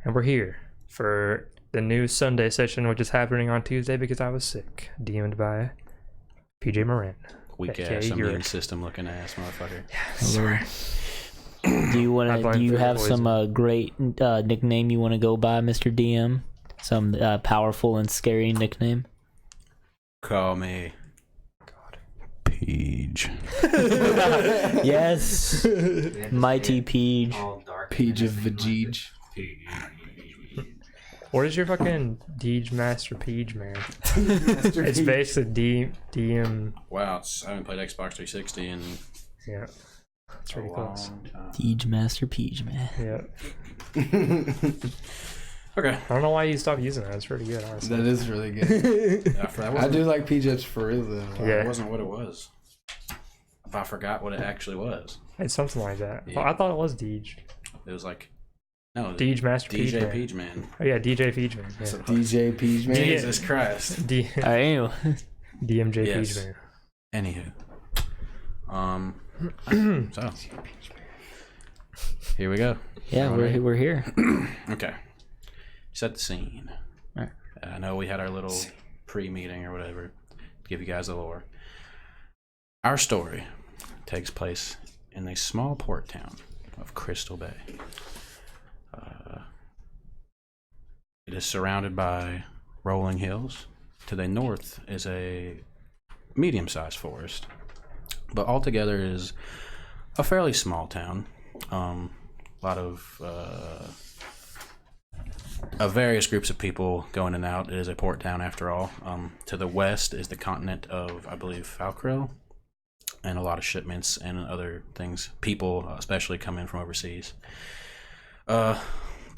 And we're here for the new Sunday session, which is happening on Tuesday because I was sick. DM'd by PJ Moran. Weak ass immune system looking ass motherfucker. Yeah, sorry. Do you have some great nickname you want to go by, Mr. DM? Some powerful and scary nickname? Call me Peach. Yes. Mighty Peach. Peach of Vajij. What is your fucking Deej Master Peach, man? It's basically DM. Wow, I haven't played Xbox 360 in Yeah, it's pretty close. Deej Master Peach, man. Yeah. Okay. I don't know why you stopped using that. It's pretty good, honestly. That is really good. Yeah, I do like Peach for real though. Yeah. It wasn't what it was. If I forgot what it actually was. It's something like that. Yeah. Well, I thought it was Deej. It was like, no. Deej Master Peach. DJ Man. Peach Man. Oh yeah, DJ Peach Man. Yeah. DJ Peach man. Jesus Christ. All right, anyway. DMJ Yes. Peach Man. Anywho. So. Here we go. Yeah, we're here. Okay. Set the scene. Right. I know we had our little pre-meeting or whatever to give you guys the lore. Our story takes place in a small port town of Crystal Bay. It is surrounded by rolling hills. To the north is a medium-sized forest, but altogether is a fairly small town. A lot of various groups of people going in and out. It is a port town after all. To the west is the continent of, I believe, Falkrell, and a lot of shipments and other things. People, especially, come in from overseas. But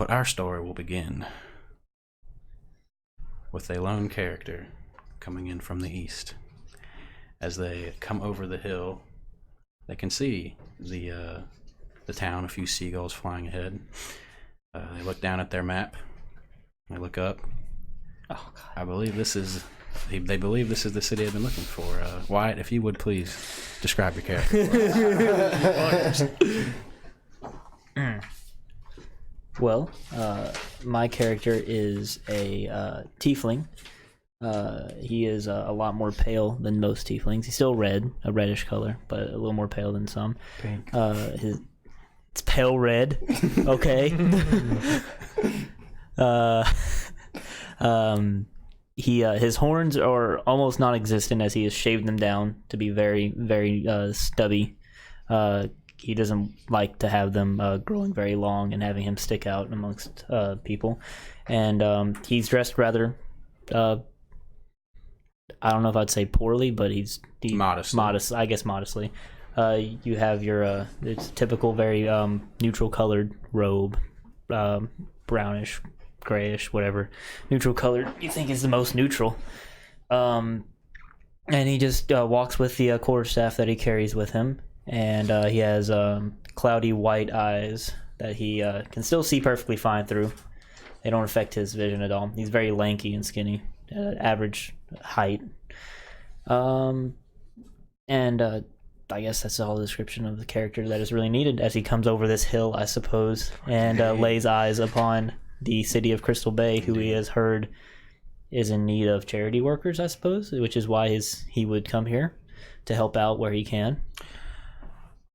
our story will begin with a lone character coming in from the east. As they come over the hill, they can see the town, a few seagulls flying ahead. They look down at their map. They look up. Oh God! I believe this is. They believe this is the city I've been looking for. Wyatt, if you would please describe your character for us. Well, my character is a tiefling. He is a lot more pale than most tieflings. He's still red, a reddish color, but a little more pale than some. Pink. It's pale red. Okay. His horns are almost non-existent as he has shaved them down to be very, very stubby. He doesn't like to have them growing very long and having him stick out amongst people. And he's dressed rather, I don't know if I'd say poorly, but he's modest. I guess modestly. You have your it's typical, very neutral colored robe, brownish, grayish, whatever neutral colored you think is the most neutral. And he just walks with the quarterstaff that he carries with him, and he has cloudy white eyes that he can still see perfectly fine through. They don't affect his vision at all. He's very lanky and skinny, average height. I guess that's all the description of the character that is really needed as he comes over this hill, I suppose, and lays eyes upon the city of Crystal Bay, who he has heard is in need of charity workers, I suppose, which is why he would come here to help out where he can.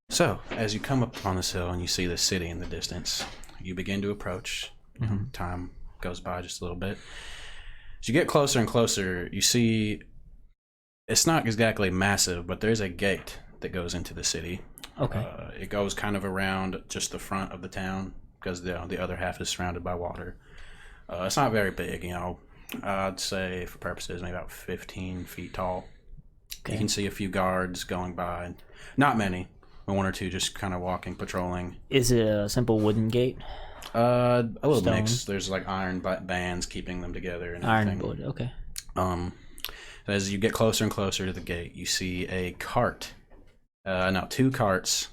So, as you come up on this hill and you see the city in the distance, you begin to approach. Mm-hmm. Time goes by just a little bit. As you get closer and closer, you see it's not exactly massive, but there's a gate that goes into the city. Okay. It goes kind of around just the front of the town because the other half is surrounded by water. It's not very big, I'd say for purposes maybe about 15 feet tall. Okay. You can see a few guards going by. Not many, but one or two just kind of walking, patrolling. Is it a simple wooden gate? A little Stone? mix. There's like iron bands keeping them together and Iron everything. wood, okay. As you get closer and closer to the gate, you see a cart. Two carts.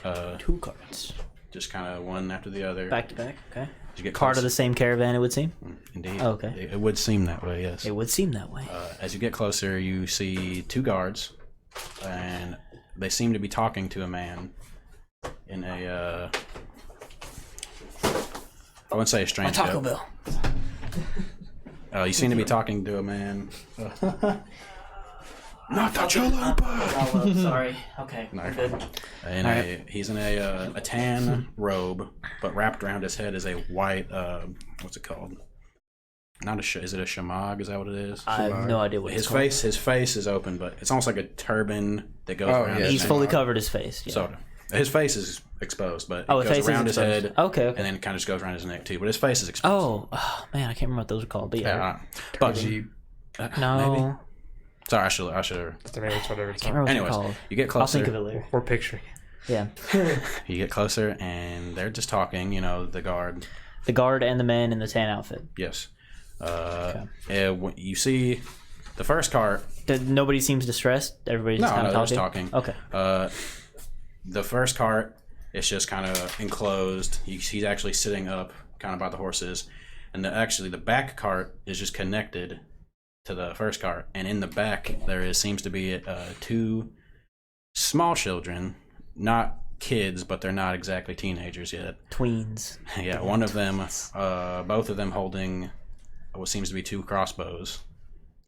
2 carts. Just kind of one after the other. Back to back, okay. You get Part closer. of the same caravan, it would seem? Indeed. Oh, okay. It would seem that way, yes. It would seem that way. As you get closer, you see 2 guards, and they seem to be talking to a man in a I wouldn't say a strange Taco goat. Bell. You seem to be talking to a man. Not the chalupa. Oh, sorry. Okay. No, Good. And he's in a tan robe, but wrapped around his head is a white. What's it called? Not a is it a shamag? Is that what it is? I have no idea what His it's called. face is open, but it's almost like a turban that goes around. yeah. his He's neck. fully covered his face. Yeah. Sort of. His face is exposed, but it Oh, his goes face around is his exposed. head. Okay. And then it kind of just goes around his neck too. But his face is exposed. Oh, man, I can't remember what those are called. But yeah. But Jeep. No. maybe. Sorry, I should. Just maybe it's whatever it's I can't called. remember what Anyways, it's called. you get I'll closer. think of it later. We're picturing. Yeah. You get closer, and they're just talking. You know, the guard. The guard and the man in the tan outfit. Yes. You see the first cart. Nobody seems distressed. Everybody's just kind of they're just talking. talking. Okay. The first cart is just kind of enclosed. He's actually sitting up, kind of by the horses, and the back cart is just connected to the first cart. And in the back, seems to be two small children, not kids, but they're not exactly teenagers yet. Tweens. Yeah, one of them, both of them holding what seems to be two crossbows.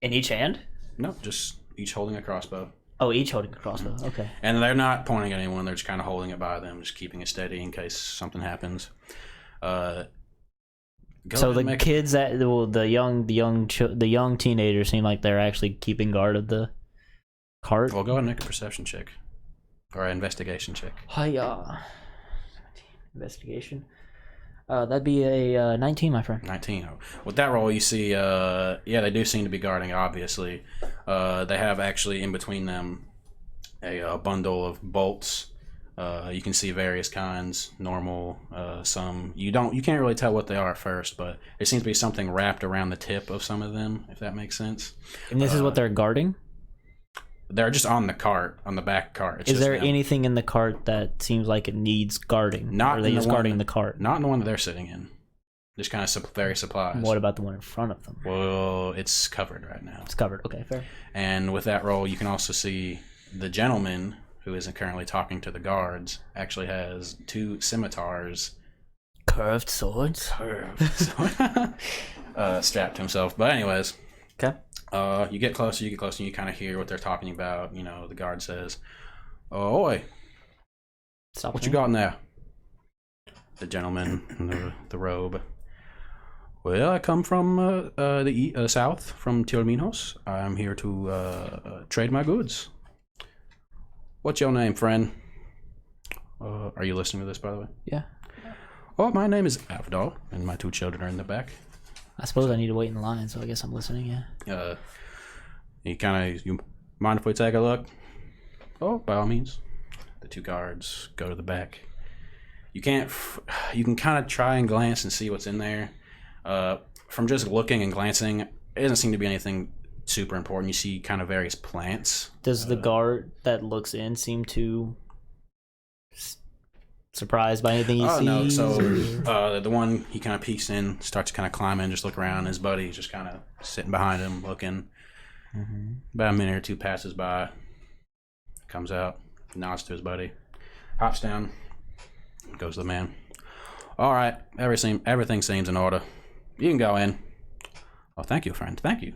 In each hand? No, just each holding a crossbow. Oh, each holding a crossbow. Okay. And they're not pointing at anyone. They're just kind of holding it by them, just keeping it steady in case something happens. So the kids the young teenagers seem like they're actually keeping guard of the cart. Well, go ahead and make a perception check or an investigation check. Hiya. Investigation. That'd be a 19, my friend. 19. With that roll, you see, they do seem to be guarding. Obviously, they have actually in between them a bundle of bolts. You can see various kinds, normal, some you can't really tell what they are at first, but there seems to be something wrapped around the tip of some of them, if that makes sense. And this is what they're guarding? They're just on the cart, on the back cart. It's Is just there them. anything in the cart that seems like it needs guarding? Not or are they in the just one- guarding the cart? Not in the one that they're sitting in. Just kind of very supplies. What about the one in front of them? Well, it's covered right now. It's covered. Okay, fair. And with that roll, you can also see the gentleman who isn't currently talking to the guards actually has two scimitars Curved swords? strapped to himself. But anyways, Okay. you get closer, and you kind of hear what they're talking about. You know, the guard says, "Oh, oi, Stop what you got in there?" The gentleman in the robe. Well, I come from the south, from Tirminos. I'm here to trade my goods. What's your name, friend? Are you listening to this, by the way? Yeah. Oh, my name is Avdol, and my two children are in the back. I suppose I need to wait in line, so I guess I'm listening, yeah. You mind if we take a look? Oh, by all means. The two guards go to the back. You can kind of try and glance and see what's in there. From just looking and glancing, it doesn't seem to be anything super important. You see kind of various plants. Does the guard that looks in seem to surprised by anything he sees? No, so the one he kind of peeks in, starts to kind of climb in, just look around. His buddy's just kind of sitting behind him, looking. Mm-hmm. About a minute or two passes by, comes out, nods to his buddy, hops down, goes to the man. All right, everything seems in order. You can go in. Oh, thank you, friend. Thank you.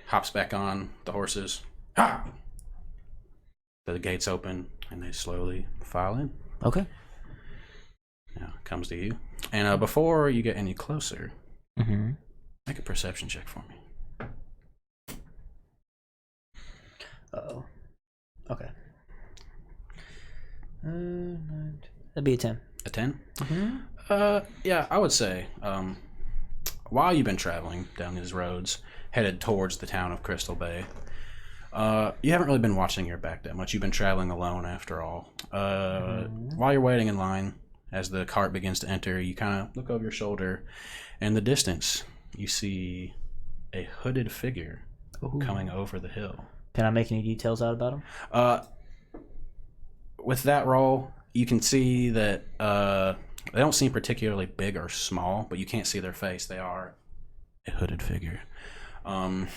Hops back on the horses. Ah! The gates open, and they slowly file in. Okay. Now it comes to you. And before you get any closer, Mm-hmm. make a perception check for me. Uh-oh. Okay. That'd be a 10. A 10? Mm-hmm. Yeah, I would say, while you've been traveling down these roads, headed towards the town of Crystal Bay, you haven't really been watching your back that much. You've been traveling alone after all. While you're waiting in line, as the cart begins to enter, you kind of look over your shoulder. In the distance, you see a hooded figure coming over the hill. Can I make any details out about him? With that roll, you can see that they don't seem particularly big or small, but you can't see their face. They are a hooded figure. Do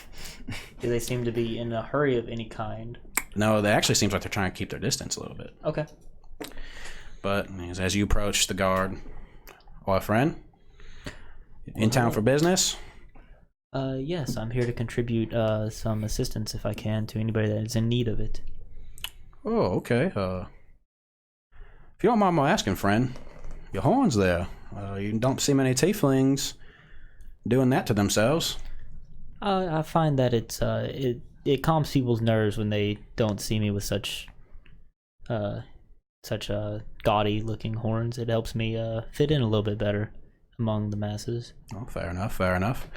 they seem to be in a hurry of any kind? No, they actually seems like they're trying to keep their distance a little bit. Okay. But as you approach the guard, Or a friend? In town for business? Yes, I'm here to contribute some assistance if I can to anybody that is in need of it. Oh, okay. If you don't mind my asking, friend, your horns there. You don't see many tieflings doing that to themselves. I find that it calms people's nerves when they don't see me with such gaudy looking horns. It helps me fit in a little bit better among the masses. Oh, fair enough, fair enough.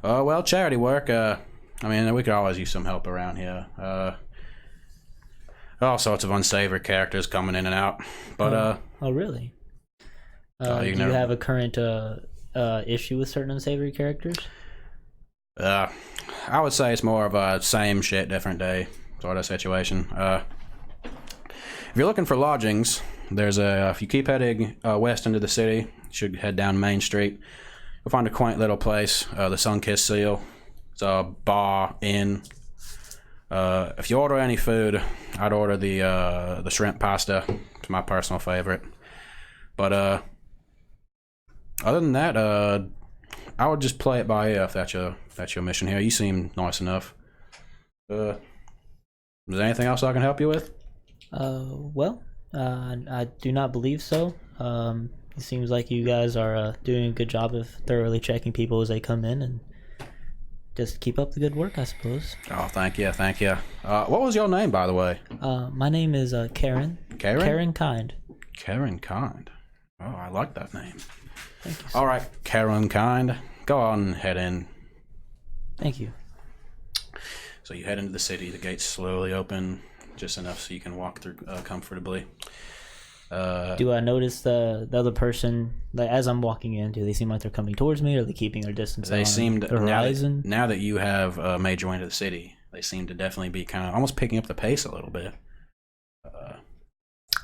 Well, charity work, I mean, we could always use some help around here. All sorts of unsavory characters coming in and out. But, oh, really? you Do you know- have a current issue with certain unsavory characters? I would say it's more of a same shit, different day sort of situation. If you're looking for lodgings, if you keep heading west into the city, you should head down Main Street. You'll find a quaint little place, the Sunkissed Seal. It's a bar, inn. If you order any food, I'd order the shrimp pasta. It's my personal favorite. But other than that, I would just play it by ear if that's your mission here. You seem nice enough. Is there anything else I can help you with? Well, I do not believe so. It seems like you guys are doing a good job of thoroughly checking people as they come in, and just keep up the good work, I suppose. Oh, thank you, thank you. What was your name, by the way? My name is Karen. Karen? Karen Kind. Karen Kind. Oh, I like that name. Thank you. All right, Karen Kind. Go on and head in. Thank you. So you head into the city. The gates slowly open, just enough so you can walk through comfortably. Do I notice the other person, like, as I'm walking in? Do they seem like they're coming towards me, or are they keeping their distance? They on seem the to, horizon? now that you have made your way into the city, they seem to definitely be kind of almost picking up the pace a little bit.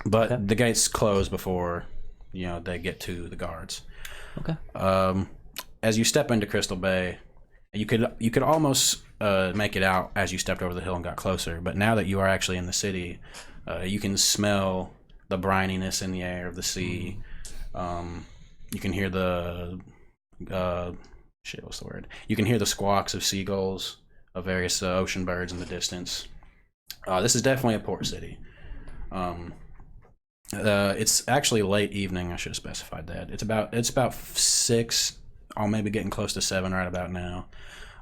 But Okay. the gates close before they get to the guards. Okay. As you step into Crystal Bay, you could almost make it out as you stepped over the hill and got closer. But now that you are actually in the city, you can smell the brininess in the air of the sea. You can hear the what's the word? You can hear the squawks of seagulls, of various ocean birds in the distance. This is definitely a port city. It's actually late evening. I should have specified that. It's about 6, or maybe getting close to 7 right about now.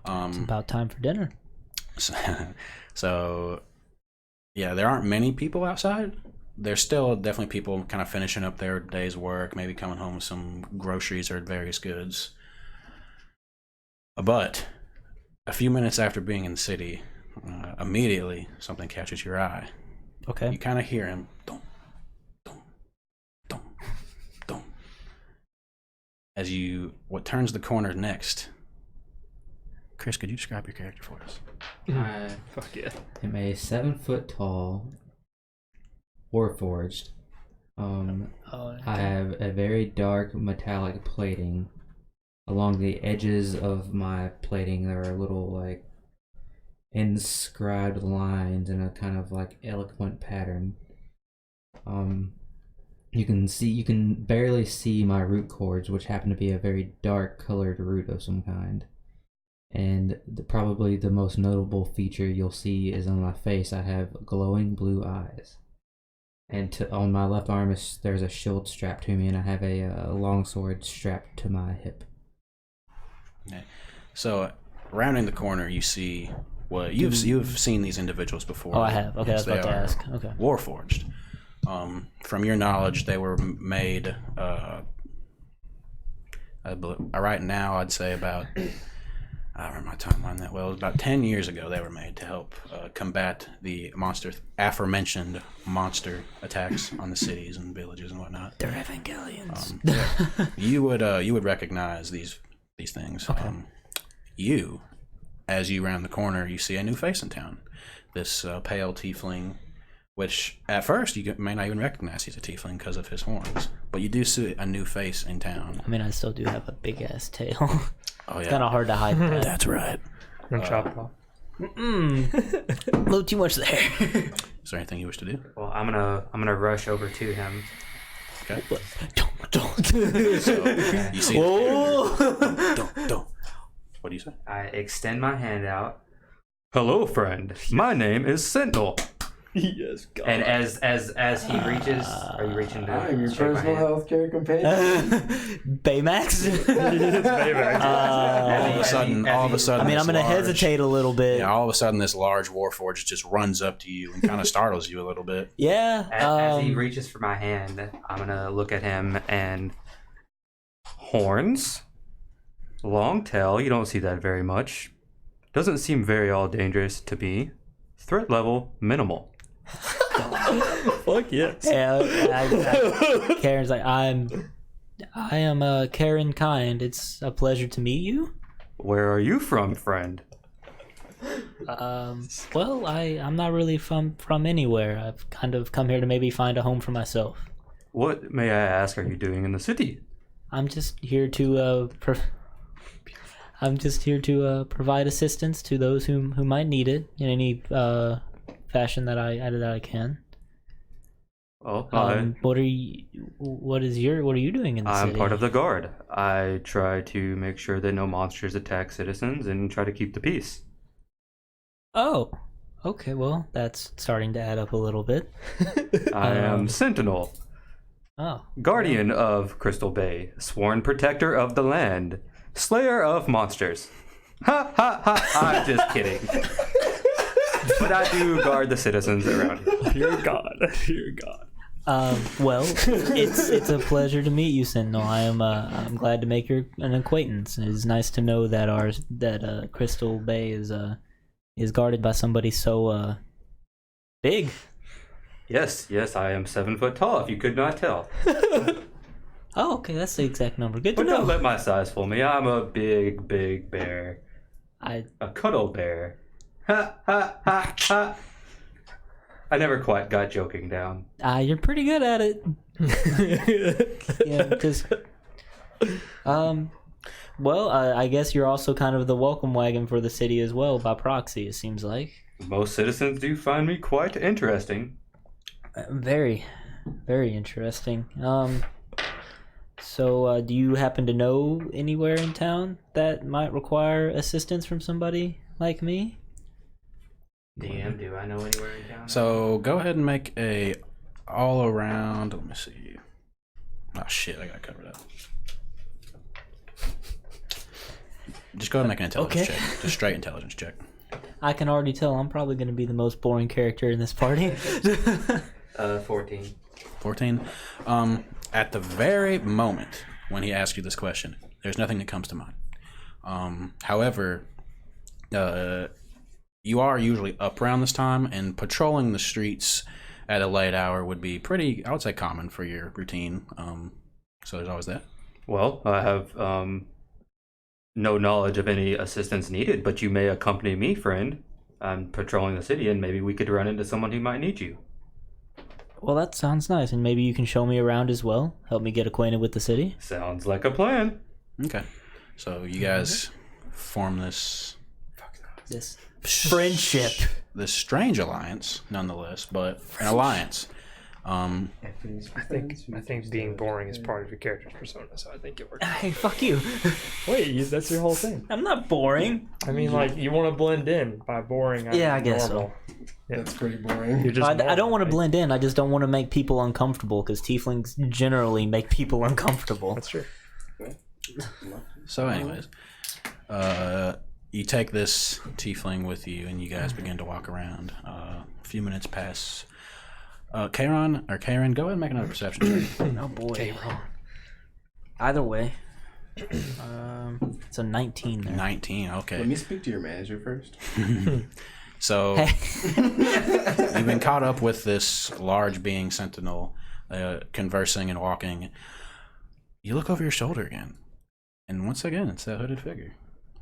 It's about time for dinner. So yeah, there aren't many people outside. There's still definitely people kind of finishing up their day's work, maybe coming home with some groceries or various goods. But a few minutes after being in the city, immediately something catches your eye. Okay. You kind of hear him, dum, dum, dum, dum. What turns the corner next? Chris, could you describe your character for us? I Fuck yeah. am a 7-foot tall warforged. I have a very dark metallic plating. Along the edges of my plating, there are little like inscribed lines in a kind of like eloquent pattern. You can barely see my root cords, which happen to be a very dark colored root of some kind. And probably the most notable feature you'll see is on my face. I have glowing blue eyes. And on my left arm there's a shield strapped to me, and I have a longsword strapped to my hip. Okay. So, rounding the corner, you see what you've seen these individuals before. Oh, I have. Okay, Yes, I was about they to are ask. Okay. Warforged. From your knowledge, they were made. Right now, I'd say about. I don't remember my timeline that well. It was about 10 years ago they were made to help combat the aforementioned monster attacks on the cities and villages and whatnot. They're Evangelions. You would recognize these things. Okay. As you round the corner, you see a new face in town. This pale tiefling, which at first you may not even recognize he's a tiefling because of his horns, but you do see a new face in town. I mean, I still do have a big ass tail. Oh It's yeah, kind of hard to hide that. that's right. And chop it off. A little too much there. Is there anything you wish to do? Well, I'm gonna rush over to him Okay. Don't. So you see. Don't. What do you say? I extend my hand out, Hello, friend. My name is Sentinel. Yes, God. and as he reaches, are you reaching to I'm your shake my personal hand? healthcare companion. Baymax. All of a sudden, I mean, I'm gonna hesitate a little bit. Yeah, all of a sudden, this large warforged just runs up to you and kind of startles you a little bit. Yeah. As he reaches for my hand, I'm gonna look at him and Horns? Long tail, you don't see that very much. Doesn't seem very all dangerous to me. Threat level, minimal. Fuck yes. Yeah, Karen's like, I am Karen Kind. It's a pleasure to meet you. Where are you from, friend? Well, I'm not really from anywhere. I've kind of come here to maybe find a home for myself. What, may I ask, are you doing in the city? I'm just here to provide assistance to those who might need it in any fashion that I can. Well, What are you doing in the I'm city? part of the guard. I try to make sure that no monsters attack citizens and try to keep the peace. Oh, okay. Well, that's starting to add up a little bit. I am Sentinel, Oh, guardian of Crystal Bay, sworn protector of the land, slayer of monsters. Ha ha ha! I'm just kidding. But I do guard the citizens around here. dear God. Well, it's a pleasure to meet you, Sentinel. I'm glad to make an acquaintance. It's nice to know that Crystal Bay is guarded by somebody so big. Yes, I am 7 foot tall, if you could not tell. Oh, okay, that's the exact number. Good to But know. don't let my size fool me. I'm a big bear. I A cuddle bear. Ha ha ha ha. I never quite got joking down. you're pretty good at it. Yeah, just well, I guess you're also kind of the welcome wagon for the city as well by proxy. It seems like Most citizens do find me quite interesting. very, very interesting. So, do you happen to know anywhere in town that might require assistance from somebody like me? DM, do I know anywhere in town? So go ahead and make a all around. Let me see. Oh shit! I got covered up. Just go ahead and make an intelligence check. Just straight intelligence check. I can already tell I'm probably going to be the most boring character in this party. 14. 14. At the very moment when he asks you this question, there's nothing that comes to mind. However, you are usually up around this time, and patrolling the streets at a late hour would be pretty, I would say, common for your routine. So there's always that. Well, I have no knowledge of any assistance needed, but you may accompany me, friend. I'm patrolling the city, and maybe we could run into someone who might need you. Well, that sounds nice, and maybe you can show me around as well. Help me get acquainted with the city. Sounds like a plan. Okay. So you guys form this This friendship. this strange alliance, nonetheless, but an alliance. I think being boring is part of your character's persona, so I think it works. Hey, fuck you. Wait, that's your whole thing. I'm not boring. I mean, like, you want to blend in. By boring, Yeah, I guess so. That's pretty boring. You're just I don't normal, want to right? blend in. I just don't want to make people uncomfortable because tieflings generally make people uncomfortable. That's true. So, anyways, you take this tiefling with you, and you guys begin to walk around. A few minutes pass. Karen, go ahead and make another perception check. Oh boy. Either way, it's a 19 there. 19, okay. Let me speak to your manager first. So, you've been caught up with this large being sentinel, conversing and walking. You look over your shoulder again, and once again, it's that hooded figure.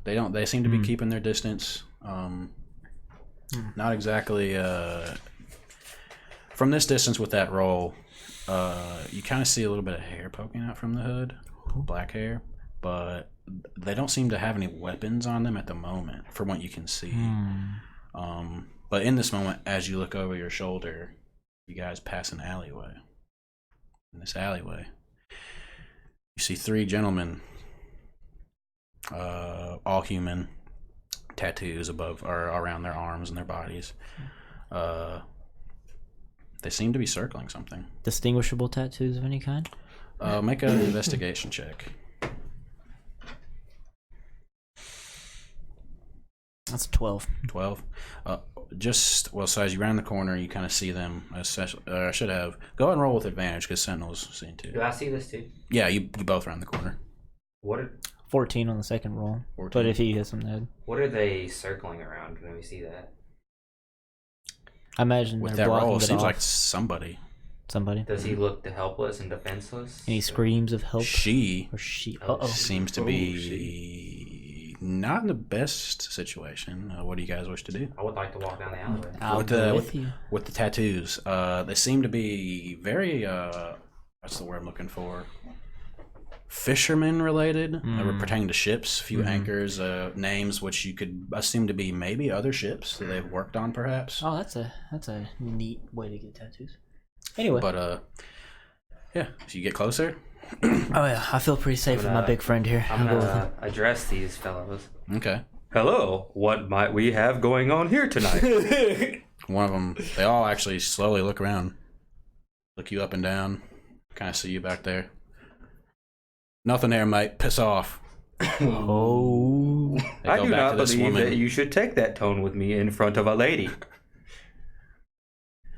They seem to be keeping their distance. Not exactly, from this distance with that roll, you kind of see a little bit of hair poking out from the hood, black hair, but they don't seem to have any weapons on them at the moment, from what you can see. But in this moment, as you look over your shoulder, you guys pass an alleyway. in this alleyway, you see 3 gentlemen, all human, tattoos above or around their arms and their bodies. They seem to be circling something. Distinguishable tattoos of any kind? Make an investigation check. That's 12. 12. So as you round the corner, you kind of see them. I should have. Go ahead and roll with advantage because Sentinel's seen too. Do I see this too? Yeah, you both round the corner. What are 14 on the second roll. 14. But if he hits him dead. What are they circling around when we see that? I imagine With they're that blocking roll, it it seems off. like somebody. Somebody. Does he look helpless and defenseless? And he screams of help. She Or she. Uh-oh. seems to be not in the best situation. What do you guys wish to do? I would like to walk down the alleyway. I'll with go the with you. with the tattoos, they seem to be very what's the word I'm looking for? Fisherman related, pertaining to ships. A few anchors, names which you could assume to be maybe other ships that they've worked on, perhaps. Oh, that's a neat way to get tattoos. Anyway. But yeah, so you get closer. Oh yeah, I feel pretty safe with my big friend here. I'm I'll go with him. gonna address these fellows. Okay. Hello, what might we have going on here tonight? One of them, they all actually slowly look around, look you up and down, kind of see you back there. Nothing there, mate. Piss off. Oh. They I go do back not to this believe woman. that you should take that tone with me in front of a lady.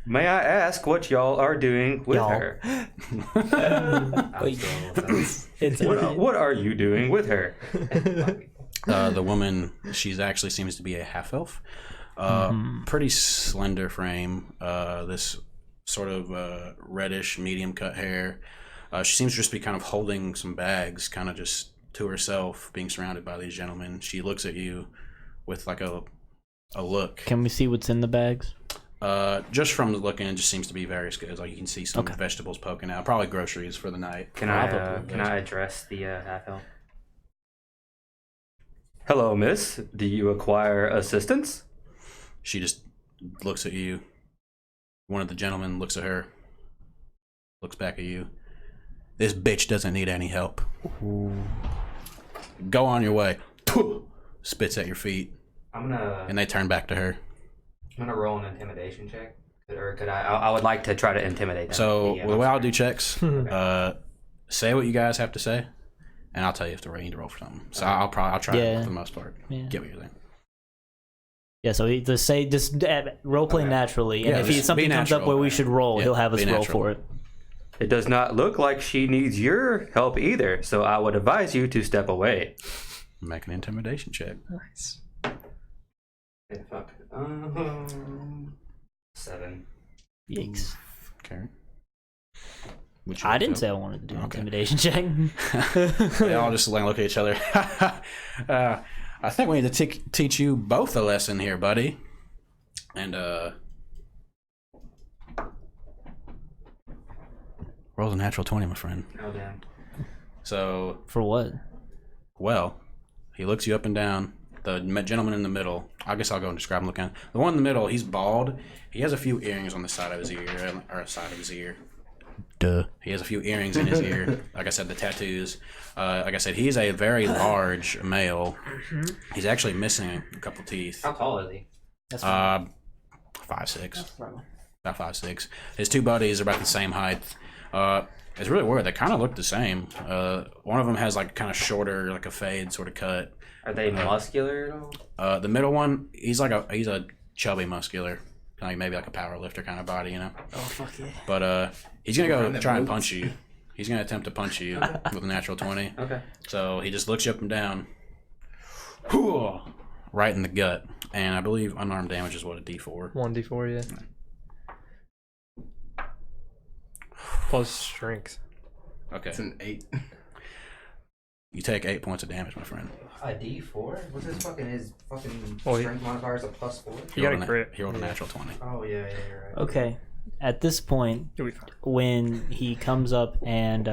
May I ask what y'all are doing with Y'all. her? Wait. It's What are you doing with her? The woman, she's actually seems to be a half elf. Pretty slender frame. This sort of reddish, medium cut hair. She seems to just be kind of holding some bags, kind of just to herself, being surrounded by these gentlemen. She looks at you with like a look. Can we see what's in the bags? Just from looking, it just seems to be various goods. Like you can see some vegetables poking out, probably groceries for the night. Can I address the half elf? Hello, miss. Do you require assistance? She just looks at you. One of the gentlemen looks at her, looks back at you. This bitch doesn't need any help. Ooh. Go on your way. Spits at your feet, I'm gonna and they turn back to her. roll an intimidation check. Or could I would like to try to intimidate them. So Yeah, the I'm way I'll sorry. do checks, say what you guys have to say, and I'll tell you if you need to roll for something. So I'll try Yeah. for the most part. Yeah. Get what you're saying. Yeah, so he just role play naturally, and Yeah, if just something be comes up natural, where we man. should roll, Yeah, he'll have us be roll natural. for it. It does not look like she needs your help either, so I would advise you to step away. Make an intimidation check. Nice. Yeah, fuck. 7. Yikes! Okay. Would you I like didn't to- say I wanted to do an Okay. intimidation check. They all just like look at each other. I think we need to teach you both a lesson here, buddy. And roll's a natural 20, my friend. Oh damn. So, For what? well, he looks you up and down. The gentleman in the middle, I guess I'll go and describe him looking. The one in the middle, he's bald. He has a few earrings on the side of his ear, or side of his ear. Duh. He has a few earrings in his ear. Like I said, the tattoos. Like I said, he's a very large male. He's actually missing a couple teeth. How tall is he? That's 5'6". About 5'6". His two buddies are about the same height. It's really weird. They kind of look the same. One of them has like kind of shorter, like a fade sort of cut. Are they muscular at all? The middle one, he's a chubby, muscular, like maybe like a power lifter kind of body, you know. Oh fuck yeah! But he's gonna go try and punch you. He's gonna attempt to punch you with a natural 20. Okay. So he just looks you up and down, right in the gut, and I believe unarmed damage is what, a D4. 1d4, yeah. Plus strength. Okay, It's an 8. you take 8 points of damage, my friend. A D4? What's his fucking Oh, strength modifier is a +4? You got a rolled crit. He rolled a natural 20. Oh yeah, you're right. Okay. At this point, You'll be fine. when he comes up and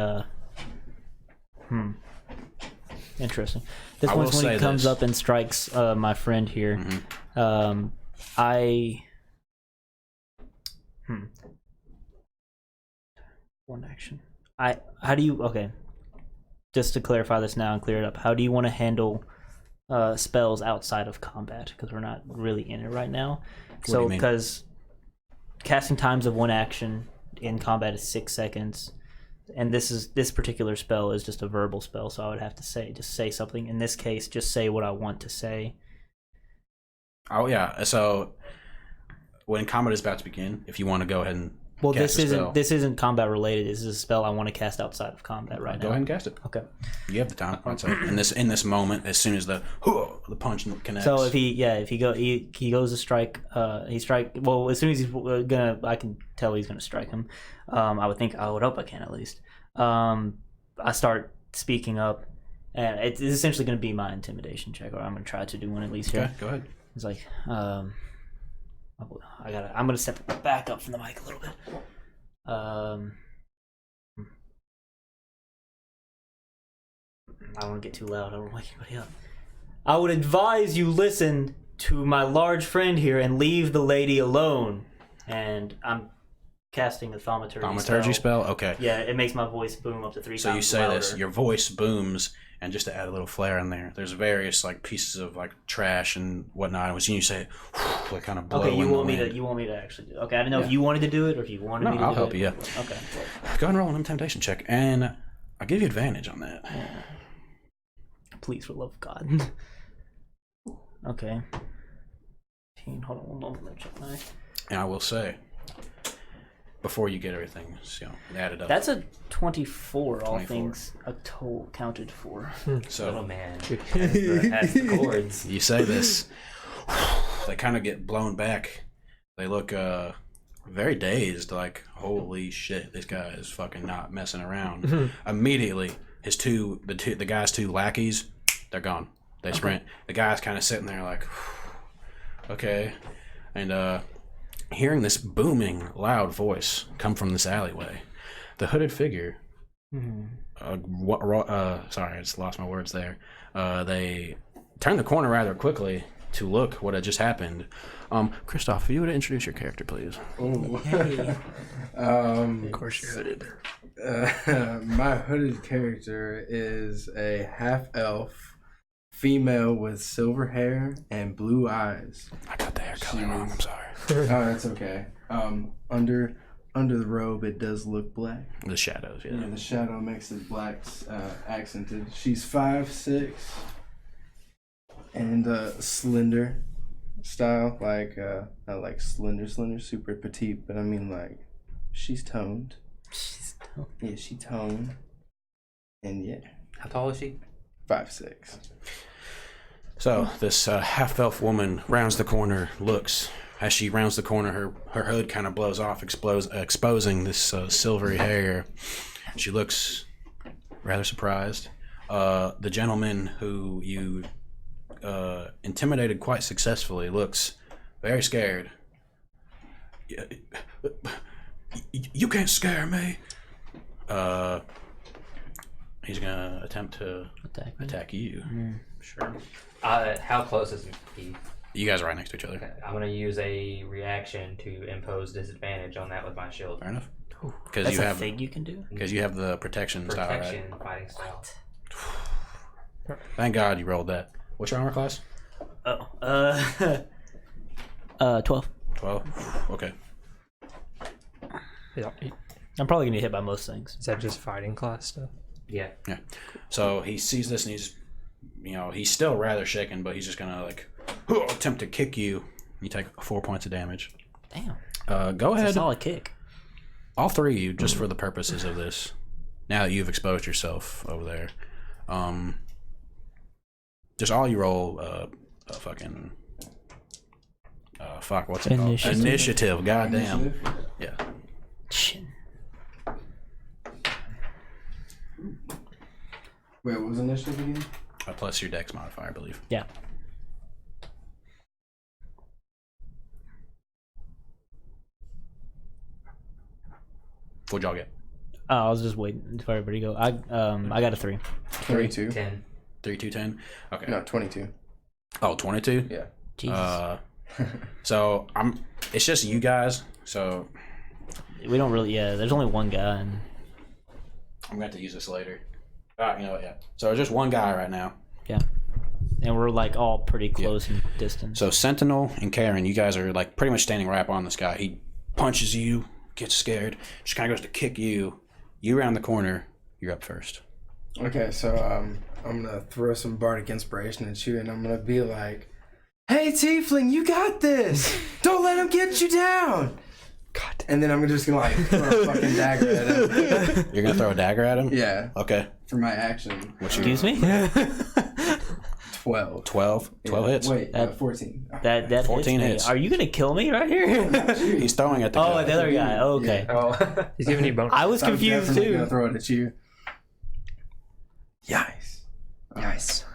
interesting. This I one's will when he say comes this. up and strikes my friend here. Mhm. One action. How do you? Okay, just to clarify this now and clear it up. How do you want to handle spells outside of combat? Because we're not really in it right now. do So you mean? because casting times of one action in combat is 6 seconds, and this particular spell is just a verbal spell. So I would have to say something. In this case, just say what I want to say. Oh yeah. So when combat is about to begin, if you want to go ahead and Well, cast a spell, this isn't combat related. This is a spell I want to cast outside of combat right go now. ahead and cast it. Okay. You have the time. I'd say. In this moment, as soon as the punch connects. So if he goes to strike, well, as soon as he's gonna, I can tell he's gonna strike him. I would hope I can at least. I start speaking up, and it's essentially gonna be my intimidation check, or I'm gonna try to do one at least here. Okay, go ahead. It's like, I'm gonna step back up from the mic a little bit. I don't want to get too loud. I don't wake anybody up. I would advise you listen to my large friend here and leave the lady alone. And I'm casting a thaumaturgy spell. Okay. Yeah, it makes my voice boom up to 3 So times you say louder. this, your voice booms, and just to add a little flair in there, there's various like pieces of like trash and whatnot. And when you say it, like kind of blow Okay, in you the want me wind. to? You want me to actually do? Okay, I didn't know if you wanted to do it or if you wanted me to I'll do help it. you. Yeah. Okay. Go ahead and roll an intimidation check, and I'll give you advantage on that. Please, for the love of God. Okay. Hold on one moment. Let me check my. And I will say, before you get everything, add it up. That's a 24. All 24. things counted for. So Little man has the chords. you say this, they kind of get blown back. They look very dazed, like, holy shit, this guy is fucking not messing around. Immediately, the guy's two lackeys, they're gone. They sprint. The guy's kind of sitting there like, okay. And hearing this booming, loud voice come from this alleyway, the hooded figure, sorry, I just lost my words there. They turn the corner rather quickly to look what had just happened. Christoph, if you would introduce your character, please. Of course you're hooded. My hooded character is a half-elf female with silver hair and blue eyes. I got the hair color wrong, I'm sorry. Oh, that's okay. Under the robe, it does look black. The shadows, yeah. Yeah, the shadow makes it black accented. She's 5'6", and slender style, like not like slender, super petite, but I mean like she's toned. Yeah, she toned, and yeah, How tall is she? 5'6". So this half-elf woman rounds the corner, looks. As she rounds the corner, her hood kind of blows off, exposing this silvery hair. She looks rather surprised. The gentleman who you intimidated quite successfully looks very scared. You can't scare me. He's gonna attempt to attack you. Sure. How close is he? You guys are right next to each other. Okay, I'm gonna use a reaction to impose disadvantage on that with my shield. Fair enough. Because That's you a have thing you can do. the protection style, right? Protection, fighting style. Thank God you rolled that. What's your armor class? 12. 12. Okay. Yeah. I'm probably gonna get hit by most things. Is that just fighting class stuff? Yeah. Yeah. So he sees this and he's, he's still rather shaken, but he's just gonna like attempt to kick you. You take 4 points of damage. Damn. Go It's a ahead. solid kick. All three of you, just for the purposes of this. Now that you've exposed yourself over there, just all you roll fucking what's it called? Initiative. Goddamn. Initiative? Yeah. Shit. Wait, what was initiative again? Plus your dex modifier, I believe. Yeah. What'd y'all get? I was just waiting for everybody to go. I got a 3. 22. 10. 3, 2, 10? Okay. No, 22. Oh, 22? Yeah. Jesus. So it's just you guys. So We don't really. Yeah, there's only one guy, and I'm going to use this later. You know what, yeah. So there's just one guy right now. Yeah. And we're like all pretty close in distance. So Sentinel and Karen, you guys are like pretty much standing right up on this guy. He punches you, gets scared, just kind of goes to kick you. You round the corner, you're up first. Okay, so I'm gonna throw some bardic inspiration at you, and I'm gonna be like, "Hey, Tiefling, you got this! Don't let him get you down!" God. And then I'm just gonna like throw a fucking dagger at him. You're gonna throw a dagger at him? Yeah. Okay. For my action. Excuse me? 12. 12 hits. Wait, 14. That 14 hits. Are you gonna kill me right here? He's throwing at the guy. Oh, the other guy. Oh, okay. Oh. He's giving you bonus. I was confused I'm gonna too. throw it at you. Nice. Nice.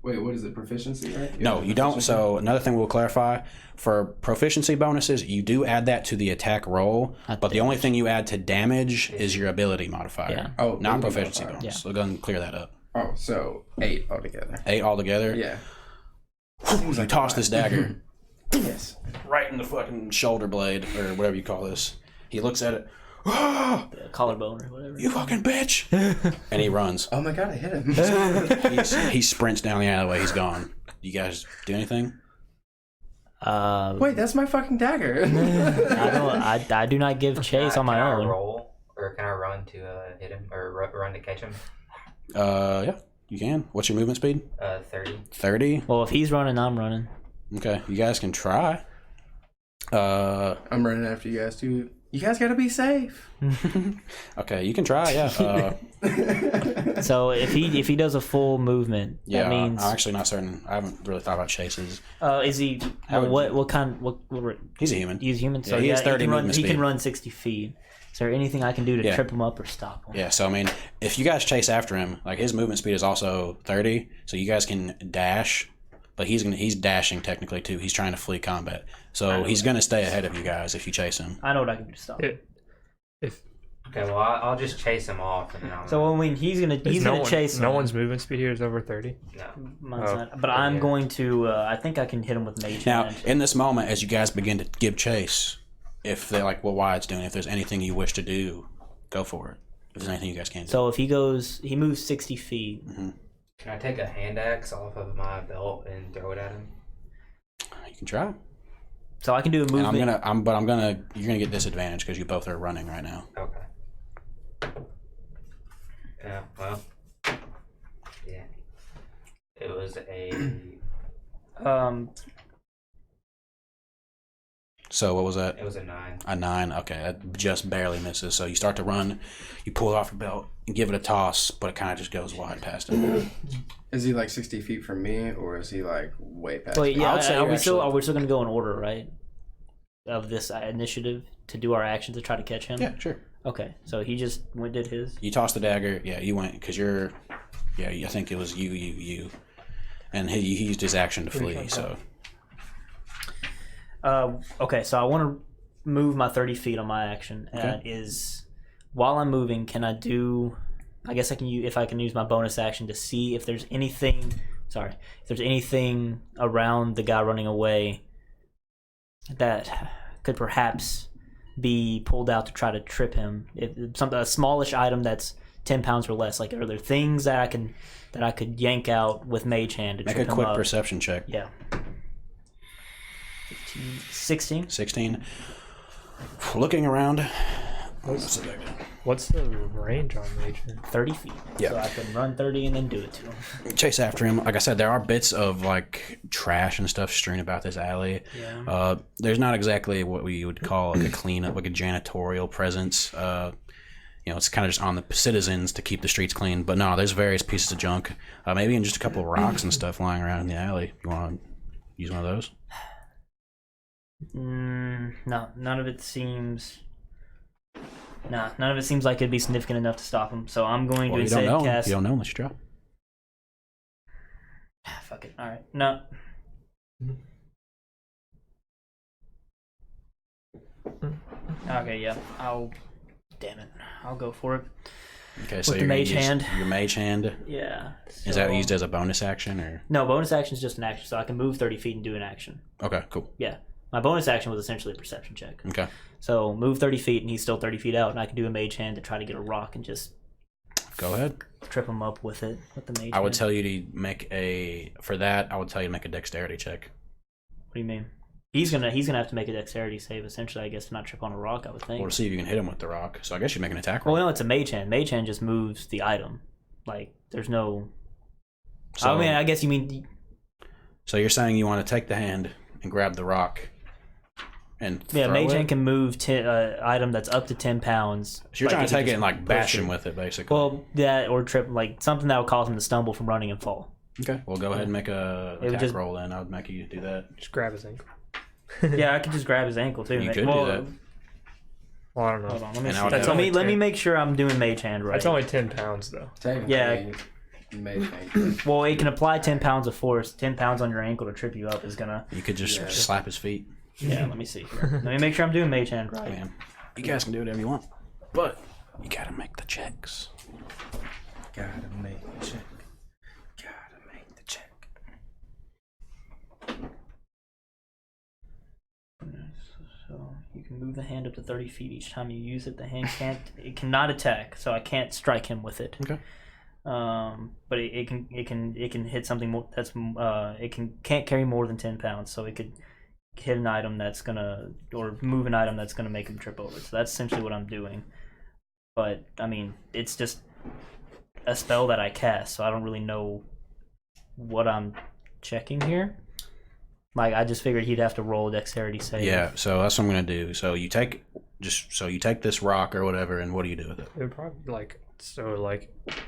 Wait, what is it? Proficiency, right? No, you don't. So another thing we'll clarify, for proficiency bonuses, you do add that to the attack roll, but the only thing you add to damage is your ability modifier. Yeah. Oh, not ability proficiency modifier. bonus. So go and clear that up. Oh, so 8 altogether. 8 altogether? Yeah. You toss this dagger Yes. right in the fucking shoulder blade, or whatever you call this. He looks at it. Oh, Collarbone or whatever. you fucking bitch! And he runs. Oh my god, I hit him. He sprints down the alleyway. He's gone. You guys do anything? Wait, that's my fucking dagger. I do not give chase on my Can I own. roll, or can I run to hit him, or run to catch him? Yeah, you can. What's your movement speed? 30. 30? Well, if he's running, I'm running. Okay, you guys can try. I'm running after you guys too. You guys gotta be safe. Okay, you can try, yeah. So if he does a full movement, Yeah, that means I'm actually not certain. I haven't really thought about chases. is he what kind what He's a human. he's human? So he has 30 he can run, movement he can speed. run 60 feet. Is there anything I can do to Yeah. trip him up or stop him? Yeah, so I mean, if you guys chase after him, like his movement speed is also 30, so you guys can dash, but he's dashing technically too. He's trying to flee combat, so he's gonna stay ahead of you guys if you chase him. I know what I can do to stop him. Okay, well, I'll just chase him off. And then I'll So I mean, he's gonna chase him. No one's movement speed here is over 30. No. Mine's Oh. not, but I'm going to. I think I can hit him with mage Now, hand. in this moment, as you guys begin to give chase, if they're like, well, why it's doing, if there's anything you wish to do, go for it. If there's anything you guys can do. So if he moves 60 feet. Can I take a hand axe off of my belt and throw it at him? You can try. So I can do a And movement. you're gonna get disadvantage because you both are running right now. Okay. Yeah, well. Yeah. It was So what was that? It was a 9. A 9. Okay, that just barely misses. So you start to run, you pull it off your belt and give it a toss, but it kind of just goes wide past him. Is he like 60 feet from me, or is he like way past Wait, me? yeah. I would say Are we still actually- going to go in order, right? Of this initiative to do our action to try to catch him. Yeah, sure. Okay, so he just did his. You tossed the dagger. Yeah, you went because you're. Yeah, I think it was you, and he used his action to flee. So Okay, so I want to move my 30 feet on my action. Okay. While I'm moving, can I do? I guess I can use if I can use my bonus action to see if there's anything. Sorry, if there's anything around the guy running away that could perhaps be pulled out to try to trip him. If something a smallish item that's 10 pounds or less. Like, are there things that I could yank out with mage hand to make trip a him quick up? perception check. Yeah. 16. 16. Looking around. What's the range on mage hand? 30 feet. Yeah. So I can run 30 and then do it to him. Chase after him. Like I said, there are bits of like trash and stuff strewn about this alley. Yeah. There's not exactly what we would call like a cleanup, like a janitorial presence. It's kind of just on the citizens to keep the streets clean. But no, there's various pieces of junk. Maybe even just a couple of rocks and stuff lying around in the alley. You want to use one of those? No, none of it seems. Nah, none of it seems like it'd be significant enough to stop him. So I'm going to You don't instead know. cast. You don't know unless you try. Fuck it. All right. No. Okay. Yeah. Damn it. I'll go for it. Okay, so With the you're gonna mage use hand. your mage hand. Yeah. Is that used as a bonus action or? No, bonus action is just an action, so I can move 30 feet and do an action. Okay, cool. Yeah. My bonus action was essentially a perception check. Okay. So move 30 feet, and he's still 30 feet out, and I can do a mage hand to try to get a rock and just Go ahead. trip him up with it with the mage. I would hand. tell you to make a dexterity check. What do you mean? He's gonna have to make a dexterity save essentially, I guess, to not trip on a rock. I would think. Or to see if you can hit him with the rock. So I guess you make an attack roll. Well, no, it's a mage hand. Mage hand just moves the item. Like there's no. So, I mean, I guess you mean. So you're saying you want to take the hand and grab the rock, and Yeah, throw mage it? hand can move item that's up to 10 pounds. So you're Like, trying if to you take it just and like push bash it. him with it, basically. Well, that or trip, like something that would cause him to stumble from running and fall. Okay. Well, go ahead and make a would attack just- roll. Then I would make you do that. Just grab his ankle. Yeah, I could just grab his ankle too. You could do well, that. Well, I don't know. Hold on, let me And I see. would That's have- only Let me 10. make sure I'm doing mage hand right. That's only 10 pounds, though. Technically, Yeah. you may think. Well, it can apply 10 pounds of force. 10 pounds on your ankle to trip you up is gonna. You could just Yeah. slap his feet. Yeah, let me see. Here. Let me make sure I'm doing mage hand I right. mean, you guys can do whatever you want, but you gotta make the checks. Gotta make the check. Gotta make the check. So you can move the hand up to 30 feet each time you use it. The hand cannot attack, so I can't strike him with it. Okay. But it can hit something more that's can't carry more than 10 pounds, so it could hit an item that's gonna or move an item that's gonna make him trip over. So that's essentially what I'm doing. But I mean, it's just a spell that I cast, so I don't really know what I'm checking here. Like I just figured he'd have to roll a dexterity save. Yeah. So that's what I'm gonna do. So you take this rock or whatever, and what do you do with it? It would probably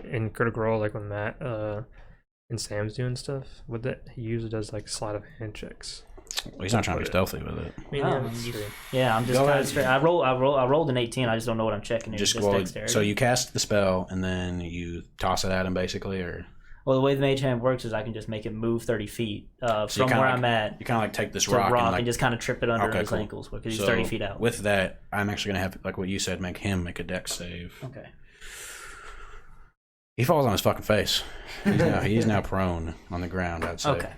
in Critical Role, like when Matt and Sam's doing stuff with it, he usually does like sleight of hand checks. Well, he's not trying to be stealthy with it. I mean, Oh, yeah, that's true. Yeah, I'm just Go kind ahead. of straight. I rolled an 18. I just don't know what I'm checking here. Just Just go. dexterity. So you cast the spell, and then you toss it at him, basically, or Well, the way the mage hand works is I can just make it move 30 feet So from kinda where like- I'm at you kind of like take this to rock, and, and like. just kind of trip it under Okay, his cool. ankles because he's So 30 feet out. With that, I'm actually gonna have, like what you said, make him make a dex save. Okay. He falls on his fucking face. He's now prone on the ground. I'd say. Okay.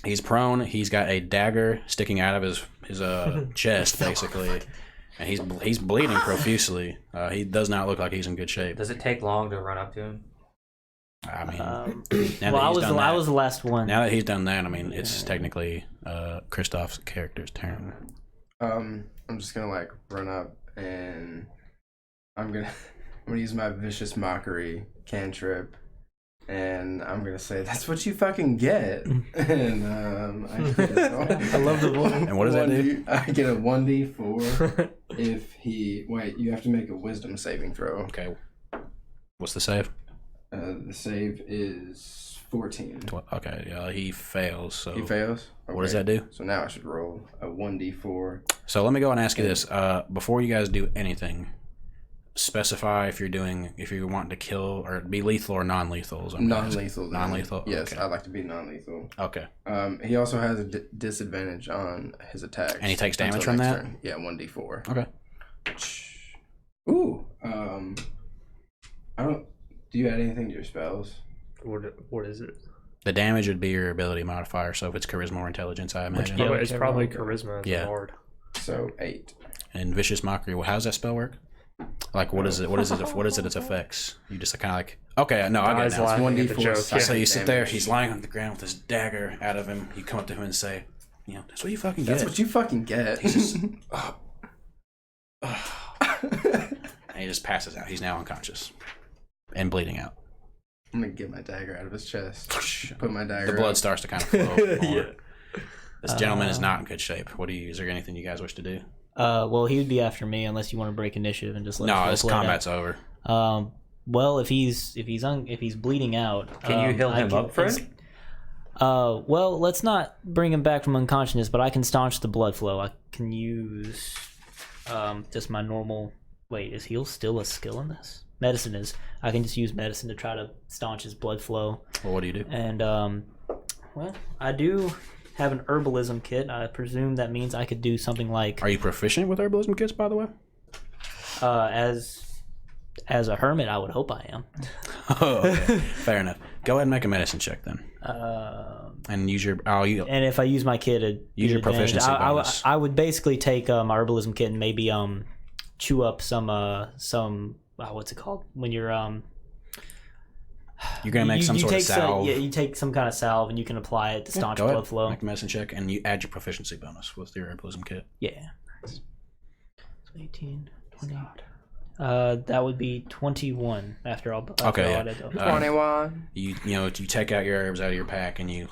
He's prone. He's got a dagger sticking out of his chest, basically, and he's bleeding profusely. He does not look like he's in good shape. Does it take long to run up to him? I mean, Well, I was the last one. now that he's done that, I mean, it's technically Kristoff's character's turn. I'm just gonna like run up and I'm gonna use my vicious mockery cantrip, and I'm gonna say that's what you fucking get. And I love the voice. And what does that do? I get a 1d4 if he you have to make a wisdom saving throw. Okay, what's the save? The save is 14. Okay, he fails. So He fails. What does Okay. that do? So now I should roll a 1d4. So let me go and ask you this: before you guys do anything, specify if you're wanting to kill or be lethal or non-lethal. Non-lethal. then. Non-lethal? Yes, Okay. I'd like to be non-lethal. Okay. He also has a disadvantage on his attacks. And he takes damage until from next that? turn. Yeah, 1d4. Okay. Ooh. I don't. Do you add anything to your spells? What is it? The damage would be your ability modifier. So if it's charisma or intelligence, I imagine. Yeah, It's whichever probably one. charisma as Yeah. a bard. So 8. And vicious mockery. Well, how does that spell work? Like, what is it? What is it? What is it? Its effects? You just kind of like. Okay, no, I get Guys it now. laughing at the 1d4 joke. So Yeah. you sit there. damage. He's lying on the ground with his dagger out of him. You come up to him and say, "That's what you fucking get." That's what you fucking get. He's just. And he just passes out. He's now unconscious and bleeding out. I'm gonna get my dagger out of his chest. Put my dagger. The blood up. starts to kind of flow. Yeah. This gentleman is not in good shape. Is there anything you guys wish to do? Well, he would be after me unless you want to break initiative and just let. No, it this flow down. combat's over. Well, if he's bleeding out, Can you heal him up, friend? Well, let's not bring him back from unconsciousness, but I can staunch the blood flow. I can use just my normal. Wait, is heal still a skill in this? Medicine is. I can just use medicine to try to staunch his blood flow. Well, what do you do? And well, I do have an herbalism kit. I presume that means I could do something like Are you proficient with herbalism kits, by the way? as a hermit. I would hope I am. Oh, okay. Fair enough. Go ahead and make a medicine check then. And use your And if I use my kit, use your proficiency bonus. I would basically take my herbalism kit and maybe chew up some what's it called when you're gonna make some sort of salve. You take some kind of salve and you can apply it to staunch blood flow. Make a medicine check and you add your proficiency bonus with your herbalism kit. Yeah. So 18, 20. That would be 21 after all. Okay. 21. You take out your herbs out of your pack and you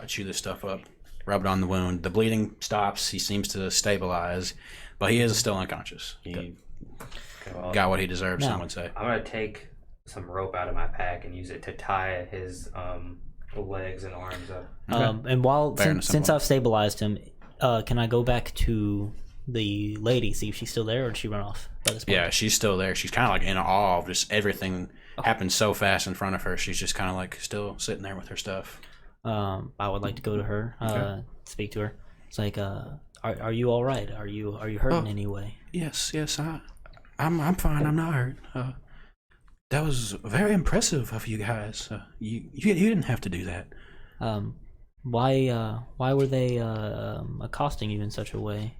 chew this stuff up, rub it on the wound. The bleeding stops. He seems to stabilize, but he is still unconscious. He got what he deserves. Some would say. I'm gonna take some rope out of my pack and use it to tie his legs and arms up. Okay. And since I've stabilized him, can I go back to the lady, see if she's still there, or did she run off by this point? Yeah, she's still there. She's kind of like in awe of just everything happened so fast in front of her. She's just kind of like still sitting there with her stuff. I would like to go to her, speak to her. It's like, are you all right? Are you hurt in any way? Yes, I'm fine. I'm not hurt. That was very impressive of you guys. You didn't have to do that. Why were they accosting you in such a way?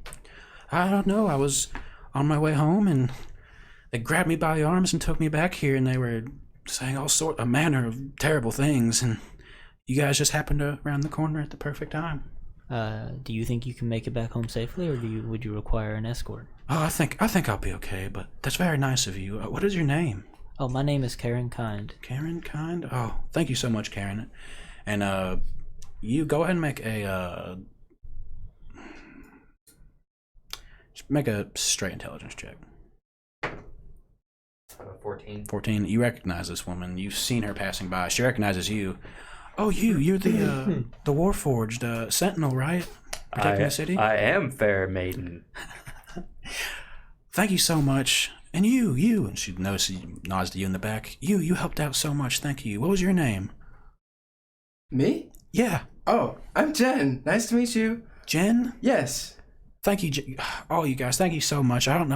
I don't know. I was on my way home and they grabbed me by the arms and took me back here, and they were saying a manner of terrible things, and you guys just happened to round the corner at the perfect time. Do you think you can make it back home safely, or would you require an escort? Oh, I think I'll be okay, but that's very nice of you. What is your name? Oh, my name is Karen Kind. Karen Kind? Oh, thank you so much, Karen. And you go ahead and make a straight intelligence check. 14. 14. You recognize this woman. You've seen her passing by. She recognizes you. Oh, you're the Warforged Sentinel, right? Protecting the city? I am, fair maiden. Thank you so much. And you, and she nods to you in the back. You helped out so much. Thank you. What was your name? Me? Yeah. Oh, I'm Jen. Nice to meet you. Jen? Yes. Thank you, all you guys. Thank you so much. I don't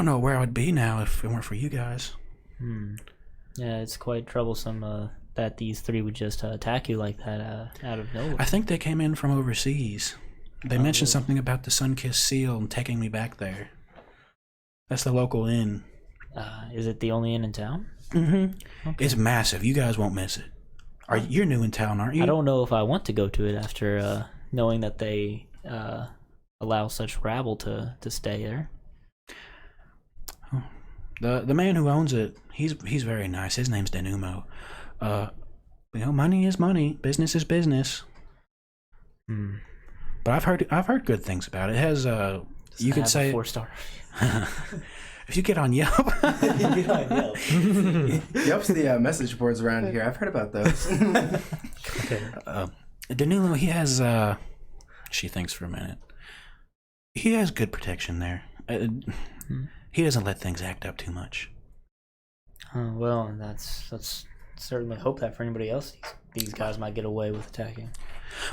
know where I would be now if it weren't for you guys. Yeah, it's quite troublesome that these three would just attack you like that out of nowhere. I think they came in from overseas. They mentioned something about the Sun-Kissed Seal and taking me back there. That's the local inn. Is it the only inn in town? Mm-hmm. Okay. It's massive. You guys won't miss it. You're new in town, aren't you? I don't know if I want to go to it after knowing that they allow such rabble to stay there. Oh. The man who owns it, he's very nice. His name's Denumo. Money is money. Business is business. But I've heard good things about it. It has you could say 4-star. If you get on Yelp. Yelp's the message boards around here. I've heard about those. Danilo, he has she thinks for a minute. He has good protection there. He doesn't let things act up too much. Well, let's certainly hope that for anybody else, these guys might get away with attacking.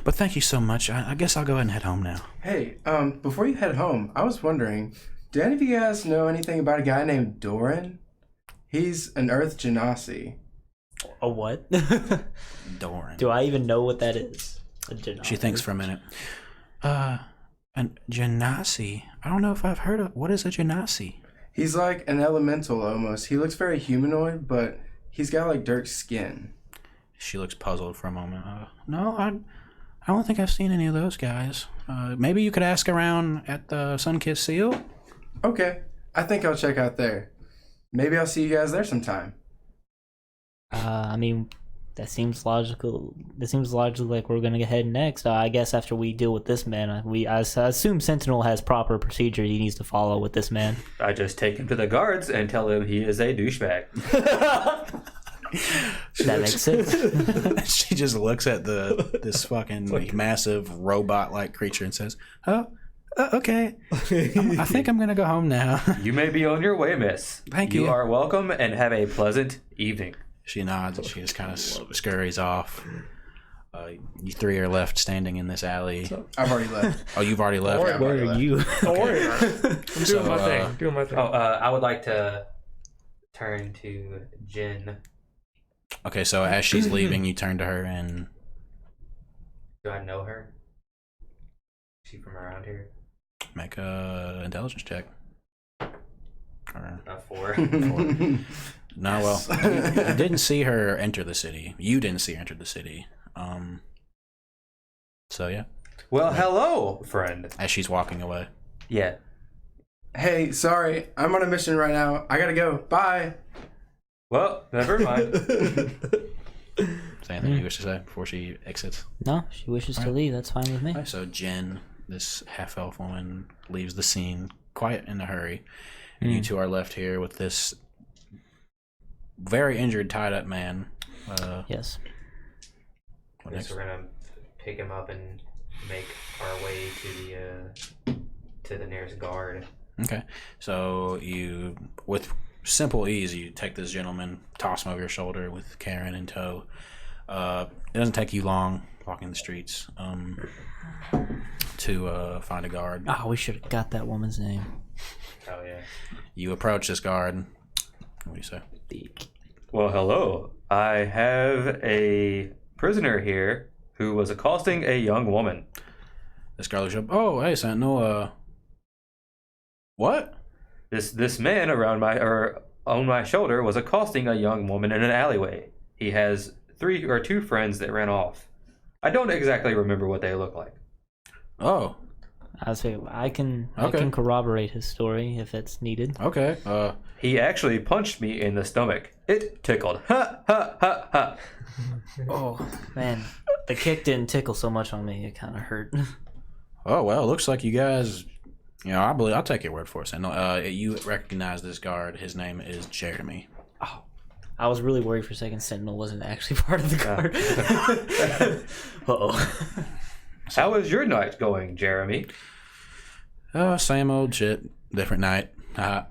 But thank you so much. I guess I'll go ahead and head home now. Hey, before you head home, I was wondering, do any of you guys know anything about a guy named Doran? He's an Earth Genasi. A what? Doran. Do I even know what that is? A Genasi. She thinks for a minute. An Genasi. I don't know if I've heard of. What is a Genasi? He's like an elemental almost. He looks very humanoid, but he's got like dark skin. She looks puzzled for a moment. No, I don't think I've seen any of those guys. Maybe you could ask around at the Sun-Kissed Seal? Okay. I think I'll check out there. Maybe I'll see you guys there sometime. I mean, that seems logical. It seems logically like we're gonna head next. I guess after we deal with this man, I assume Sentinel has proper procedure he needs to follow with this man. I just take him to the guards and tell him he is a douchebag. That makes sense. She just looks at this fucking massive robot-like creature and says, "Oh, okay. I think I'm gonna go home now." You may be on your way, miss. Thank you. You are welcome, and have a pleasant evening. She nods and she just kind of scurries off. You three are left standing in this alley. I've already left. Oh, you've already left? Where are you? Don't worry about it. I'm doing my thing. Doing my thing. I would like to turn to Jen. Okay, so as she's leaving, you turn to her and Do I know her? Is she from around here? Make a intelligence check. Or, A 4. no, well, you didn't see her enter the city. You didn't see her enter the city. So yeah, Well, hello, friend. as she's walking away. Yeah. Hey, sorry, I'm on a mission right now. I gotta go. Bye. Well, never mind. Is there anything you wish to say before she exits? No, she wishes to Alright. leave. That's fine with me. Alright, so Jen, this half-elf woman, leaves the scene quite in a hurry. And you two are left here with this very injured, tied-up man. Yes. What I next? guess we're gonna pick him up and make our way to the nearest guard. Okay, so you, with simple ease, you take this gentleman, toss him over your shoulder with Karen in tow. It doesn't take you long walking the streets to find a guard. Oh, we should have got that woman's name. Oh yeah. You approach this guard. What do you say? Well, hello. I have a prisoner here who was accosting a young woman. This guard looks up. Oh, hey, Sentinel. What? This man on my shoulder was accosting a young woman in an alleyway. He has 3 or 2 friends that ran off. I don't exactly remember what they look like. Oh, I can Okay. corroborate his story if it's needed. okay. He actually punched me in the stomach. It tickled. Ha ha ha ha. Oh man, the kick didn't tickle so much on me. It kind of hurt. Oh well, looks like you guys. You know, I'll take your word for it. Sentinel. You recognize this guard? His name is Jeremy. I was really worried for a second. Sentinel wasn't actually part of the guard. Uh-oh. How is your night going, Jeremy? Same old shit, different night. Yeah,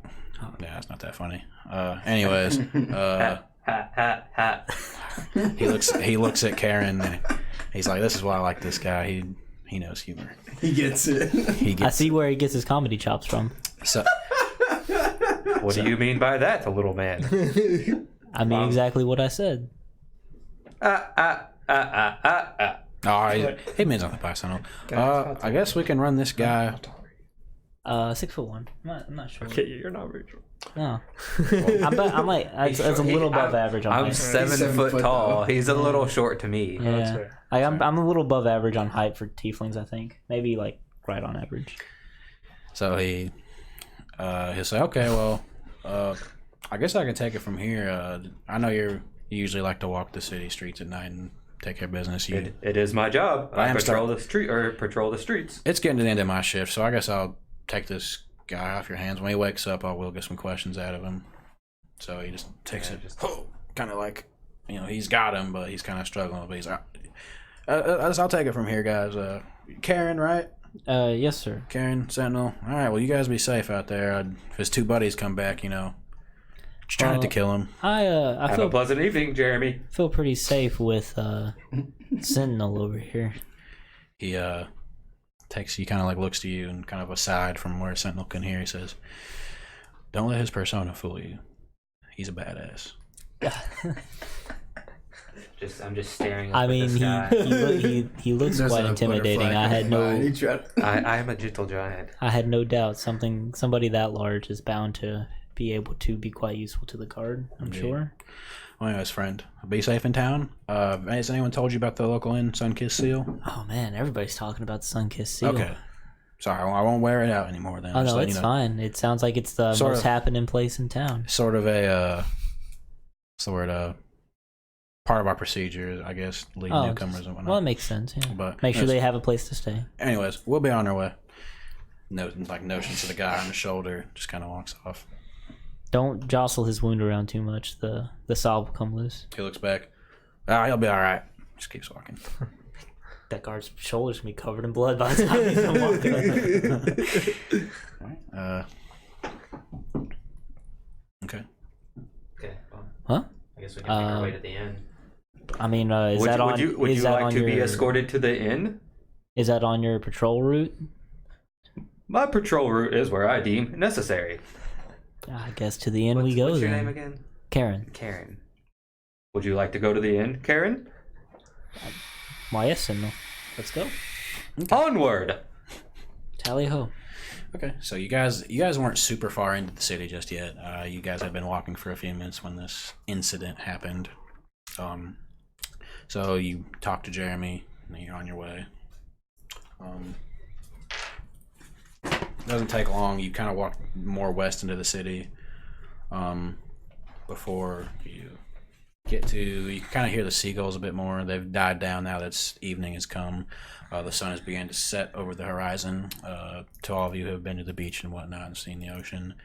it's not that funny. Anyways, Ha ha ha. he looks at Karen. And he's like, "This is why I like this guy. He knows humor. He gets it. He I gets see where he gets his comedy chops from. so." What do you mean by that, little man? I mean exactly what I said. Oh, he means nothing by Sentinel. I guess we can run this guy. 6'1". I'm not sure. Okay, you're not Rachel. No, I'm like it's a little above average on I'm height. 7 foot tall. He's a little short to me. Yeah, fair. I'm a little above average on height for tieflings. I think maybe like right on average. So he'll say, "Okay, well, I guess I can take it from here. I know you usually like to walk the city streets at night and take care of business. It is my job. I I am patrol the streets. It's getting to the end of my shift, so I guess I'll take this guy off your hands. When he wakes up, I will get some questions out of him." So he just takes it, kind of like, he's got him, but he's kind of struggling. But he's like, I'll take it from here, guys. Karen, right? Yes, sir. Karen, Sentinel. All right, well, you guys be safe out there. If his 2 buddies come back, just try not to kill him. I Have a pleasant evening, Jeremy. feel pretty safe with Sentinel over here. He he kind of like looks to you and kind of aside from where Sentinel can hear. He says, "Don't let his persona fool you. He's a badass." I'm just staring up I at mean, this guy. he looks There's quite a intimidating. butterfly I had coming by. no He tried- I am a gentle giant. doubt somebody that large is bound to be able to be quite useful to the guard. I'm Indeed. sure. Well, anyways, friend, be safe in town. Has anyone told you about the local inn, Sunkissed Seal? Oh man, everybody's talking about the Sun-Kissed Seal. Okay. Sorry, I won't wear it out anymore then. Oh Just no, let it's you know. fine. It sounds like it's the Sort most of. happening place in town. Sort of a, what's the word, part of our procedure, I guess, lead newcomers and whatnot. Well, it makes sense. Yeah. But Make sure yes. they have a place to stay. Anyways, we'll be on our way. Notions to the guy on the shoulder, just kind of walks off. Don't jostle his wound around too much. The salve will come loose. He looks back. He'll be all right. Just keeps walking. That guard's shoulders can be covered in blood by the time he's done walking. All right. Okay. Okay, well, Huh? I guess we can make our way to the end. I mean, is that on? Would is you that like on to your, be escorted to the inn? Is that on your patrol route? My patrol route is where I deem necessary. I guess to the inn we go What's your then. name again? Karen. Karen. Would you like to go to the inn, Karen? Why, yes, Sentinel. Let's go. Onward. Tally ho. Okay, so you guys weren't super far into the city just yet. You guys have been walking for a few minutes when this incident happened. So you talk to Jeremy, and then you're on your way. Doesn't take long. You kind of walk more west into the city before you get to. You can kind of hear the seagulls a bit more. They've died down now that evening has come. The sun has begun to set over the horizon. To all of you who have been to the beach and whatnot and seen the ocean,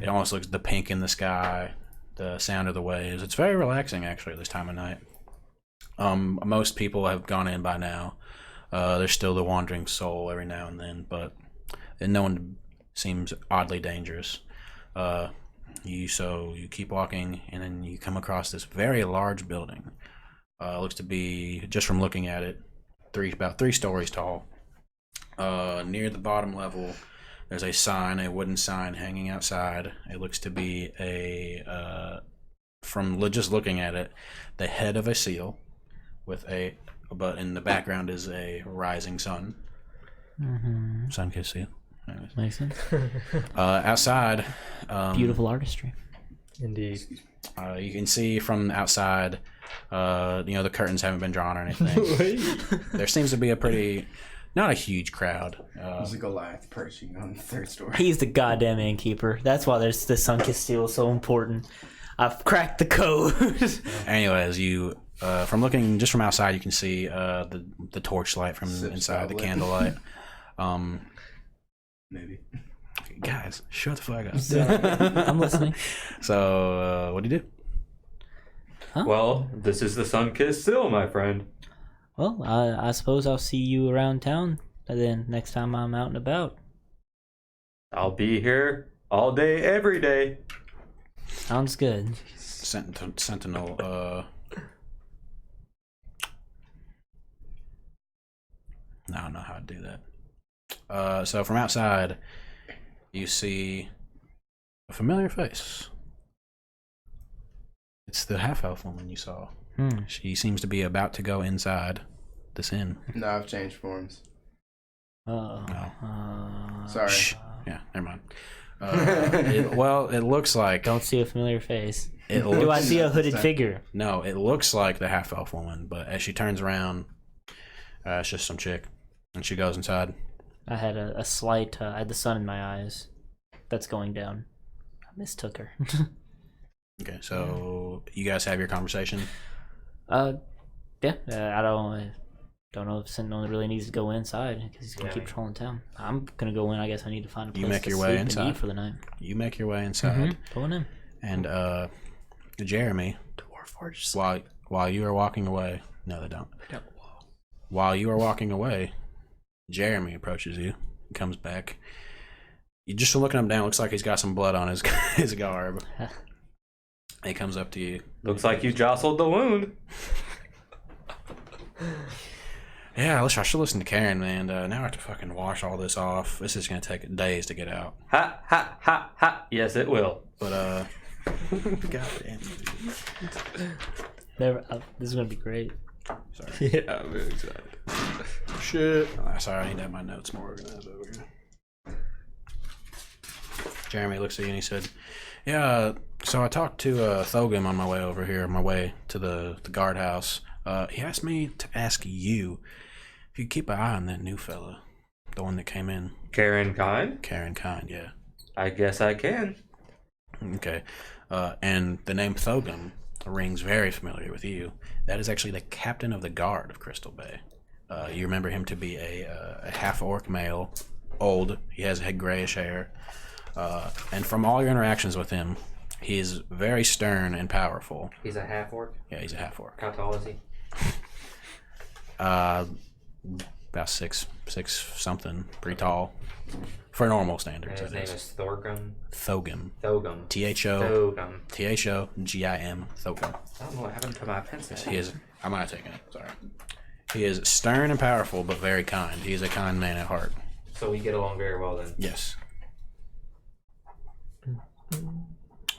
it almost looks the pink in the sky, the sound of the waves. It's very relaxing actually at this time of night. Most people have gone in by now. There's still the wandering soul every now and then, but no one seems oddly dangerous. You keep walking, and then you come across this very large building. Looks to be, just from looking at it, about 3 stories tall. Near the bottom level, there's a wooden sign hanging outside. It looks to be from just looking at it, the head of a seal, but in the background is a rising sun. Mm-hmm. Sun-kissed seal. Makes sense. Outside, Beautiful artistry. Indeed. you can see from outside, the curtains haven't been drawn or anything. There seems to be not a huge crowd. There's a Goliath perching on the 3rd story. He's the goddamn innkeeper. That's why there's the sun-kissed seal so important. I've cracked the code. Anyways, you from looking just from outside, you can see the torchlight from inside, the candlelight. Maybe. Guys, shut the fuck up. I'm listening. So, what do you do? Huh? Well, this is the sun-kissed seal, my friend. Well, I suppose I'll see you around town then next time I'm out and about. I'll be here all day, every day. Sounds good. Sentinel, I don't know how to do that. So from outside, you see a familiar face. It's the half-elf woman you saw. She seems to be about to go inside this inn. No, I've changed forms. Oh. Sorry. Shh. Yeah, never mind. It looks like... Don't see a familiar face. It Do I looks, see a hooded figure? no, it looks like the half-elf woman, but as she turns around, it's just some chick, and she goes inside. I had a slight... I had the sun in my eyes. That's going down. I mistook her. Okay, so you guys have your conversation? Yeah. I don't know if Sentinel really needs to go inside because he's gonna keep trolling town. I'm gonna go in. I guess I need to find a place You make to your way sleep and inside. eat for the night. You make your way inside, Going in. and Jeremy, while you are walking away, no, they don't. While you are walking away, Jeremy approaches you, comes back. You just looking him down. Looks like he's got some blood on his garb. He comes up to you. Looks like you jostled the wound. Yeah, I should listen to Karen, man. Now I have to fucking wash all this off. This is gonna take days to get out. Ha, ha, ha, ha. Yes, it will. But, God damn. This is gonna be great. Sorry. Yeah, I'm very excited. Shit. Sorry, I need to have my notes more organized over here. Jeremy looks at you and he said, yeah, so I talked to Thogum on my way over here, my way to the guardhouse. He asked me to ask you if you keep an eye on that new fella, the one that came in. Karen Kind? Karen Kind, yeah. I guess I can. Okay. And the name Thogum rings very familiar with you. That is actually the captain of the guard of Crystal Bay. You remember him to be a half-orc male, old. He has grayish hair. And from all your interactions with him, he is very stern and powerful. He's a half orc. Yeah, he's a half-orc. How tall is he? About six something. Pretty tall. For normal standards, His name is Thorgum. Thogum. Thogum. Thogum. Thogum. Thogum. Thogum. I don't know what happened to my pencil. He is... I'm not taking it. Sorry. He is stern and powerful, but very kind. He is a kind man at heart. So we get along very well then. Yes.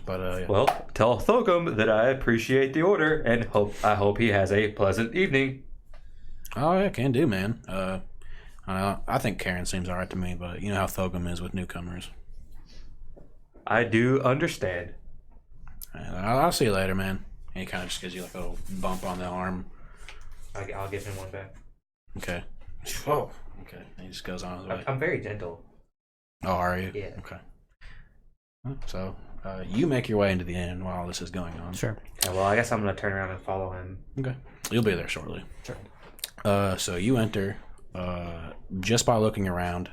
But yeah. Well, tell Thogum that I appreciate the order and I hope he has a pleasant evening. Oh yeah, can do, man. I think Karen seems alright to me, but you know how Thogum is with newcomers. I do understand. I'll see you later, man. And he kind of just gives you like a little bump on the arm. I'll give him one back. Okay. Whoa. Okay. And he just goes on his way. I'm very gentle. Oh, are you? Yeah. Okay. So, you make your way into the inn while this is going on. Sure. Yeah, well, I guess I'm gonna turn around and follow him. Okay. You'll be there shortly. Sure. So you enter. Just by looking around,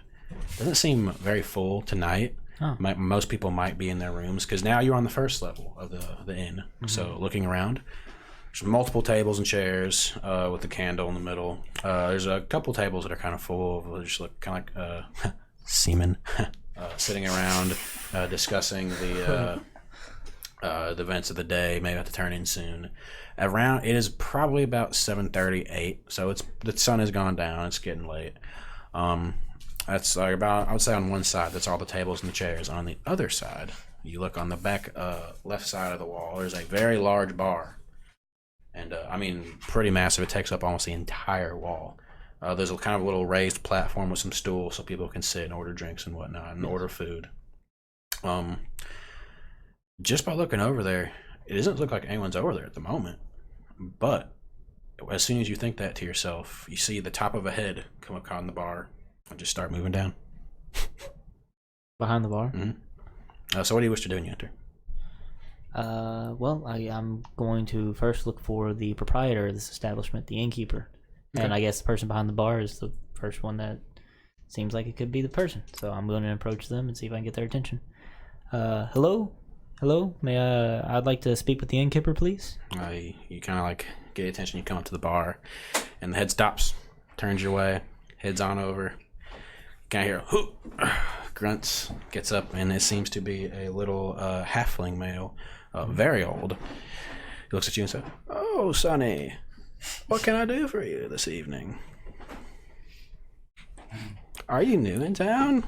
doesn't seem very full tonight. Oh. Most people might be in their rooms because now you're on the first level of the inn. Mm-hmm. So looking around, there's multiple tables and chairs with the candle in the middle. There's a couple tables that are kind of full of just look kind of like seamen sitting around discussing the events of the day. Maybe have to turn in soon. Around it is probably about 7:30, 8. So the sun has gone down. It's getting late. That's like about, I would say on one side, that's all the tables and the chairs. On the other side, you look on the back left side of the wall, there's a very large bar. And, I mean, pretty massive. It takes up almost the entire wall. There's a kind of little raised platform with some stools so people can sit and order drinks and whatnot and order food. Just by looking over there, it doesn't look like anyone's over there at the moment. But as soon as you think that to yourself, you see the top of a head come up on the bar. I'll just start moving down. Behind the bar? Mm-hmm. So what do you wish to do when you enter? Well, I'm going to first look for the proprietor of this establishment, the innkeeper. Okay. And I guess the person behind the bar is the first one that seems like it could be the person. So I'm going to approach them and see if I can get their attention. Hello? Hello? I'd like to speak with the innkeeper, please. You kind of like get attention. You come up to the bar, and the head stops, turns your way, heads on over. Kind of hear whoop, grunts, gets up, and it seems to be a little halfling male, very old. He looks at you and says, "Oh, Sonny, what can I do for you this evening? Are you new in town?"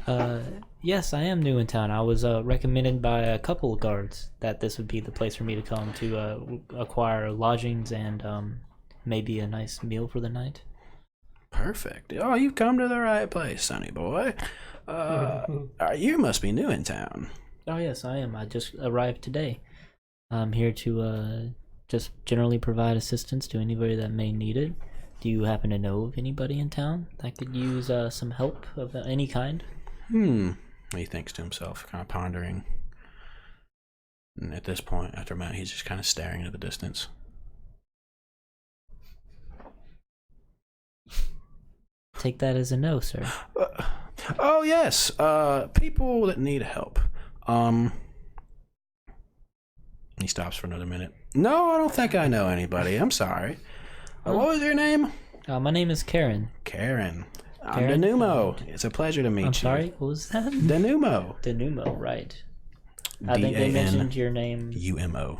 Yes, I am new in town. I was recommended by a couple of guards that this would be the place for me to come to acquire lodgings and maybe a nice meal for the night. Perfect. Oh, you've come to the right place, Sonny boy. You must be new in town. Oh, yes, I am. I just arrived today. I'm here to just generally provide assistance to anybody that may need it. Do you happen to know of anybody in town that could use some help of any kind? He thinks to himself, kind of pondering. And at this point, after a minute, he's just kind of staring into the distance. Take that as a no, sir. Oh, yes. People that need help. He stops for another minute. No, I don't think I know anybody. I'm sorry. What was your name? My name is Karen. Karen. I'm Karen? Denumo. It's a pleasure to meet you. I'm sorry, what was that? Denumo. Denumo, right. I think they mentioned your name. UMO.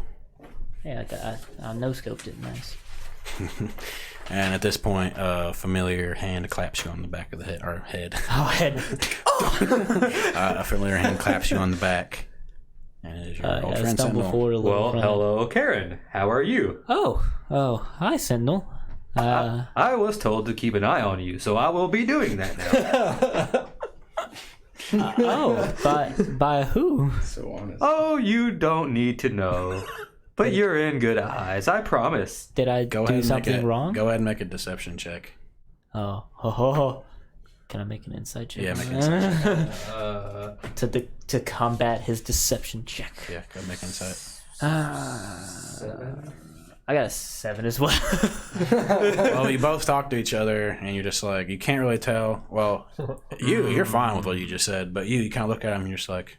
Yeah, I no-scoped it. Nice. And at this point, a familiar hand claps you on the back of the head. Or head. Oh, head. A familiar hand claps you on the back. And it is your old friend stumble Sentinel. forward a little. Well, hello, Karen. How are you? Oh, hi, Sentinel. I was told to keep an eye on you, so I will be doing that now. By who? So honest. Oh, you don't need to know. But you're in good eyes, I promise. Did I do something wrong? Go ahead and make a deception check. Oh, ho, ho, ho. Can I make an insight check? Yeah, make an insight check. To combat his deception check. Yeah, go make insight. 7. I got a 7 as well. Well, you both talk to each other, and you're just like, you can't really tell. Well, you're fine with what you just said, but you kind of look at him and you're just like,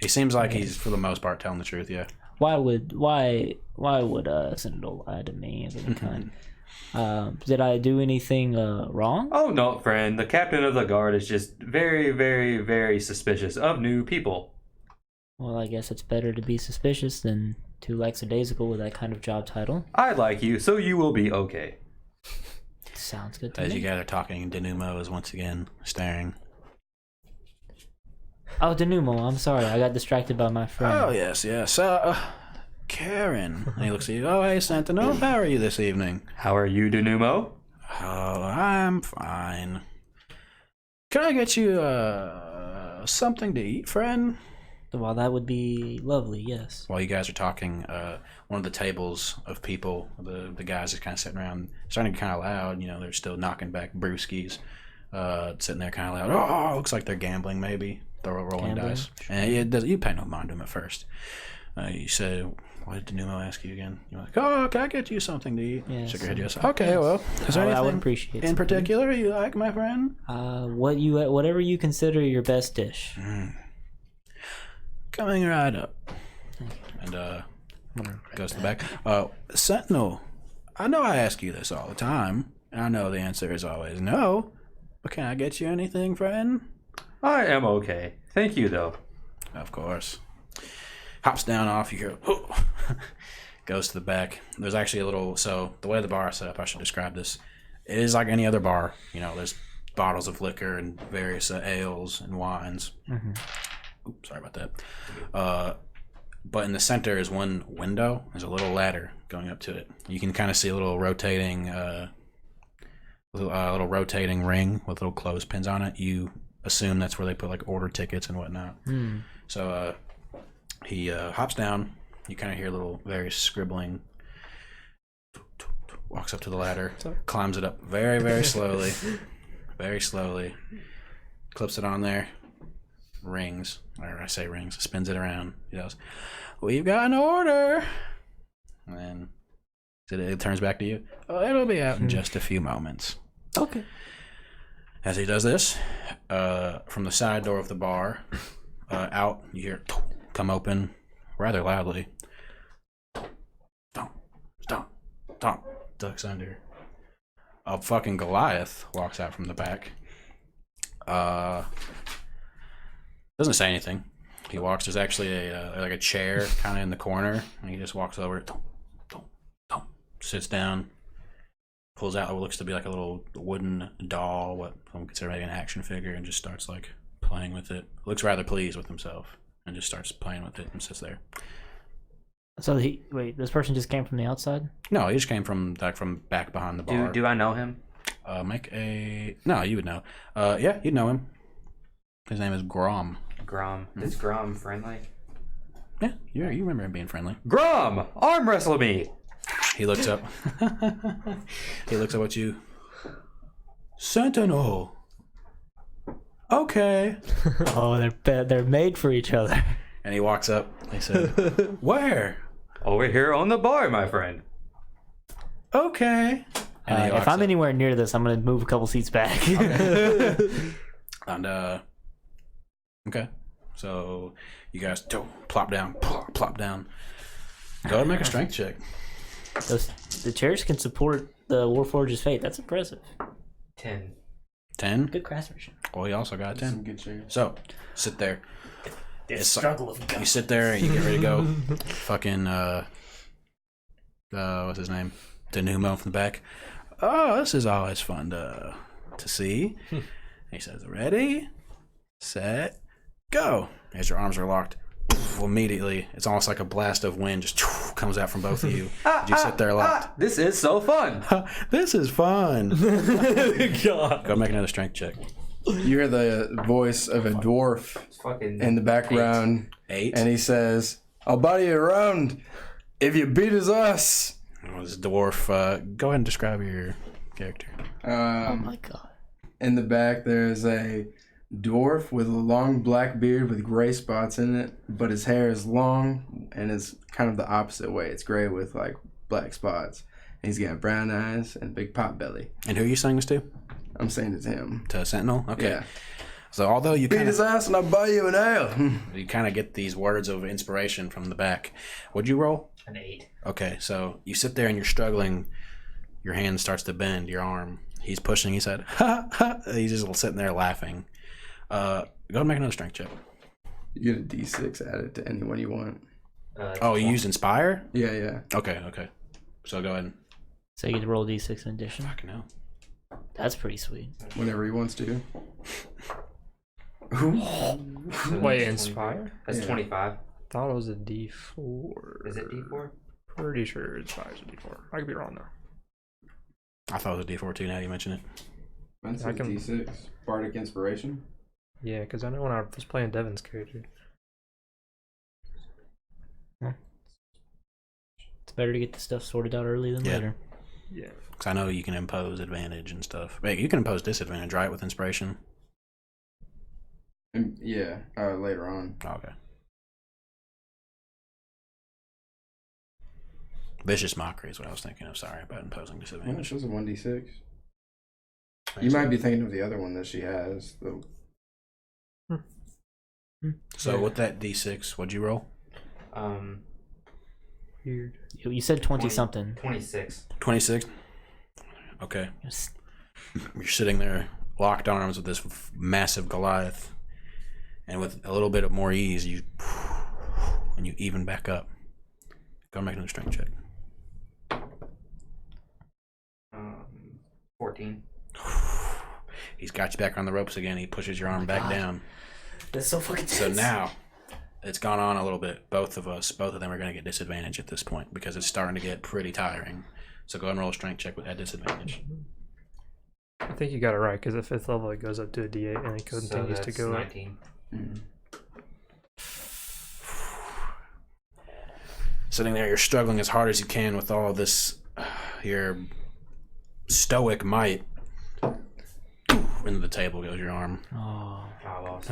He seems like he's, for the most part, telling the truth, yeah. Why would Sentinel lie to me of any kind? Did I do anything wrong? Oh, no, friend. The captain of the guard is just very, very, very suspicious of new people. Well, I guess it's better to be suspicious than too lackadaisical with that kind of job title. I like you, so you will be okay. Sounds good to As me. you guys are talking, Denumo is once again staring. Oh, Denumo, I'm sorry. I got distracted by my friend. Oh, yes. Karen. And he looks at you. Oh, hey, Sentinel. How are you this evening? How are you, Denumo? Oh, I'm fine. Can I get you something to eat, friend? Well, that would be lovely, yes. While you guys are talking, one of the tables of people, the guys are kind of sitting around, starting to get kind of loud. You know, they're still knocking back brewskis, sitting there kind of loud. Oh, looks like they're gambling, maybe. They're rolling Gambling? dice. And it does, you pay no mind to them at first. You say, what did Denumo ask you again? You're like, oh, can I get you something to eat? Yes. Shook your head, yes. Okay, well, is there I would anything appreciate in something. particular you like, my friend? Whatever you consider your best dish. Coming right up. And goes to the back. Sentinel, I know I ask you this all the time, and I know the answer is always no, but can I get you anything, friend? I am okay. Thank you, though. Of course. Hops down off, you hear, oh. Goes to the back. There's actually a little, so the way the bar is set up, I should describe this. It is like any other bar. You know, there's bottles of liquor and various ales and wines. Oops, sorry about that. But in the center is one window. There's a little ladder going up to it. You can kind of see a little rotating, little rotating ring with little clothespins on it. You assume that's where they put like order tickets and whatnot. So he hops down. You kind of hear a little various scribbling. Walks up to the ladder, climbs it up very, very slowly, very slowly. Clips it on there. Rings, or I say rings, spins it around. He goes, "We've got an order." And then it turns back to you. Oh, it'll be out in just a few moments. Okay. As he does this, from the side door of the bar, out, you hear come open rather loudly. Stomp, stomp, stomp. Ducks under. A fucking Goliath walks out from the back. Doesn't say anything. He walks. There's actually a chair kind of in the corner, and he just walks over, sits down, pulls out what looks to be like a little wooden doll, what some consider maybe an action figure, and just starts like playing with it. Looks rather pleased with himself, and just starts playing with it and sits there. So this person just came from the outside? No, he just came from back behind the bar. Do I know him? No, you would know. Yeah, you'd know him. His name is Grom. Grom. Is Grom friendly? Yeah, you remember him being friendly. Grom! Arm wrestle me! He looks up. He looks up at you. Sentinel. Okay. Oh, they're made for each other. And he walks up. He said, "Where?" Over here on the bar, my friend. Okay. And he If walks I'm up. anywhere near this, I'm gonna move a couple seats back. And okay. So you guys plop down. Go ahead and make a strength check. The chairs can support the Warforge's fate. That's impressive. 10. 10. Good craftsmanship. Well, he also got a 10. Some good chairs. So sit there. The struggle of You sit there and you get ready to go. Fucking what's his name? Denumo from the back. Oh, this is always fun to see. He says, "Ready, set, go." As your arms are locked, immediately it's almost like a blast of wind just comes out from both of you. You sit there locked. This is so fun. This is fun. God. Go make another strength check. You hear the voice of a dwarf It's fucking in the background, 8. and he says, "I'll buy you around if you beat his ass." This dwarf. Go ahead and describe your character. Oh my god. In the back, there's a dwarf with a long black beard with gray spots in it, but his hair is long and is kind of the opposite way. It's gray with like black spots. And he's got brown eyes and a big pot belly. And who are you saying this to? I'm saying it's him. To Sentinel? Okay. Yeah. So although you Beat kind his of ass and I'll buy you an ale. you kind of get these words of inspiration from the back, what'd you roll? an 8. Okay, so you sit there and you're struggling. Your hand starts to bend. Your arm. He's pushing. He said, "Ha ha." He's just sitting there laughing. Go ahead and make another strength check. You get a D6 added to anyone you want. Oh, you used Inspire? Yeah. Okay. So go ahead. So you get to roll D6 in addition. Fucking hell. That's pretty sweet. Whenever he wants to. So Wait, that's Inspire? That's Yeah. 25. Thought it was a D4. Is it D4? Pretty sure Inspire's a D4. I could be wrong though. I thought it was a D14 now you mentioned it. Mine I says can- D6. Bardic Inspiration. Yeah, because I know when I was playing Devin's character. It's better to get the stuff sorted out early than Yeah. later. Yeah. Because I know you can impose advantage and stuff. Wait, you can impose disadvantage, right, with inspiration? And yeah, later on. Oh, okay. Vicious Mockery is what I was thinking of. Sorry about imposing Yeah, disadvantage. she was a 1d6. You might be thinking of the other one that she has, though. So with that D6, what'd you roll? Weird. You said 20 something. 26. 26? Okay. You're sitting there, locked arms with this massive Goliath. And with a little bit of more ease, you even back up. Go make another strength check. 14. He's got you back on the ropes again. He pushes your arm back down. That's so fucking So now, it's gone on a little bit. Both of them are going to get disadvantage at this point because it's starting to get pretty tiring. So go ahead and roll a strength check with that disadvantage. I think you got it right, because at 5th level it goes up to a D8 and it So continues that's to go up. 19. Sitting there, you're struggling as hard as you can with all of this, your stoic might. Into the table goes your arm. Oh. I lost.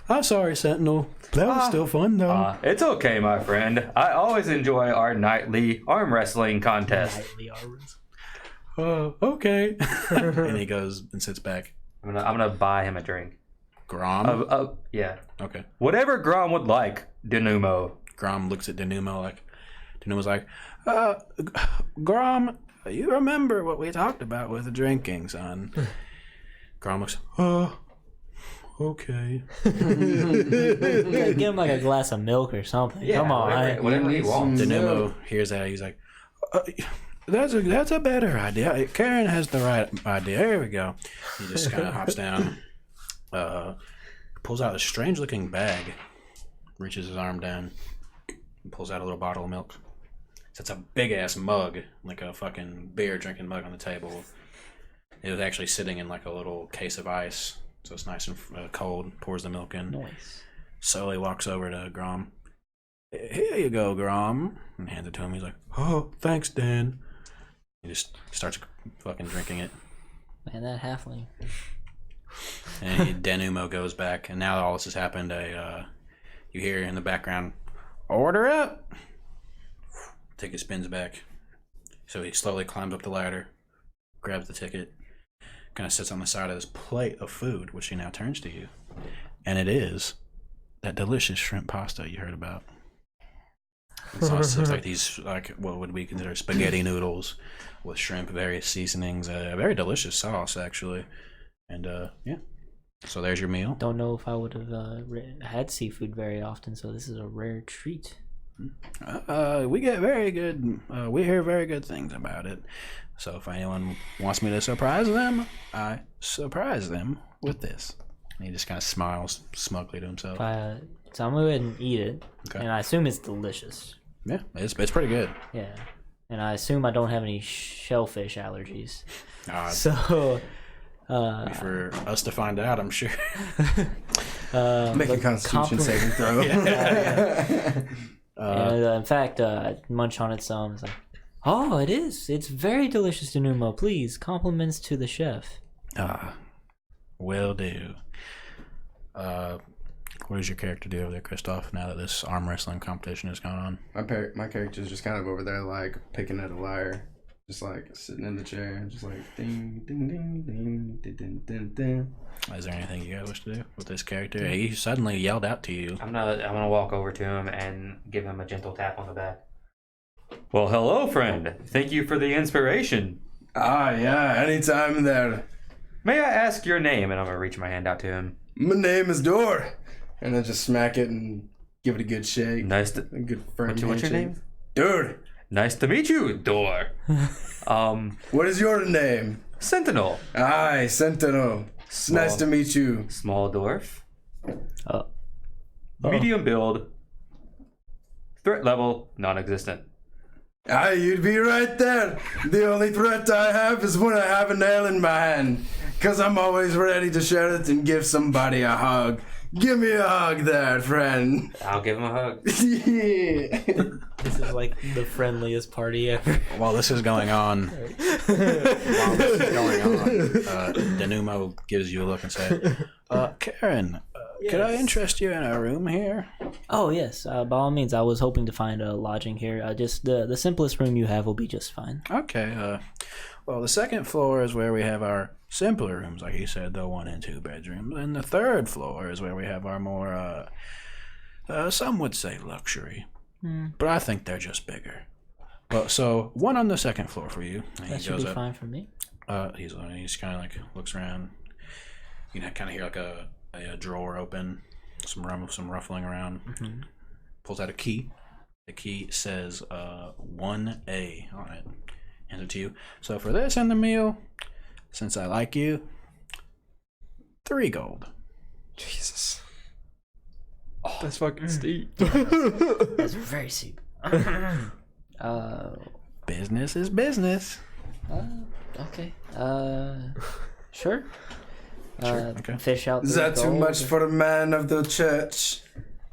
I'm sorry, Sentinel. That was still fun, though. It's okay, my friend. I always enjoy our nightly arm wrestling contest. Okay. And he goes and sits back. I'm gonna buy him a drink. Grom? Yeah. Okay. Whatever Grom would like, Denumo. Grom looks at Denumo like, Denumo's like, Grom, you remember what we talked about with the drinking, son? Grom looks, okay. Give him like a glass of milk or something. Yeah, Come on. whatever he wants. Denumo hears that. He's like, that's a better idea. Karen has the right idea. Here we go. He just kind of hops down, pulls out a strange looking bag, reaches his arm down, and pulls out a little bottle of milk. Sets a big ass mug, like a fucking beer drinking mug on the table. It was actually sitting in like a little case of ice, so it's nice and cold. Pours the milk in. Nice. Slowly walks over to Grom. Here you go, Grom. And hands it to him. He's like, oh, thanks, Dan. He just starts fucking drinking it. Man, that halfling. And Denumo goes back. And now all this has happened. You hear in the background, order up. Ticket spins back. So he slowly climbs up the ladder, grabs the ticket, kind of sits on the side of this plate of food, which he now turns to you. And it is that delicious shrimp pasta you heard about. It's looks like these, like, what would we consider spaghetti noodles with shrimp, various seasonings, a very delicious sauce, actually. And, yeah. So there's your meal. Don't know if I would have had seafood very often, so this is a rare treat. We get very good, we hear very good things about it. So if anyone wants me to surprise them, I surprise them with this. And he just kind of smiles smugly to himself. So I'm going to go ahead and eat it. Okay. And I assume it's delicious. Yeah, it's pretty good. Yeah. And I assume I don't have any shellfish allergies. So So, for us to find out, I'm sure. Make a but Constitution saving throw. And in fact, munch on it some. It's like, oh, it is. It's very delicious, Denumo. Please, compliments to the chef. Will do. What does your character do over there, Christoph, now that this arm wrestling competition has gone on? My character's just kind of over there, like, picking at a lyre. Just, like, sitting in the chair. Just, like, ding, ding, ding, ding, ding, ding, ding, ding. Is there anything you guys wish to do with this character? He suddenly yelled out to you. I'm gonna walk over to him and give him a gentle tap on the back. Well, hello, friend. Thank you for the inspiration. Yeah, anytime there. May I ask your name? And I'm gonna reach my hand out to him. My name is Dor. And then just smack it and give it a good shake. Nice to. A good firm What's your handshake. name? Dude, Nice to meet you, Door. what is your name? Sentinel. Aye, Sentinel. It's nice to meet you. Small dwarf. Oh. Medium build. Threat level non-existent. Ah, you'd be right there. The only threat I have is when I have a nail in my hand. Because I'm always ready to share it and give somebody a hug. Give me a hug there, friend. I'll give him a hug. Yeah. This is like the friendliest party ever. While this is going on, Denumo gives you a look and says, Karen, could I interest you in a room here? Oh yes, by all means. I was hoping to find a lodging here. Just the simplest room you have will be just fine. Okay, well, the second floor is where we have our simpler rooms, like you said, the 1 and 2 bedrooms. And the third floor is where we have our more, some would say luxury. But I think they're just bigger. But so, one on the second floor for you. And That should be fine for me. He's kind of like looks around. You can kind of hear like a drawer open, some ruffling around. Mm-hmm. Pulls out a key. The key says 1A on it. Hands it to you. So for this and the meal, since I like you, 3 gold. Jesus. That's fucking steep. That's very steep. Business is business. Okay. Sure. Okay. Fish out. Is that too much for a man of the church?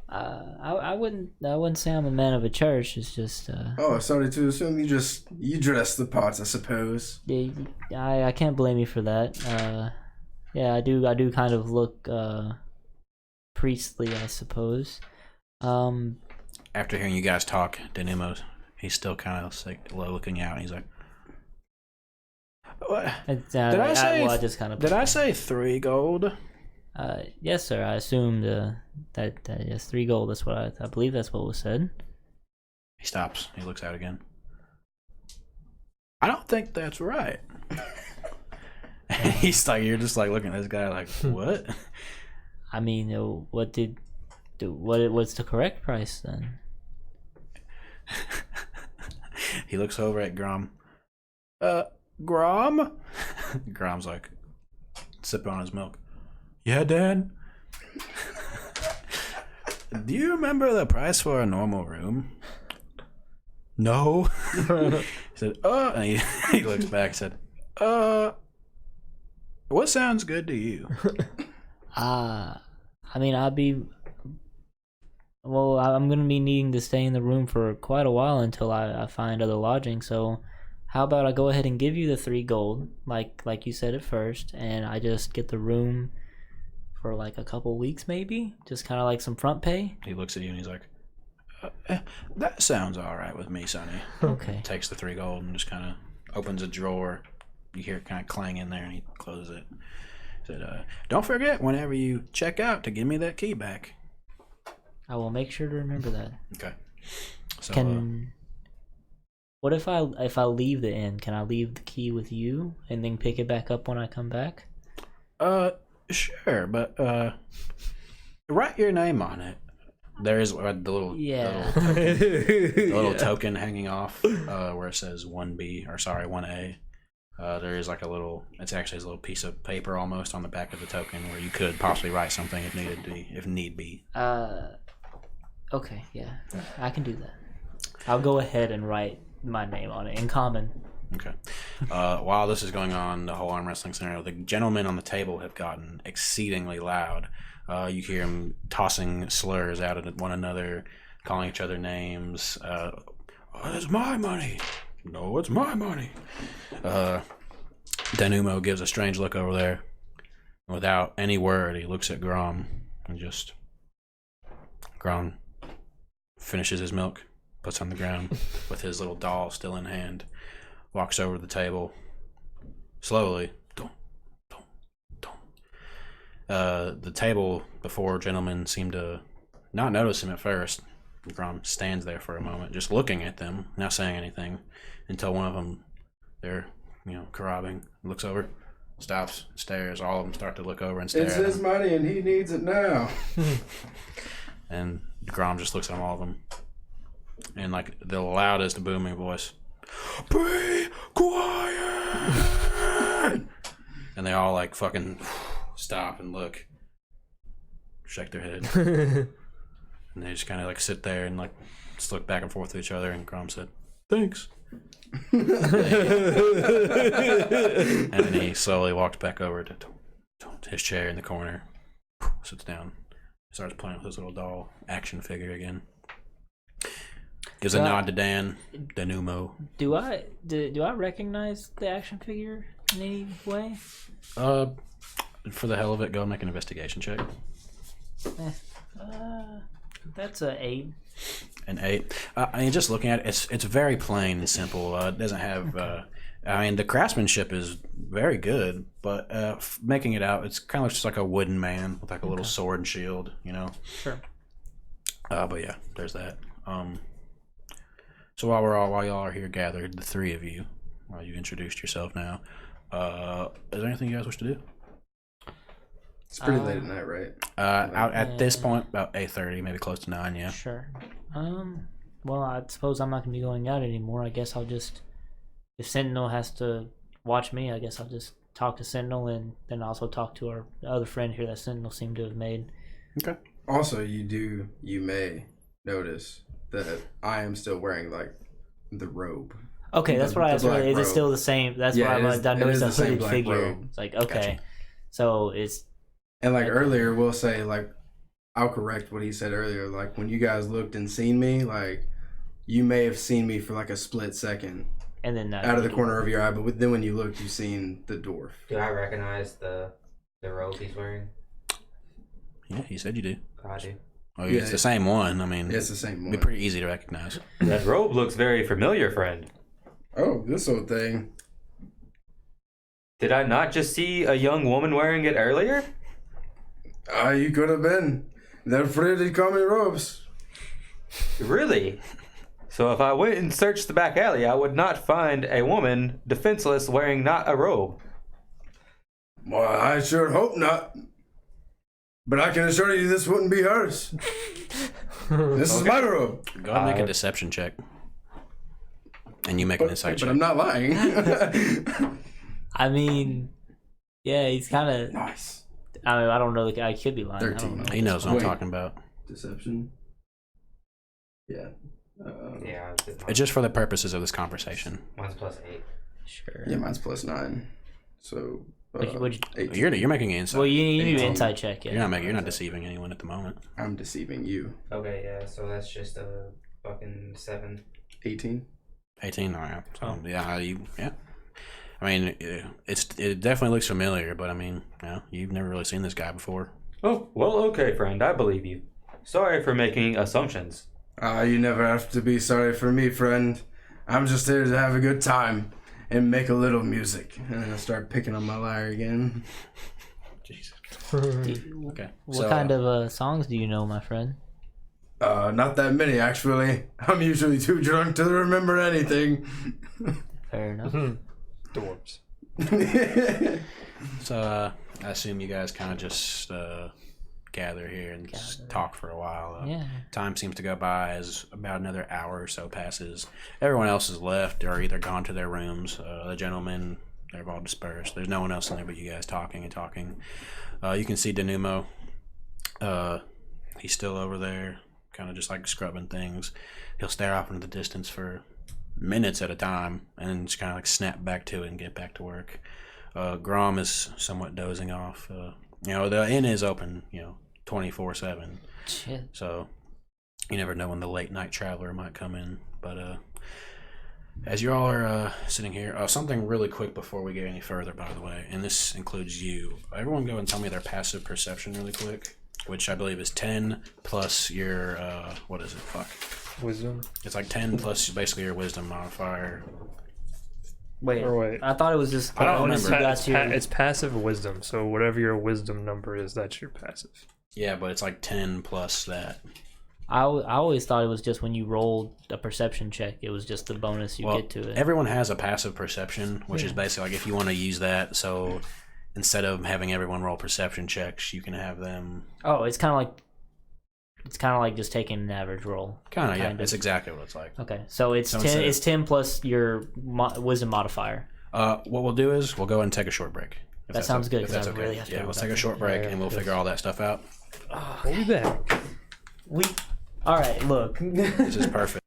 I wouldn't say I'm a man of a church. It's just. Oh, sorry to assume you dress the parts, I suppose. Yeah, I can't blame you for that. Yeah, I do kind of look priestly, I suppose. After hearing you guys talk, Denumo, he's still kind of like looking out, and he's like, "What? Did I say? I just kind of. Did I say 3 gold?" Yes, sir. I assumed that yes, 3 gold. That's what I believe. That's what was said. He stops. He looks out again. I don't think that's right. He's like, you're just like looking at this guy like, what? I mean, what's the correct price then? He looks over at Grom. Grom? Grom's like, sipping on his milk. Yeah, Dad? Do you remember the price for a normal room? No. He said, and he looks back and said, what sounds good to you? I mean, I'm going to be needing to stay in the room for quite a while until I find other lodging, so how about I go ahead and give you the 3 gold, like you said at first, and I just get the room for like a couple weeks maybe? Just kind of like some front pay? He looks at you and he's like, that sounds all right with me, Sonny. Okay. Takes the 3 gold and just kind of opens a drawer. You hear it kind of clang in there, and he closes it. Said, don't forget whenever you check out to give me that key back. I will make sure to remember that. Okay. So, what if I leave the inn? Can I leave the key with you and then pick it back up when I come back? Sure, but write your name on it. There is the little token hanging off where it says 1B, or sorry, 1A. There is like a little, it's actually a little piece of paper almost on the back of the token where you could possibly write something if need be. Okay, yeah, I can do that. I'll go ahead and write my name on it in common. Okay. While this is going on, the whole arm wrestling scenario, the gentlemen on the table have gotten exceedingly loud. You hear them tossing slurs out at one another, calling each other names. It's my money. No, it's my money. Denumo gives a strange look over there. Without any word, he looks at Grom and just... Grom finishes his milk, puts on the ground with his little doll still in hand, walks over to the table, slowly. The table, the 4 gentlemen seem to not notice him at first. Grom stands there for a moment, just looking at them, not saying anything, until one of them, they're, carrobbing, looks over, stops, stares. All of them start to look over and stare. It's his money and he needs it now. And Grom just looks at all of them, and like the loudest booming voice, "Be quiet!" And they all like fucking stop and look, shake their head, and they just kind of like sit there and like just look back and forth to each other. And Grom said, Thanks. And then he slowly walks back over to his chair in the corner, sits down, starts playing with his little doll action figure again. Gives a nod to Dan, Danumo. Do I recognize the action figure in any way? For the hell of it, go and make an investigation check. That's a 8. An 8. I mean, just looking at it, it's very plain and simple. It doesn't have. I mean, the craftsmanship is very good, but making it out, it's kind of just like a wooden man with like a little sword and shield, you know. Sure. But yeah, there's that. So while y'all are here gathered, the three of you, you introduced yourself now. Is there anything you guys wish to do? It's pretty late at night, right? Out at this point, about 8:30, maybe close to 9. Yeah. Sure. Well, I suppose I'm not gonna be going out anymore. I guess I'll just, if Sentinel has to watch me, I guess I'll just talk to Sentinel and then also talk to our other friend here that Sentinel seemed to have made. Okay. Also, you may notice that I am still wearing like the robe. Okay, that's what I was. Is it still the same? That's Yeah, what I noticed. A hooded black figure. robe. It's like, okay, Gotcha. so it's. And like earlier, we'll say like, I'll correct what he said earlier. Like when you guys looked and seen me, like you may have seen me for like a split second, And then out of the corner of your eye. But then when you looked, you seen the dwarf. Do I recognize the robe he's wearing? Yeah, you said you do. I do. Oh, Yeah, it's the same one. I mean, It's the same it'd one. be pretty easy to recognize. That robe looks very familiar, friend. Oh, this old thing. Did I not just see a young woman wearing it earlier? You could have been. They're pretty common robes. Really? So if I went and searched the back alley, I would not find a woman defenseless wearing not a robe. Well, I sure hope not. But I can assure you this wouldn't be hers. This is my robe. Go ahead and make a deception check. And you make an insight But check. I'm not lying. I mean, yeah, he's kind of. Nice. I mean, I don't know. I could be lying. I don't 13. know. He knows what I'm Wait. talking about. Deception. Yeah. Yeah. It's just for the purposes of this conversation. Mine's +8. Sure. Yeah, mine's +9. So. What'd 18. You're making an insight. Well, you need an 18. insight check. Yeah. You're not deceiving anyone at the moment. I'm deceiving you. Okay, yeah. So that's just a fucking 7. 18. 18. All right. So yeah. I mean, it definitely looks familiar, but I mean, you've never really seen this guy before. Oh, well, okay, friend. I believe you. Sorry for making assumptions. You never have to be sorry for me, friend. I'm just here to have a good time and make a little music. And then I start picking on my lyre again. Jesus. Do- Okay. What kind of songs do you know, my friend? Not that many, actually. I'm usually too drunk to remember anything. Fair enough. Dwarves. So I assume you guys kind of just gather here and just talk for a while. Yeah. Time seems to go by as about another hour or so passes. Everyone else is left or either gone to their rooms. The gentlemen, they've all dispersed. There's no one else in there but you guys talking. You can see Danumo. He's still over there, kind of just like scrubbing things. He'll stare off into the distance for minutes at a time and then just kind of like snap back to it and get back to work. Grom is somewhat dozing off. The inn is open, 24/7. Shit. So you never know when the late night traveler might come in. But as you all are sitting here, something really quick before we get any further, by the way, and this includes you. Everyone go and tell me their passive perception really quick, which I believe is 10 plus your, what is it? Fuck. Wisdom. It's like 10 plus basically your wisdom modifier. Wait. Or wait. I thought it was just. I don't bonus remember. you got It's, to your- it's passive wisdom, so whatever your wisdom number is, that's your passive. Yeah, but it's like 10 plus that. I always thought it was just when you rolled a perception check, it was just the bonus you get to it. Everyone has a passive perception, which is basically like if you want to use that. So instead of having everyone roll perception checks, you can have them. Oh, it's kind of like just taking an average roll. Kind Kind of. It's exactly what it's like. Okay, so it's So 10. instead of- It's 10 plus your wisdom modifier. What we'll do is we'll go ahead and take a short break. If that's sounds good, If 'cause that's I okay. really have to Yeah, go let's back take a to- short break yeah, and we'll yes. figure all that stuff out. We'll be back. All right, look. This is perfect.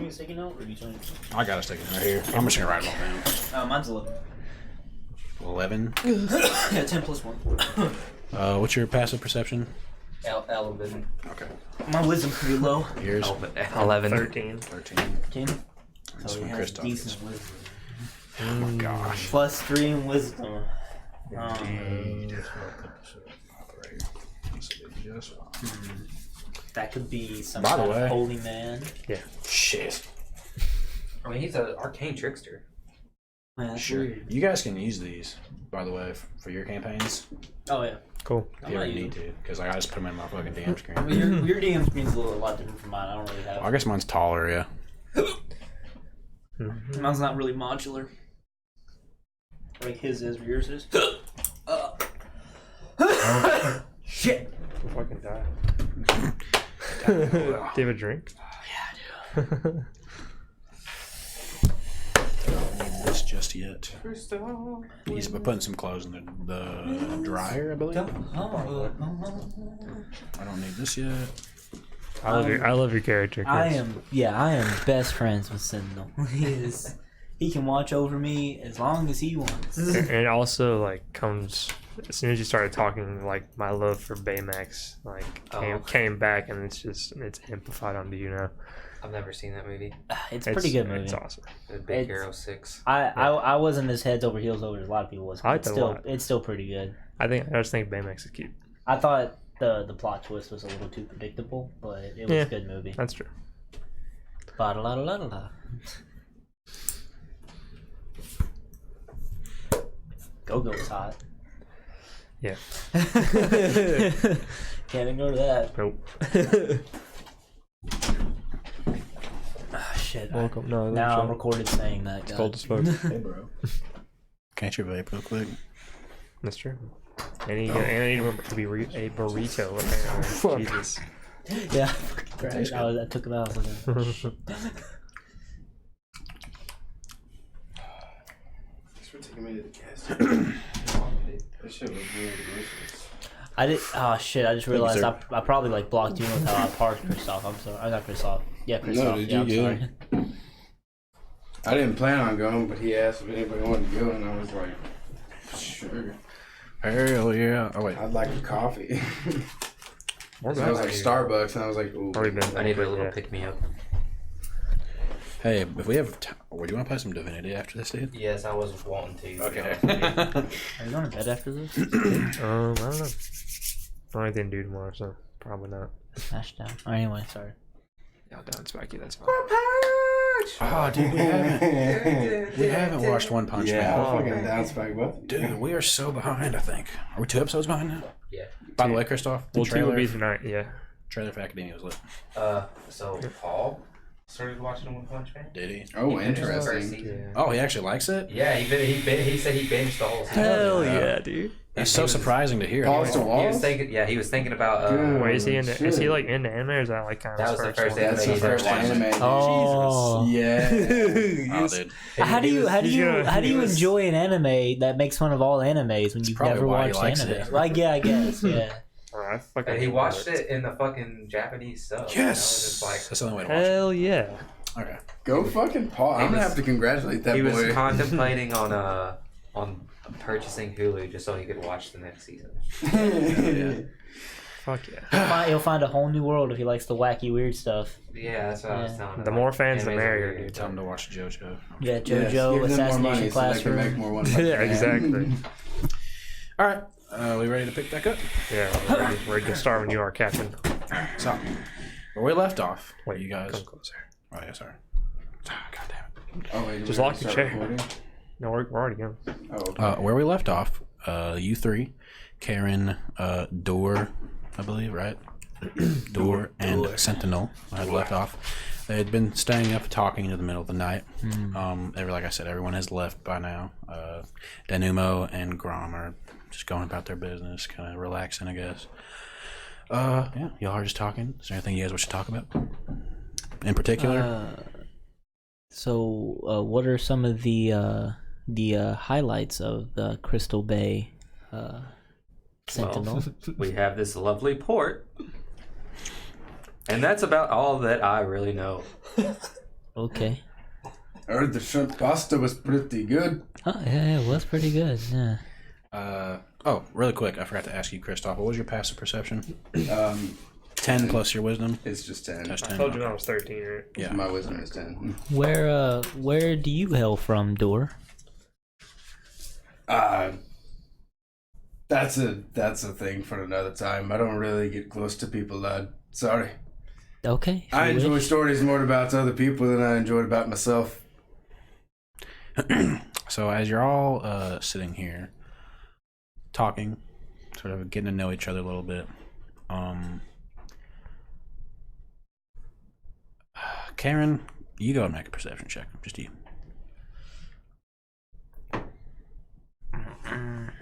me a sticky note, or you trying to... I got a sticky right here. I'm just gonna write it all down. Mine's 11. 11. Yeah, 10 plus 1. What's your passive perception? 11. Okay. My wisdom's pretty low. Yours? 11. 13. 13. 10. That's So from he has Christoph. decent wisdom. Oh my gosh. Plus 3 in wisdom. That could be some By the kind way- of holy man. Shit. I mean, he's an arcane trickster. Man, that's Sure. weird. You guys can use these, by the way, for your campaigns. Oh, yeah. Cool. If you ever need to. Because I just put them in my fucking DM I screen. mean, your DM screen's a lot different from mine. I don't really have. I guess mine's taller, yeah. Mine's not really modular. Like his is, or yours is. Shit. I'll fucking die. Do you have a drink? Yeah, I do. Don't need this just yet. He's putting some clothes in the dryer, I believe. I don't need this yet. I love your character, Chris. I am best friends with Sentinel. He can watch over me as long as he wants. And it also like comes as soon as you started talking, like my love for Baymax came back, and it's amplified onto you now. I've never seen that movie. It's a pretty good movie. It's awesome. The Big Hero 6. I wasn't as heads over heels over as a lot of people was. I liked it a lot. It's still pretty good. I just think Baymax is cute. I thought the plot twist was a little too predictable, but it was a good movie. That's true. Ba-da-la-la-la-la. Go-Go is hot. Yeah. Can't ignore that. Nope. Shit. Welcome. No, Now I'm recorded saying that. It's cold as fuck. Hey, bro. Can't you vape real quick? That's true. And I need to be a burrito. Apparently. Jesus. Yeah. Right. I took it out. Thanks for taking me to the gas station. That shit was really delicious. I did. Oh shit! I just realized sir. I probably like blocked you with how I parked Christoph. I'm sorry. I'm not Christoph. Yeah, Christoph. did Yeah, I'm you? sorry. I didn't plan on going, but he asked if anybody wanted to go, and I was like, sure. Hell yeah. Oh, wait. I'd like a coffee. More So I was like Starbucks, and I was like, ooh. Already been. I need a little pick me up. Hey, if we have time, do you want to play some Divinity after this, dude? Yes, I was wanting to. Okay. Are you going to bed after this? I don't know. I don't have anything to do tomorrow, so probably not. Smash down. Oh, anyway, sorry. Yeah, down Spiky. That's fine. Oh, dude, we haven't watched One Punch Yeah, Man. I'll fucking down spike both. Dude, we are so behind, I think. Are we 2 episodes behind now? Yeah. By the way, Christoph, the Well, 2 will trailer, be tonight. Yeah. trailer for Academia was lit. So Paul started watching One Punch Man. Did he? Oh, He finished the first interesting. season. Yeah. Oh, he actually likes it? Yeah, he said he binged the whole season. Hell yeah, dude. That's He so was- surprising to hear. Balls to He walls? was thinking. Yeah, he was thinking about. Good. Wait, is he into? Is he shit. like into anime, or is that like kind of That his was the first first one? That's the He's first watching. anime. dude. Oh. Yeah. Oh, dude. How do you He was- enjoy an anime that makes fun of all animes when you've probably never why he watched likes anime? it. Like, yeah, I guess. Yeah. Oh, I fucking And he hate watched that. it in the fucking Japanese sub. Yes! And I was just like, That's the only way to watch it. Hell yeah. Okay. Go fucking Paul. I'm gonna have to congratulate that he was boy. contemplating on purchasing Hulu just so he could watch the next season. Fuck yeah. He'll find a whole new world if he likes the wacky, weird stuff. Yeah, that's what I was Yeah. telling him. The more fans, the Animes are merrier, weird. dude. Tell him to watch JoJo. Yeah, Yes, JoJo, give them more Assassination money so they can make Classroom. more One Punch Yeah, Man. exactly. All right. We ready to pick back up? Yeah, we're ready to start when you are, Captain. So, where we left off, Wait, you guys. come closer. Oh, yeah, sorry. Ah, God damn it. Oh, wait, Just we lock your start chair. recording? No, we're already going. Oh, okay. Where we left off, you three, Karen, Door, I believe, right? Door and Sentinel had left off. They had been staying up talking into the middle of the night. Like I said, everyone has left by now. Danumo and Grom are just going about their business, kind of relaxing, I guess. Yeah, y'all are just talking. Is there anything you guys wish to talk about in particular? So, what are some of the highlights of the Crystal Bay Sentinel? Well, we have this lovely port. And that's about all that I really know. Okay. I heard the shrimp pasta was pretty good. Oh, yeah, it was pretty good. Yeah. Oh, really quick, I forgot to ask you, Christoph. What was your passive perception? 10 plus your wisdom. It's just 10. That's I 10. told you I was 13, right? Yeah. My wisdom is 10. Where do you hail from, Door? That's a thing for another time. I don't really get close to people, lad. Sorry. Okay. if I you enjoy wish. stories more about other people than I enjoy about myself. So as you're all sitting here, talking, sort of getting to know each other a little bit, Karen, you go and make a perception check. Just you.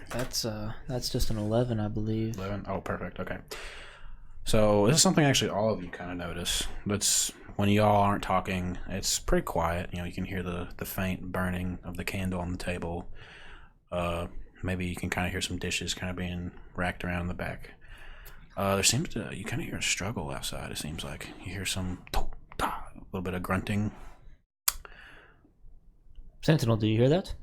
That's just an 11, I believe. 11. Oh, perfect. Okay. So this is something actually all of you kind of notice. That's when you all aren't talking. It's pretty quiet. You know, you can hear the faint burning of the candle on the table. Maybe you can kind of hear some dishes kind of being racked around in the back. There seems to you kind of hear a struggle outside. It seems like you hear some a little bit of grunting. Sentinel, do you hear that?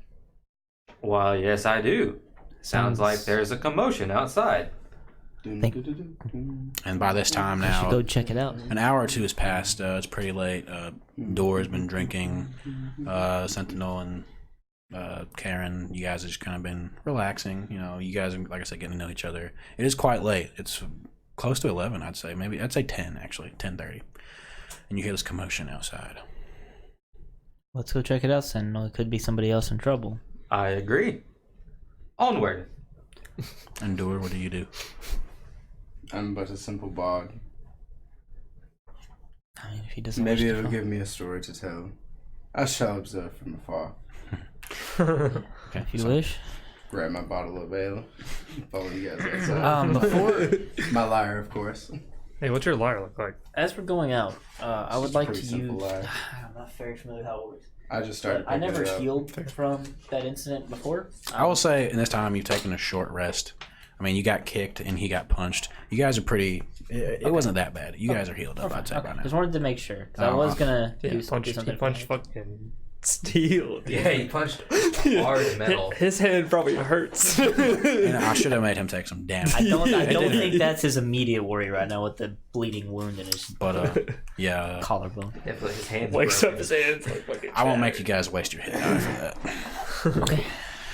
Well, yes, I do. Sounds like there's a commotion outside. And by this time I should now, go check it out. an hour or two has passed. It's pretty late. Door has been drinking. Sentinel and Karen, you guys have just kind of been relaxing. You know, you guys are, like I said, getting to know each other. It is quite late. It's close to 11, I'd say. Maybe I'd say 10 actually, 10:30. And you hear this commotion outside. Let's go check it out, Sentinel. It could be somebody else in trouble. I agree. Onward. And Door, what do you do? I'm but a simple bard. I mean, if he doesn't Maybe wish to it'll follow- give me a story to tell. I shall observe from afar. Okay, If you so- wish. Grab my bottle of ale. Follow you guys outside. Before, My lyre, of course. Hey, what's your lyre look like? as we're going out, I would like to Pretty simple use. lyre. I'm not very familiar with how it works. I just started. But I picking never it up. healed from that incident before. I will say in this time you've taken a short rest. I mean, you got kicked and he got punched. You guys are pretty. It wasn't that bad. You guys are healed up, I'd say, by now. Just wanted to make sure. 'Cause I was gonna Yeah, do he something. punched fucking steel. Dude. Yeah, he punched hard metal. His hand probably hurts. And I should have made him take some damage. I don't did think that's his immediate worry right now with the bleeding wound in his But yeah, collarbone. Definitely his hands. Wakes broken. up his hands like fucking. I won't make you guys waste your hit die for that. Okay.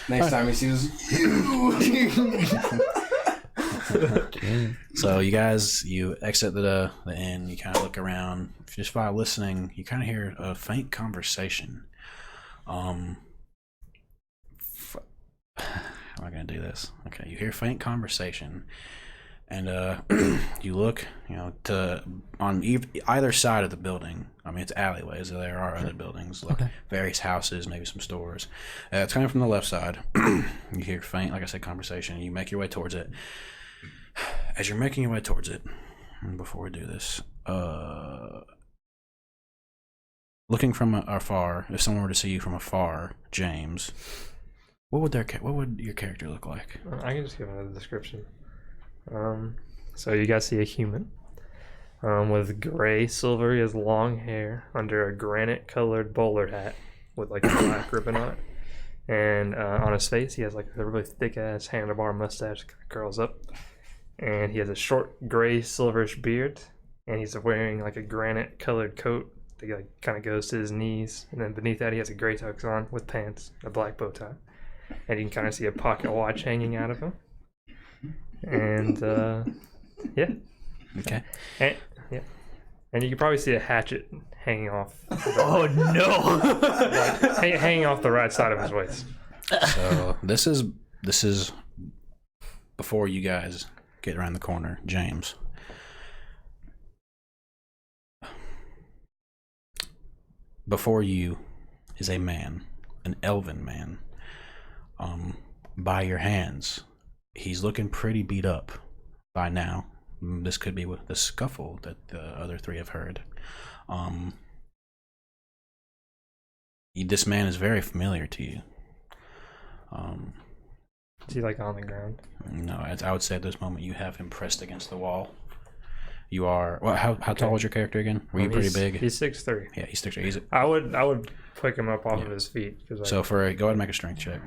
Next time he sees you. So you guys, you exit the inn. You kind of look around. Just by listening, you kind of hear a faint conversation. How am I gonna do this? Okay, you hear faint conversation, and you look, you know, to on either side of the building. I mean, it's alleyways. So there are other buildings, like various houses, maybe some stores. It's coming from the left side. You hear faint, like I said, conversation. You make your way towards it. As you're making your way towards it, and before we do this, looking from afar, if someone were to see you from afar, James, what would your character look like? I can just give another description. So you guys see a human with gray, silver. He has long hair under a granite-colored bowler hat with like a black ribbon on it, and on his face he has like a really thick-ass handlebar mustache that kind of curls up, and he has a short gray, silverish beard, and he's wearing like a granite-colored coat that like kind of goes to his knees, and then beneath that he has a gray tux on with pants, a black bow tie, and you can kind of see a pocket watch hanging out of him. And yeah, Okay. and yeah, and you can probably see a hatchet hanging off. Oh no! Hanging off the right side of his waist. So this is before you guys get around the corner, James. Before you is a man, an elven man. By your hands, he's looking pretty beat up by now. This could be with the scuffle that the other three have heard. This man is very familiar to you. Is he like on the ground? No, I would say at this moment you have him pressed against the wall. You are. Well, how tall was your character again? Were you pretty big? He's 6'3". Yeah, he's 6'3". He's I would pick him up off of his feet. so go ahead and make a strength check.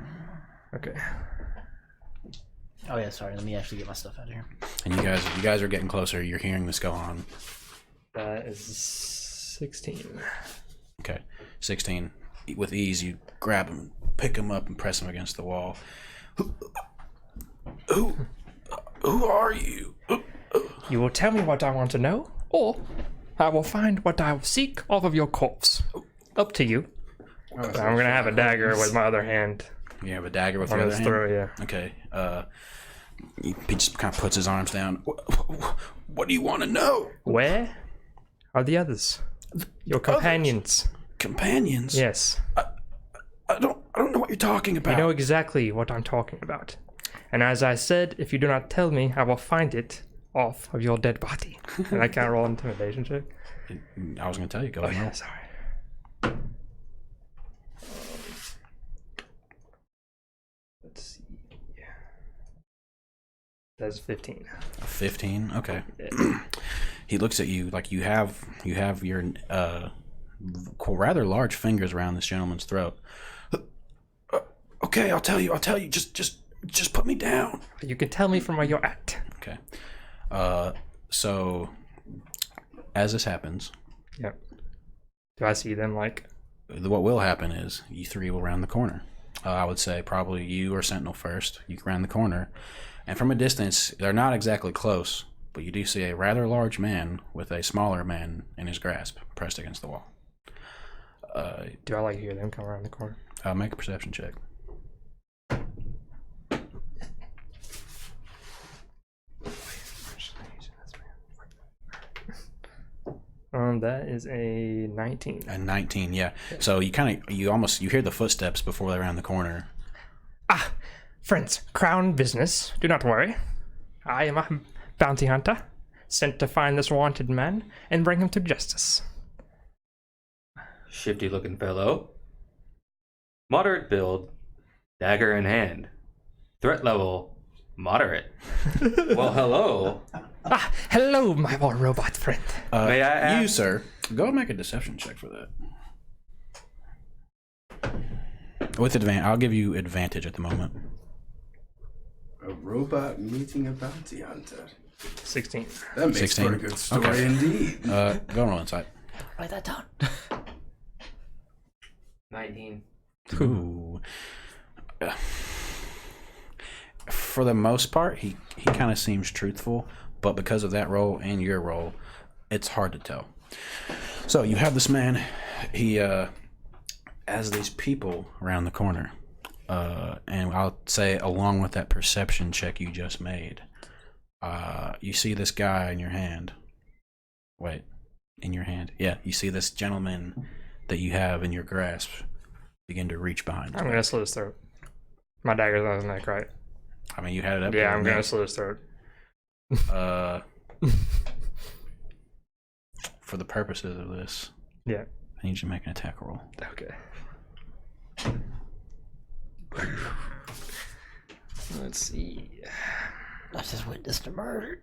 Okay. Oh yeah, sorry. Let me actually get my stuff out of here. And you guys are getting closer. You're hearing this go on. That is 16. Okay, 16. With ease, you grab him, pick him up, and press him against the wall. Who are you? You will tell me what I want to know, or I will find what I seek off of your corpse. Up to you. But I'm gonna have a dagger with my other hand You have a dagger with on your other his hand? throat. Yeah. Okay. He just kind of puts his arms down. What do you want to know? Where are the others? Your companions. Companions? Yes. I don't know what you're talking about. You know exactly what I'm talking about. And as I said, if you do not tell me, I will find it off of your dead body. And I can't roll intimidation check. I was going to tell you. Go Oh ahead. yeah, sorry. Let's see. That's 15. 15. Okay. He looks at you like you have your rather large fingers around this gentleman's throat. Okay, I'll tell you. Just put me down. You can tell me from where you're at. Okay. So as this happens, Yep. Do I see them like? what will happen is you three will round the corner. I would say probably you or Sentinel first. You round the corner, and from a distance, they're not exactly close, but you do see a rather large man with a smaller man in his grasp, pressed against the wall. Do I like hear them come around the corner? Make a perception check. That is a 19. A 19, yeah. So you hear the footsteps before they're around the corner. Ah, friends, crown business. Do not worry. I am a bounty hunter, sent to find this wanted man and bring him to justice. Shifty looking fellow. Moderate build. Dagger in hand. Threat level. Moderate. Well, hello. Ah, hello, my war robot friend. May I ask? You, sir, go and make a deception check for that. With advantage, I'll give you advantage at the moment. A robot meeting a bounty hunter. 16. That makes 16. for a good story Okay. indeed. Go and roll inside. Write that down. 19. Ooh. For the most part, he kind of seems truthful, but because of that roll and your roll, it's hard to tell. So you have this man. He has these people around the corner, and I'll say along with that perception check you just made, you see this guy in your hand. Wait, in your hand? Yeah, you see this gentleman that you have in your grasp begin to reach behind. I'm gonna slit his throat. My dagger's on his neck, right? I mean, you had it up. Yeah, there, I'm man. gonna slit his throat. For the purposes of this, Yeah. I need you to make an attack roll. Okay. Let's see. I just witnessed a murder.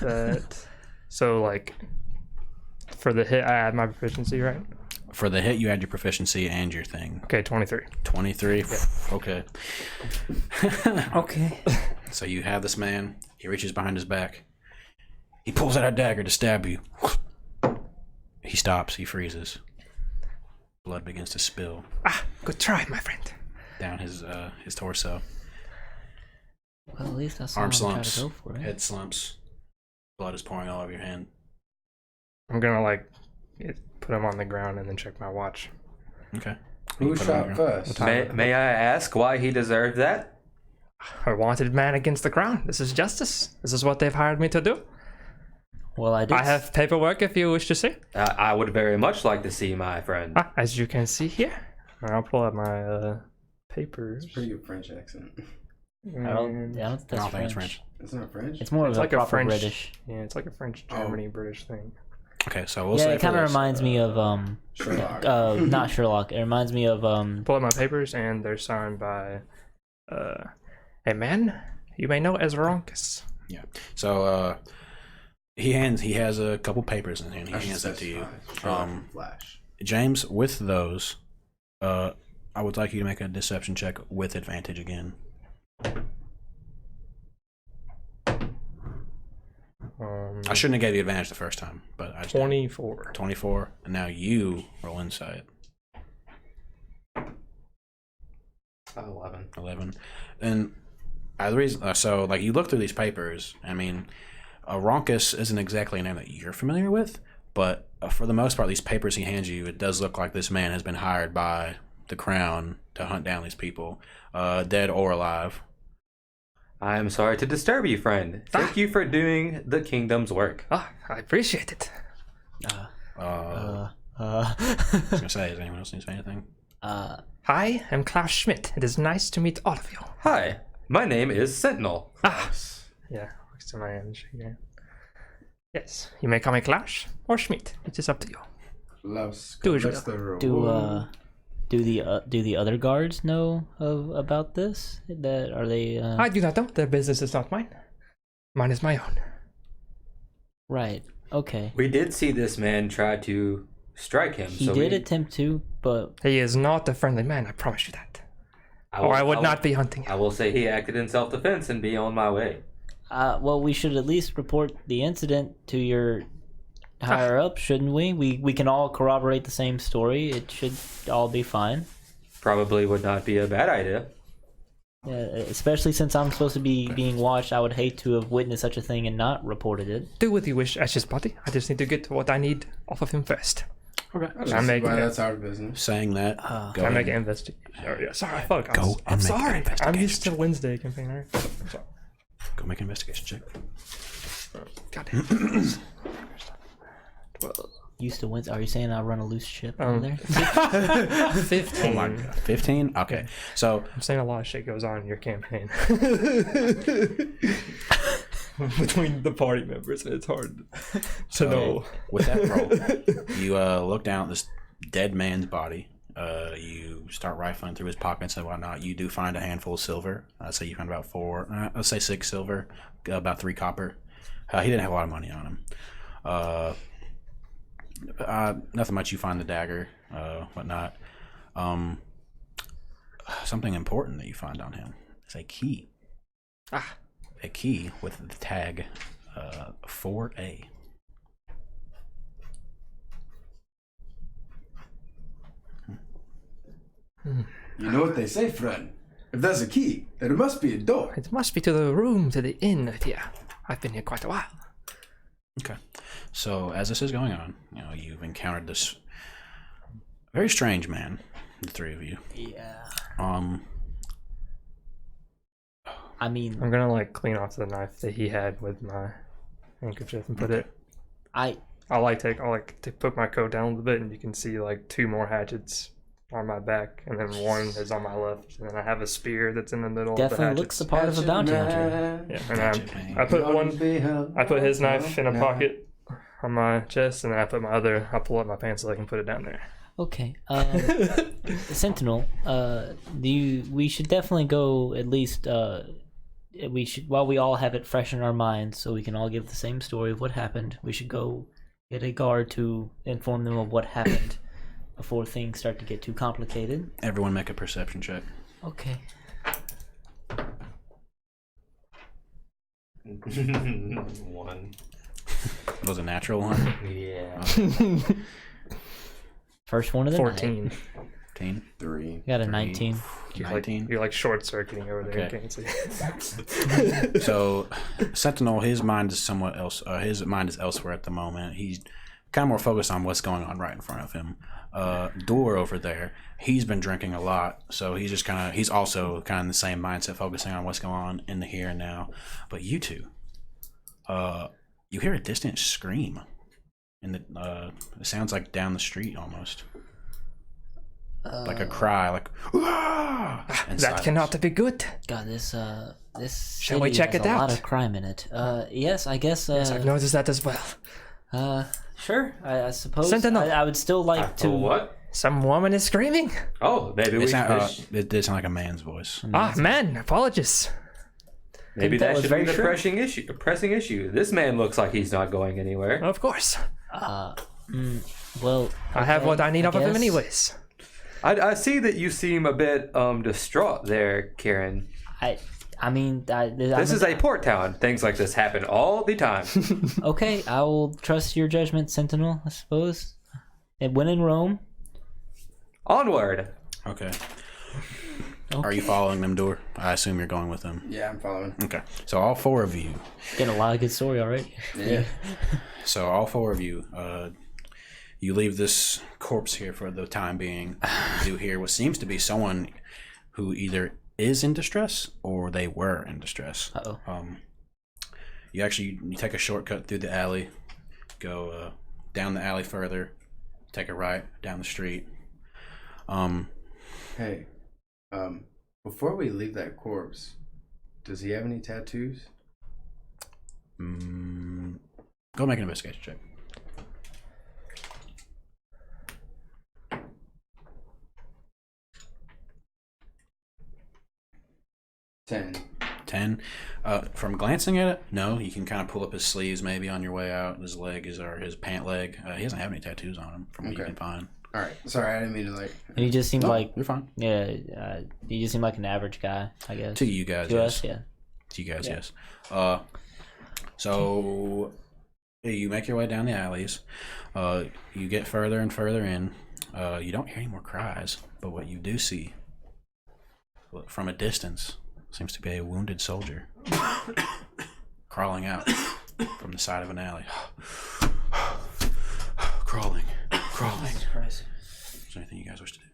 That. So like, for the hit, I add my proficiency, right? For the hit, you add your proficiency and your thing. Okay, 23. 23. Okay. Okay. So you have this man. He reaches behind his back. He pulls out a dagger to stab you. He stops. He freezes. Blood begins to spill Ah, good try, my friend. down his torso. Well, at least that's Arm what I'm trying slumps. to go for. Right? Head slumps. Blood is pouring all over your hand. I'm gonna like put him on the ground and then check my watch. Okay. Who Put it on shot the first? May I ask why he deserved that? A wanted man against the crown. This is justice. This is what they've hired me to do. Well, I did. I have paperwork if you wish to see. I would very much like to see my friend. Ah, as you can see here. I'll pull out my papers. Pretty good French accent. I don't think I that's don't think it's French. French. It's not French. It's more It's of like a a proper French- British. Yeah, it's like a French, Germany, British thing. Okay, so we'll Yeah, say it kind for of this, reminds me of Sherlock. not Sherlock. It reminds me of Pull out my papers, and they're signed by a man you may know as Ronkus. So He has a couple papers in hand. He hands that to you. Flash. James, with those, I would like you to make a deception check with advantage again. I shouldn't have gave you advantage the first time, but I just 24. 24, and now you roll insight. 11. 11. And the reason, so like you look through these papers. I mean, Ronkus isn't exactly a name that you're familiar with, but for the most part, these papers he hands you, it does look like this man has been hired by the crown to hunt down these people, dead or alive. I am sorry to disturb you, friend. Thank you for doing the kingdom's work. Ah, I appreciate it. I was gonna say, does anyone else need to say anything? Hi, I'm Klaus Schmidt. It is nice to meet all of you. Hi, my name is Sentinel. Yeah, looks to my hand. Yes, you may call me Klaus or Schmidt. It is up to you. Do as you will. Do the other guards know about this? That are they? I do not know. Their business is not mine. Mine is my own. Right. Okay. We did see this man try to strike him. He did attempt to, but He is not a friendly man. I promise you that. I would not be hunting him. I will say he acted in self-defense and be on my way. well, we should at least report the incident to your higher up, shouldn't we? We can all corroborate the same story. It should all be fine. Probably would not be a bad idea. Especially since I'm supposed to be being watched. I would hate to have witnessed such a thing and not reported it. Do what you wish, Ash's body. I just need to get what I need off of him first. Okay. That's our business. Saying that, go I make ahead. an investigation. Sorry, fuck. Go I'm and make an sorry. I'm investigation used to check. Wednesday campaign. Right? I'm sorry. Go make an investigation check. God damn. Used to win. Are you saying I run a loose ship over there? 15. Oh my god. 15? Okay. So I'm saying a lot of shit goes on in your campaign. Between the party members, and it's hard to know. with that roll, you look down at this dead man's body. You start rifling through his pockets and whatnot. You do find a handful of silver. I'd say you found about 4, let's say 6 silver, about 3 copper. He didn't have a lot of money on him. Nothing much. You find the dagger, whatnot. Something important that you find on him is a key. A key with the tag 4A. You know what they say, friend? If there's a key, there must be a door. It must be to the room to the inn here. I've been here quite a while. Okay. So as this is going on, you've encountered this very strange man, the 3 of you. Yeah. I'm gonna clean off the knife that he had with my handkerchief and put it. I'll put my coat down a little bit, and you can see 2 more hatchets on my back, and then 1 is on my left, and then I have a spear that's in the middle. Definitely of the looks the part of a bounty hunter. Yeah, and I put his knife in a pocket on my chest, and then I pull up my pants so I can put it down there. Okay. Sentinel, we should definitely go at least. While we all have it fresh in our minds, so we can all give the same story of what happened. We should go get a guard to inform them of what happened before things start to get too complicated. Everyone make a perception check. Okay. 1. It was a natural one. Yeah. First one of the 14. night. 15. 3. Got a 19. You're short circuiting over there. Okay. You can't see. So, Sentinel, his mind is somewhat else. His mind is elsewhere at the moment. He's kind of more focused on what's going on right in front of him. Door over there, he's been drinking a lot, so he's also kind of in the same mindset, focusing on what's going on in the here and now. But you two, you hear a distant scream, and it sounds like down the street almost. Like a cry, like that silence. cannot be good. God, this Shall we city check has it a lot out? of crime in it. Yes, I guess. Yes, I've noticed that as well. Sure. I suppose. Sentinel. I would still like to. What? Some woman is screaming. Oh, maybe we It did sound like a man's voice. Man, apologies. Maybe tell, that it's should very be the short. pressing issue. This man looks like he's not going anywhere. Of course. Well, I have what I need off of him guess. anyways. I see that you seem a bit distraught there, Kieran. I mean, This is a port town. Things like this happen all the time. Okay, I will trust your judgment, Sentinel, I suppose. And when in Rome. Onward. Okay. Are you following them, Door? I assume you're going with them. Yeah, I'm following. Okay. So all four of you. Getting a lot of good story already. Yeah. So all four of you, you leave this corpse here for the time being. You do hear what seems to be someone who either is in distress or they were in distress. Uh-oh. You take a shortcut through the alley, go down the alley further, take a right down the street. Hey, before we leave that corpse, does he have any tattoos? Go make an investigation check. Ten. From glancing at it, no. You can kind of pull up his sleeves maybe on your way out. His leg or his pant leg. He doesn't have any tattoos on him from what you can find. All right. Sorry, I didn't mean to like. And he just seemed like You're fine. he just seemed like an average guy, I guess. To you guys, To yes. us, yeah. To you guys, Yeah. yes. So you make your way down the alleys. You get further and further in. You don't hear any more cries, but what you do see from a distance seems to be a wounded soldier crawling out from the side of an alley. crawling. Christ. Is there anything you guys wish to do?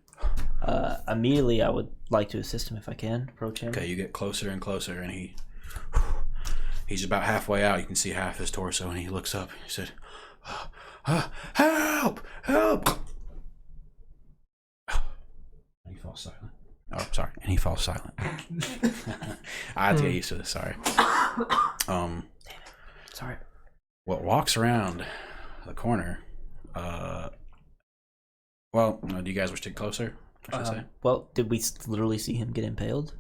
Immediately, I would like to assist him if I can. Approach him. Okay, you get closer and closer, and he's about halfway out. You can see half his torso, and he looks up. He said, "Help! Help!" And he falls silent. Oh, sorry. And he falls silent. I have to get used to this. Sorry. Sorry. What walks around the corner? Well, do you guys wish to get closer? I should say. Well, did we literally see him get impaled?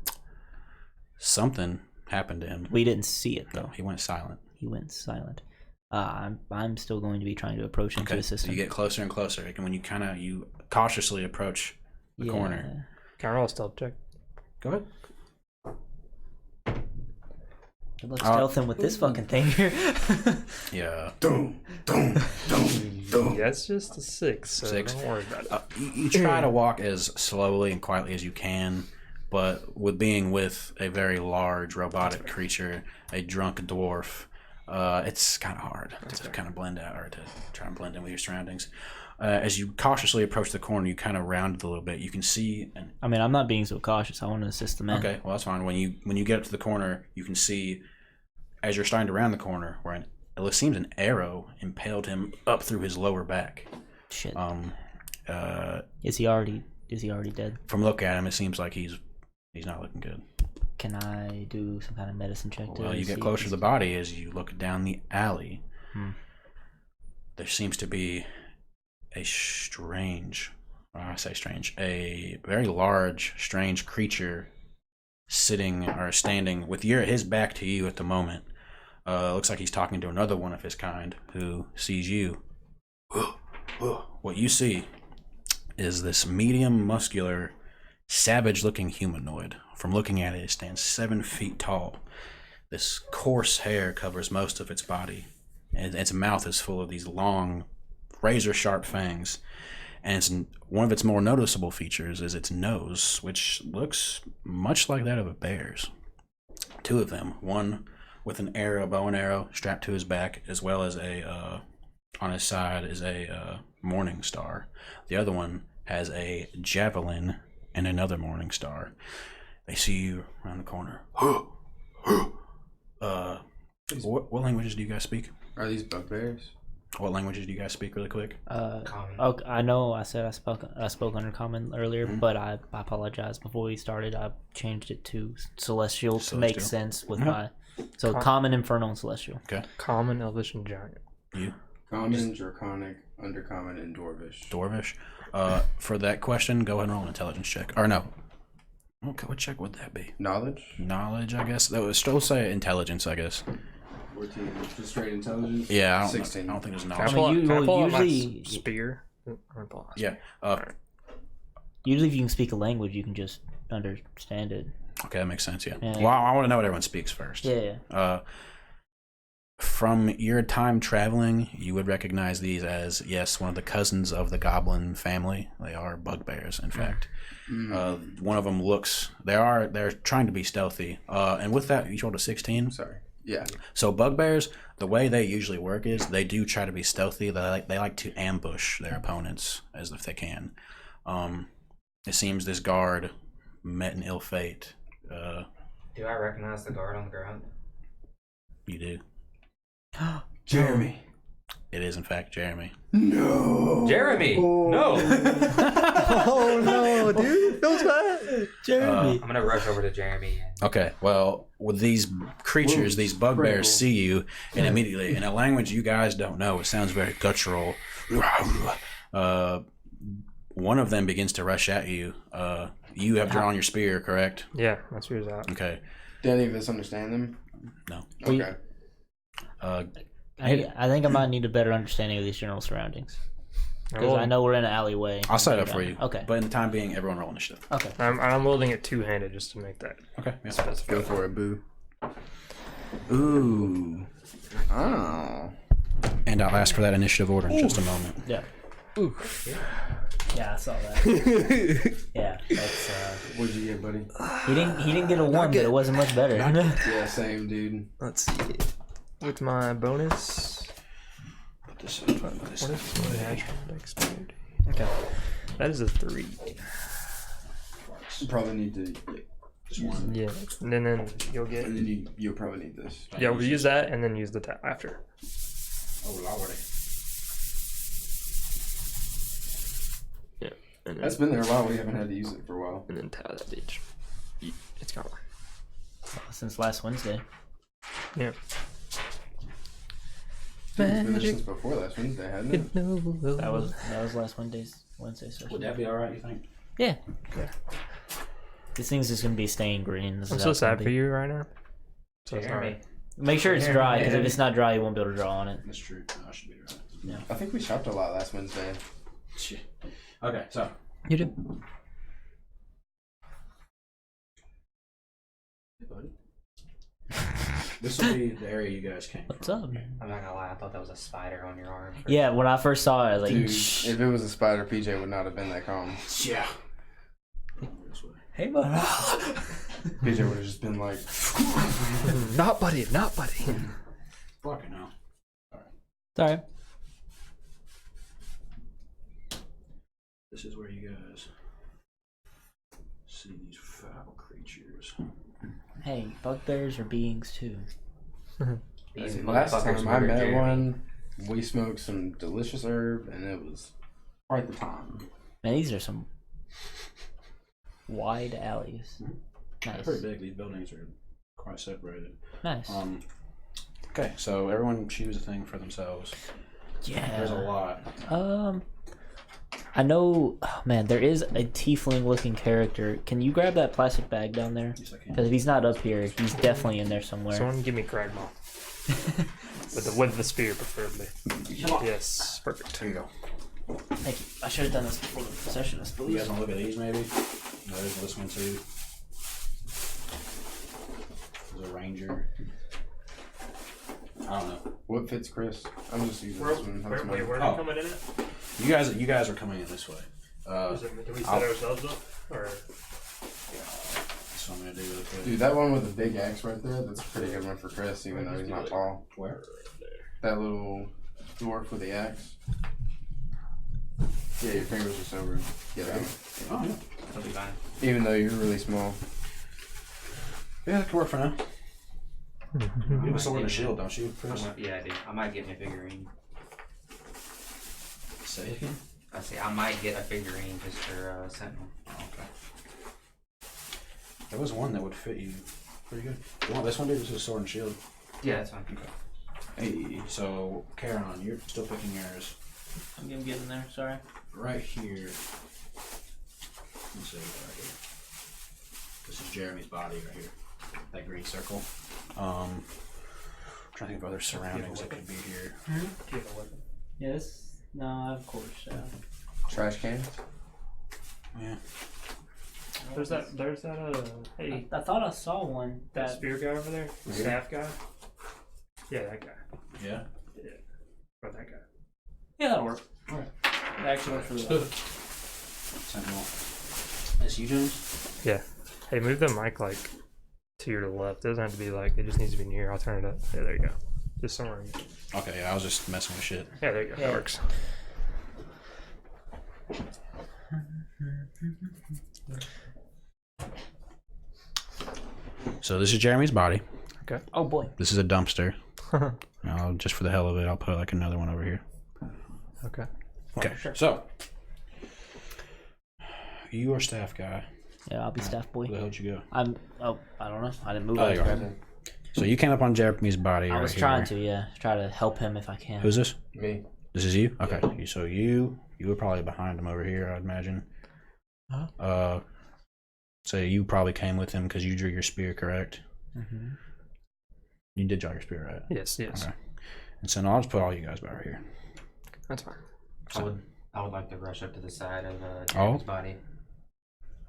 Something happened to him. We didn't see it though. No, he went silent. He went silent. I'm still going to be trying to approach him to assist So him. you get closer and closer, and when you cautiously approach the corner. Can I roll a stealth check? Go ahead. Good luck stealthing with this fucking thing here. Yeah. Yeah, it's just a 6, so 6. don't worry about it. You try to walk as slowly and quietly as you can, but with being with a very large robotic creature, a drunk dwarf, it's kind of hard to kind of blend out or to try and blend in with your surroundings. As you cautiously approach the corner, you kind of round it a little bit. You can see. I mean, I'm not being so cautious. I want to assist the man. Okay, well that's fine. When you get up to the corner, you can see as you're starting to round the corner, where it seems an arrow impaled him up through his lower back. Shit. Is he already dead? From look at him, it seems like he's not looking good. Can I do some kind of medicine check? Well, you get see closer if to the body as you look down the alley. There seems to be a a very large, strange creature sitting or standing with his back to you at the moment. Looks like he's talking to another one of his kind who sees you. What you see is this medium, muscular, savage-looking humanoid. From looking at it, it stands 7 feet tall. This coarse hair covers most of its body, and its mouth is full of these long, razor-sharp fangs. And one of its more noticeable features is its nose, which looks much like that of a bear's. 2 of them, one with an bow and arrow strapped to his back, as well as on his side is a morning star. The other one has a javelin and another morning star. They see you around the corner. What languages do you guys speak? Are these bugbears? What languages do you guys speak really quick? Common. Oh, I know. I said I spoke Undercommon earlier, but I apologize. Before we started, I changed it to Celestial to make sense with my. So Common, Infernal, and Celestial. Okay. Common, Elvish, and Giant. You? Common, Draconic, Undercommon, and Dwarvish. Dwarvish. For that question, go ahead and roll an intelligence check. Or no. Okay, what check would that be? Knowledge? Knowledge, I guess. That would still say intelligence, I guess. 14. Just straight intelligence? Yeah, I don't 16. I don't think there's Can I knowledge. pull, I mean, can I you- pull out my usually- spear? Or pull out my Yeah. Usually, if you can speak a language, you can just understand it. Okay, that makes sense. Yeah. Yeah. Well, I want to know what everyone speaks first. Yeah. From your time traveling, you would recognize these as, yes, one of the cousins of the goblin family. They are bugbears, in fact. One of them they're trying to be stealthy. And with that, you rolled a 16. Sorry. Yeah. So bugbears, the way they usually work is they do try to be stealthy. They like to ambush their opponents as if they can. It seems this guard met an ill fate. Do I recognize the guard on the ground? You do. Jeremy. It is, in fact, Jeremy. No. Jeremy! No! Oh no, dude! Feels bad. Jeremy. I'm gonna rush over to Jeremy. And Okay, well, with these creatures, these bugbears see you, and immediately, in a language you guys don't know, it sounds very guttural. One of them begins to rush at you. You have drawn your spear, correct? Yeah, my spear's out. Okay. Do any of us understand them? No. Okay. I think I might need a better understanding of these general surroundings. Because Well, I know we're in an alleyway. I'll set it up for you. Okay. But in the time being, everyone roll initiative. Okay. I'm holding it two-handed just to make that. Okay. Yeah. specify. Go for it, boo. Ooh. Oh. And I'll ask for that initiative order in just a moment. Yeah. Yeah, I saw that. Yeah, that's. What'd you get, buddy? He didn't get a 1, but it wasn't much better. Yeah, same, dude. Let's see. With my bonus. Put this What is my natural dexterity? Okay. That is a 3. You probably need to. Just one. Yeah. And then you'll get. And then you'll probably need this. Yeah, we'll use that and then use the tap after. Oh, lordy. Yeah. And then, That's been there a while. We haven't had to use it for a while. and then tap that bitch. It's gone. Since last Wednesday. Yeah. It's been there since before last Wednesday, hadn't it? That was last Wednesday session. Would that be alright, you think? Yeah. This thing's just gonna be staying green. This I'm is so how it's gonna sad be. for you right now. So Jeremy. sorry. Make sure it's dry, because if it's not dry, you won't be able to draw on it. That's true. I should be right. I think we shopped a lot last Wednesday. Shit. Okay, so. You do. Hey, buddy. This will be the area you guys came What's from. up? I'm not gonna lie, I thought that was a spider on your arm. Yeah, when I first saw it, I was like, Dude, shh. if it was a spider, PJ would not have been that calm. Yeah. Hey, bud. PJ would have just been like, Not buddy, not buddy. Fucking hell. Sorry. This is where you guys see these foul creatures. Hey, bugbears are beings too. These last motherfuckers time I murdered met Jeremy. one, we smoked some delicious herb, and it was quite the time. Man, these are some wide alleys. They're Nice. pretty big. These buildings are quite separated. Nice. Okay, so everyone choose a thing for themselves. There's a Yeah. lot. I know. Oh, man, there is a tiefling-looking character. Can you grab that plastic bag down there? Yes, I can. Because if he's not up here, he's definitely in there somewhere. Someone give me Cragmaw. with the spear, preferably. Yes, perfect. Here you go. Thank you. I should have done this before the session, I You suppose. guys want to look at these, maybe? No, there's this one, too. There's a ranger. I don't know. What fits Chris? I'm just using this one. That's mine. where Oh. coming in it? You guys are coming in this way. Do we set I'll- ourselves up? Or That's what I'm gonna do with it. Dude, that one with the big axe right there, that's a pretty good one for Chris, even though he's not tall. Where? That little dwarf with the axe. Yeah, your fingers are so rude. Get out. Oh, yeah. It'll be fine. Even though you're really small. Yeah, that can work for now. You have a sword and a shield, don't you, Chris? Yeah, I do. I might get me a figurine. Say it again. I say I might get a figurine just for Sentinel. Oh, okay. There was one that would fit you pretty good. You want this one, dude? This is a sword and shield. Yeah, that's fine. Hey, so Karen, you're still picking yours. I'm getting in there, sorry. Right here. Let's see right here. This is Jeremy's body right here. That green circle. Trying to think of other surroundings that could be here. Yes. No, I have quarter staff. Trash cans. Yeah. There's that. Hey, I thought I saw one. that spear guy over there, the staff guy. Yeah, that guy. Yeah. Or that guy. Yeah, that'll work. Alright. It actually works really well. Sentinel. That's you, James? Yeah. Hey, move the mic like to your left. It doesn't have to be like. It just needs to be near. I'll turn it up. Yeah, there you go. Just somewhere. Okay, yeah, I was just messing with shit. Yeah, there you go. Yeah. That works. So this is Jeremy's body. Oh boy. This is a dumpster. Just for the hell of it, I'll put like another one over here. Okay. Okay, so you are staff guy. Yeah, I'll be staff boy. Where the hell did you go? I don't know. I didn't move Oh, on to there you grab are. him. So you came up on Jeremy's body. I right was here. trying to, yeah. Try to help him if I can. Who's this? Me. This is you. Okay. So you were probably behind him over here, I'd imagine. Huh? So you probably came with him because you drew your spear, correct? Mm-hmm. You did draw your spear, right? Yes. Yes. Okay. And so now I'll just put all you guys right here. That's fine. I would like to rush up to the side of Oh. Jeremy's body.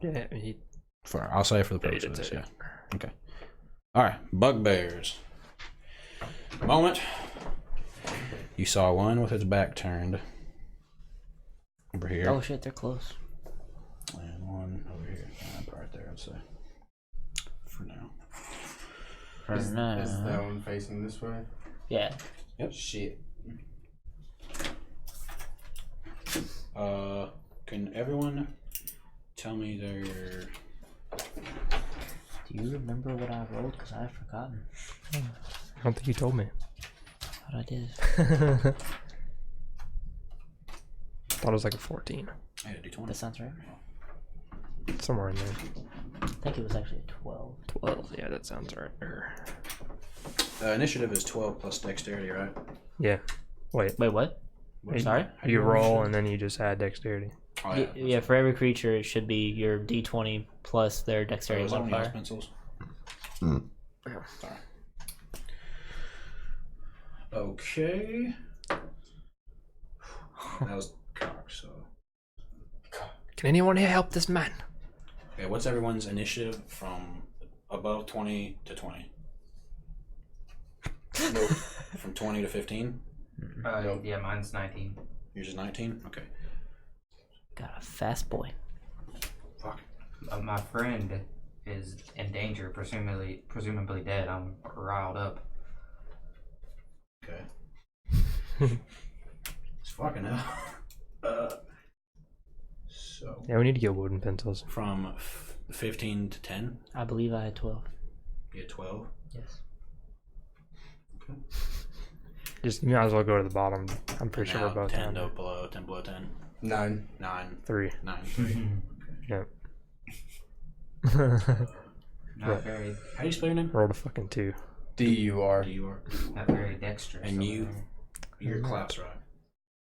Yeah. He. I'll say for the Yeah, purpose you of did this, say yeah. Okay. All right, bugbears. Moment. You saw one with its back turned over here, Oh shit, they're close. and one over here. Right there, I'd say. For now. Is that one facing this way? Yeah. Yep. Shit. Can everyone tell me their? Do you remember what I rolled? Because I've forgotten. I don't think you told me. What I did. Thought it was like a 14. I had a D20. That sounds right. Somewhere in there. I think it was actually a 12. 12. Yeah, that sounds right. Initiative is 12 plus dexterity, right? Yeah. Wait. Wait, what? Sorry? You roll and then you just add dexterity. Oh, Yeah, for every creature, it should be your d20 plus their dexterity is that one of y'all's modifier. pencils? Yeah. Sorry. Okay. That was cock, so. Can anyone here help this man? Okay, what's everyone's initiative from above 20 to 20? Nope. From 20 to 15? Yeah, mine's 19. Yours is 19? Okay. Got a fast boy. Fuck. My friend is in danger, presumably dead. I'm riled up. Okay. It's fucking hell. So. Yeah, we need to get wooden pencils. From 15 to 10? I believe I had 12. You had 12? Yes. Okay. Just you might as well go to the bottom. I'm pretty sure we're Now, both 10 down. below 10 below 10. 9. 9. 3. 9. 3. Yep. Not very, How do you spell your name? Rolled a fucking 2. D-U-R. D-U-R. not very dexterous. And you? over there. Your class, right?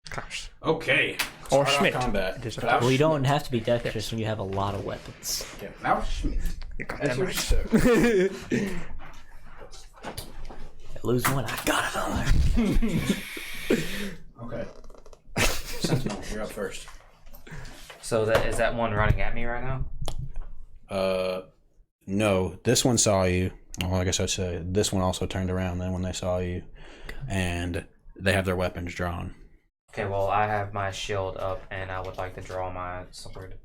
Gosh. Okay. Or Start off Schmidt. combat. Just a- Klaus Well, you don't Schmidt. have to be dexterous when you have a lot of weapons. Okay. Klaus Schmidt. That's what you said. I lose one, I got another. Okay. Sentinel, you're up first. So is that one running at me right now? No. This one saw you. Well, I guess I'd say this one also turned around then when they saw you. And they have their weapons drawn. Okay, well, I have my shield up, and I would like to draw my sword.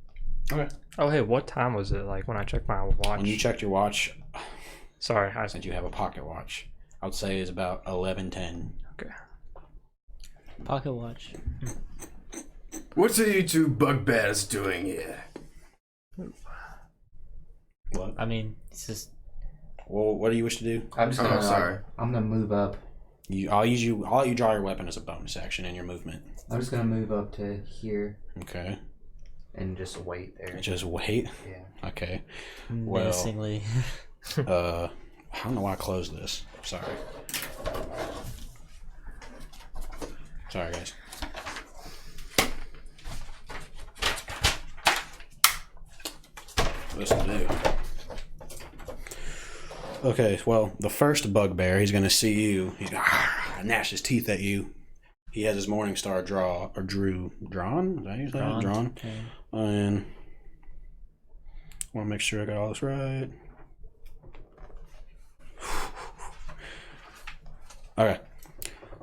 Okay. Oh, hey, what time was it? Like when I checked my watch? When you checked your watch, Sorry, I since you have a pocket watch, I would say it's about 11:10. Okay. Pocket watch. What are you two bugbears doing here? What? I mean, it's just. Well, what do you wish to do? I'm just Oh, gonna. sorry. I'm gonna move up. I'll let you draw your weapon as a bonus action in your movement. I'm just gonna move up to here Okay. and just wait there. Just wait. Yeah. Okay. Well, Menacingly. I don't know why I closed this. Sorry. Sorry, guys. This will do. Okay, well, the first bugbear, he's going to see you. He's going to gnash his teeth at you. He has his morning star drawn? Is that how you say it? Drawn. Okay. And I want to make sure I got all this right. Okay.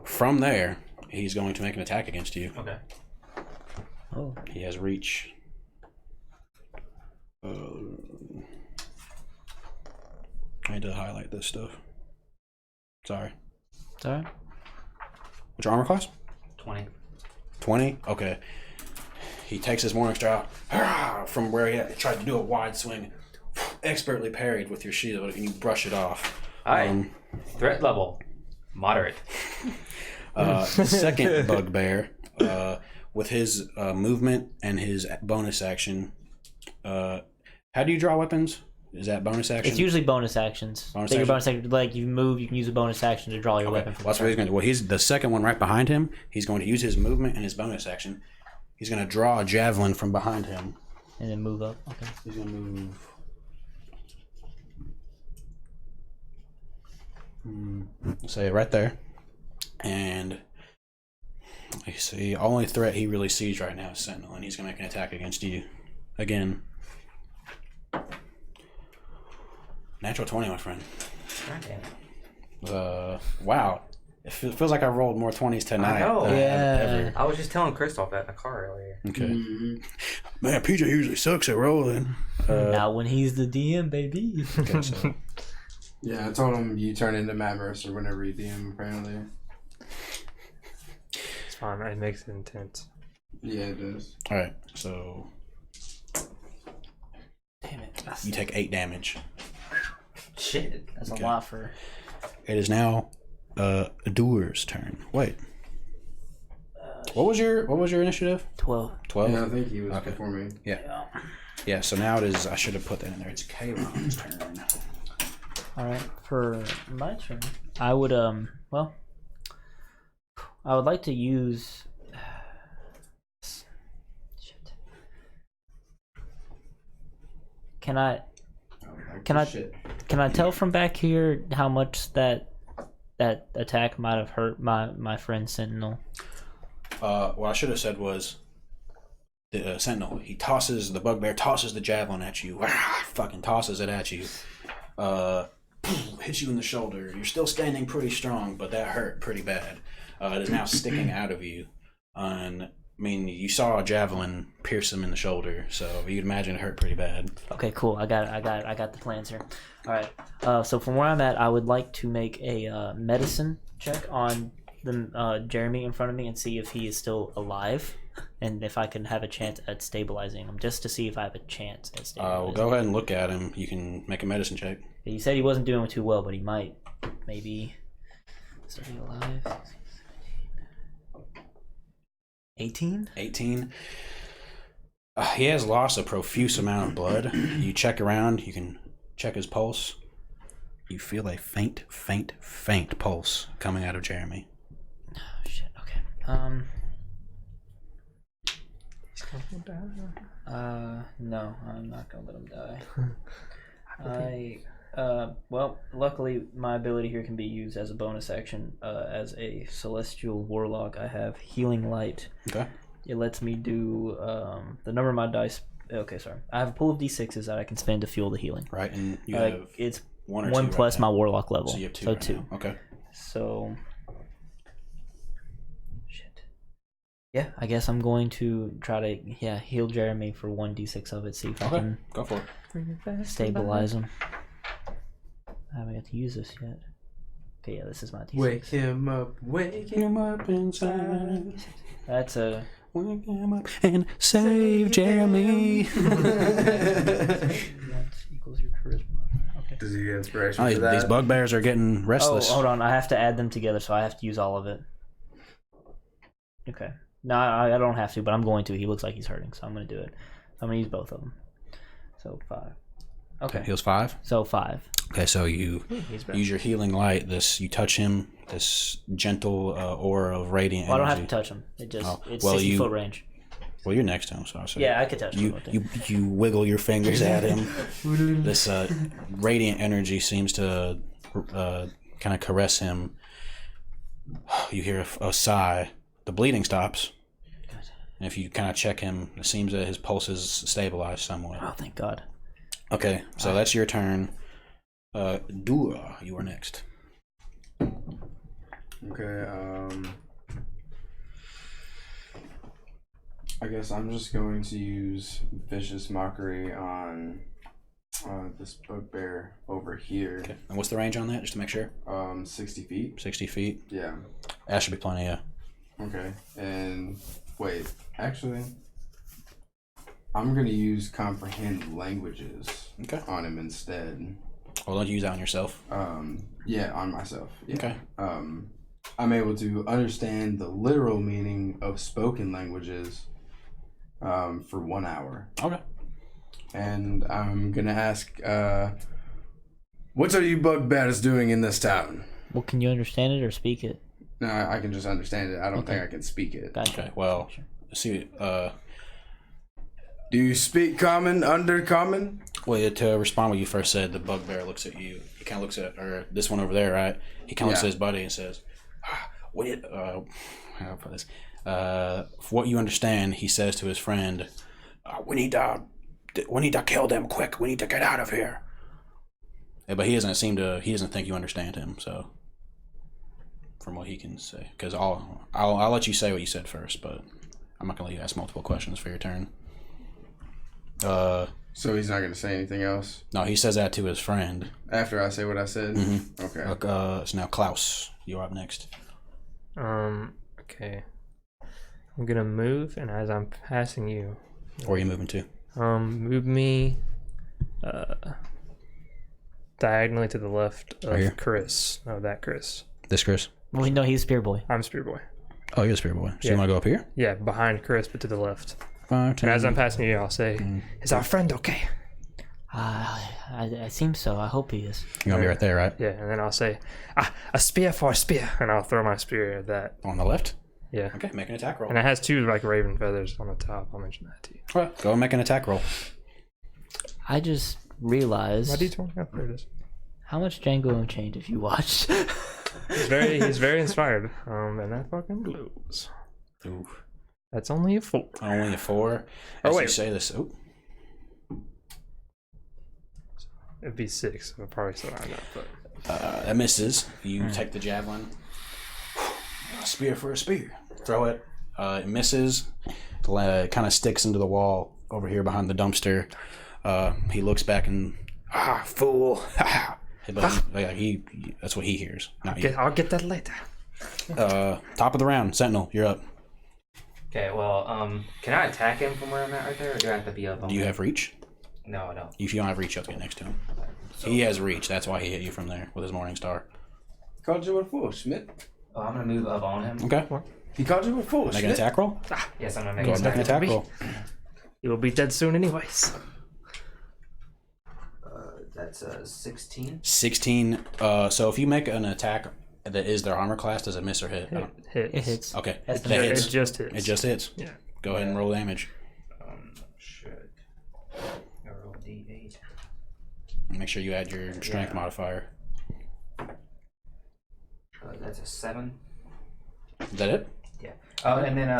From there, he's going to make an attack against you. Okay. Oh. He has reach. I need to highlight this stuff. Sorry. It's all right. What's your armor class? 20. 20? Okay. He takes his morning star from where he tried to do a wide swing, expertly parried with your shield, and you brush it off. Alright. Threat level. Moderate. The second bugbear, with his movement and his bonus action, how do you draw weapons? Is that bonus action? It's usually bonus actions. Bonus Your action? bonus action, like you move, you can use a bonus action to draw your weapon. From Well, that's what he's going to do. Well, he's the second one right behind him. He's going to use his movement and his bonus action. He's going to draw a javelin from behind him. And then move up. Okay. He's going to move. Say right there. And you see, only threat he really sees right now is Sentinel, and he's going to make an attack against you. Again. Natural 20, my friend. Wow. It feels like I rolled more 20s tonight. I know. than Yeah. ever. I was just telling Christoph that in the car earlier. Okay. Man, PJ usually sucks at rolling. Now when he's the DM, baby. Okay, so Yeah, I told him you turn into Matt Mercer whenever you DM, apparently. It's fine. It makes it intense. Yeah, it does. all right, so Damn it. you take 8 damage. Shit. That's Okay. a lot for. It is now Adur's turn. Wait. What was your initiative? 12. 12? Yeah, I think he was Okay. before me. Yeah, so now it is, I should have put that in there. It's Kayron's turn. Alright, for my turn, I would, well, I would like to use. Shit. Can I tell from back here how much that attack might have hurt my friend Sentinel? What I should have said was the Sentinel. The bugbear tosses the javelin at you. Fucking tosses it at you. Hits you in the shoulder. You're still standing pretty strong, but that hurt pretty bad. It is now sticking out of you. And I mean, you saw a javelin pierce him in the shoulder, so you'd imagine it hurt pretty bad. Okay, cool. I got the plans here. All right. So from where I'm at, I would like to make a medicine check on the Jeremy in front of me and see if he is still alive, and if I can have a chance at stabilizing him, just to see if I have a chance at stabilizing. Well, go ahead and look at him. You can make a medicine check. You said he wasn't doing too well, but he might. Maybe. Is he alive? 18? 18. He has lost a profuse amount of blood. You check around. You can check his pulse. You feel a faint pulse coming out of Jeremy. Oh, shit. Okay. No, I'm not gonna let him die. Well, luckily my ability here can be used as a bonus action. As a celestial warlock, I have healing light. Okay. It lets me do the number of my dice. Okay, sorry. I have a pool of d6s that I can spend to fuel the healing. Right, and you have it's one or one two plus right my now. warlock level. So you have 2 So right 2. now. Okay. So shit. Yeah, I guess I'm going to try to heal Jeremy for 1d6 of it. See if I Okay. can Go for it. stabilize him. I haven't got to use this yet. Okay, yeah, this is my d6. Wake him up inside. That's a. Wake him up and save Jeremy. That equals your charisma. Okay. Does he get inspiration Oh, for that? these bugbears are getting restless. Oh, hold on. I have to add them together, so I have to use all of it. Okay. No, I don't have to, but I'm going to. He looks like he's hurting, so I'm going to do it. I'm going to use both of them. So 5. Okay. Heals 5. So 5. Okay, so you He's back. use your healing light. You touch him. This gentle aura of radiant Well, I don't energy. have to touch him. It's Oh, 60 well, foot range. Well, you're next to him, so I say. Yeah, I could touch him. You wiggle your fingers at him. This radiant energy seems to kind of caress him. You hear a sigh. The bleeding stops. And if you kind of check him, it seems that his pulse is stabilized somewhat. Oh, thank God. Okay, so that's your turn. Dura, you are next. Okay, I guess I'm just going to use Vicious Mockery on this bugbear over here. Okay, and what's the range on that, just to make sure? 60 feet. 60 feet? Yeah. That should be plenty, yeah. Okay, and wait, actually, I'm going to use Comprehend Languages on him instead. Well, don't you use that on yourself? Yeah, on myself. Yeah. Okay. I'm able to understand the literal meaning of spoken languages for 1 hour. Okay. And I'm gonna ask, what are you bugbears doing in this town? Well, can you understand it or speak it? No, I can just understand it. I don't think I can speak it. Gotcha. Okay, well, see, Do you speak common, undercommon? well, to respond what you first said, the bugbear looks at you. He kind of looks at, or this one over there, right? He kind of looks at his buddy and says, how do I put this? For what you understand, he says to his friend, we need to kill them quick. We need to get out of here. Yeah, but he doesn't think you understand him, so from what he can say, because I'll let you say what you said first, but I'm not gonna let you ask multiple questions for your turn. So he's not gonna say anything else No, he says that to his friend. after I say what I said? Mhm. Okay. So now Klaus, you're up next. Okay. I'm gonna move, and as I'm passing you, Where are you moving to? move me diagonally to the left of Right here? Chris. Oh, that Chris. This Chris? Well, no, he's Spear Boy. I'm Spear Boy. Oh, you're the spirit boy. So Yeah. you want to go up here? Yeah, behind Chris, but to the left. 5, And 10. as I'm passing you, I'll say, "Is our friend okay?" I seem so. I hope he is. You're gonna be right there, right? Yeah, and then I'll say, "A spear for a spear," and I'll throw my spear at that. On the left? Yeah. Okay, make an attack roll. And it has 2 like raven feathers on the top. I'll mention that to you. All right, go and make an attack roll. I just realized My D20. Oh, there it is. how much Django Unchained have you watched? He's very inspired. And that fucking blows. Ooh. That's only a 4. Only a 4. Oh, As you wait. say this. Ooh. It'd be 6. I'll probably still not enough, but That misses. You take the javelin. A spear for a spear. Throw it. It misses. It kind of sticks into the wall over here behind the dumpster. He looks back and fool. But that's what he hears. Not you. I'll get that later. Top of the round, Sentinel. You're up. Okay, well, can I attack him from where I'm at right there, or do I have to be up on Do you him? have reach? No, I don't. If you don't have reach, you have to get next to him. He has reach. That's why he hit you from there with his Morning Star. Called you a fool, Schmidt. Oh, I'm gonna move up on him. Okay. He called you a fool, Make an Schmidt. attack roll. Yes, I'm gonna make Go an ahead and make an attack. attack roll. You will be dead soon, anyways. That's 16. 16. So if you make an attack that is their armor class, does it miss or hit? Hits. It hits. Okay. That's That the- hits. It just hits. It just hits. Yeah. Go ahead and roll damage. Shit. I roll D8. Make sure you add your strength modifier. That's a 7. Is that it? Yeah. And then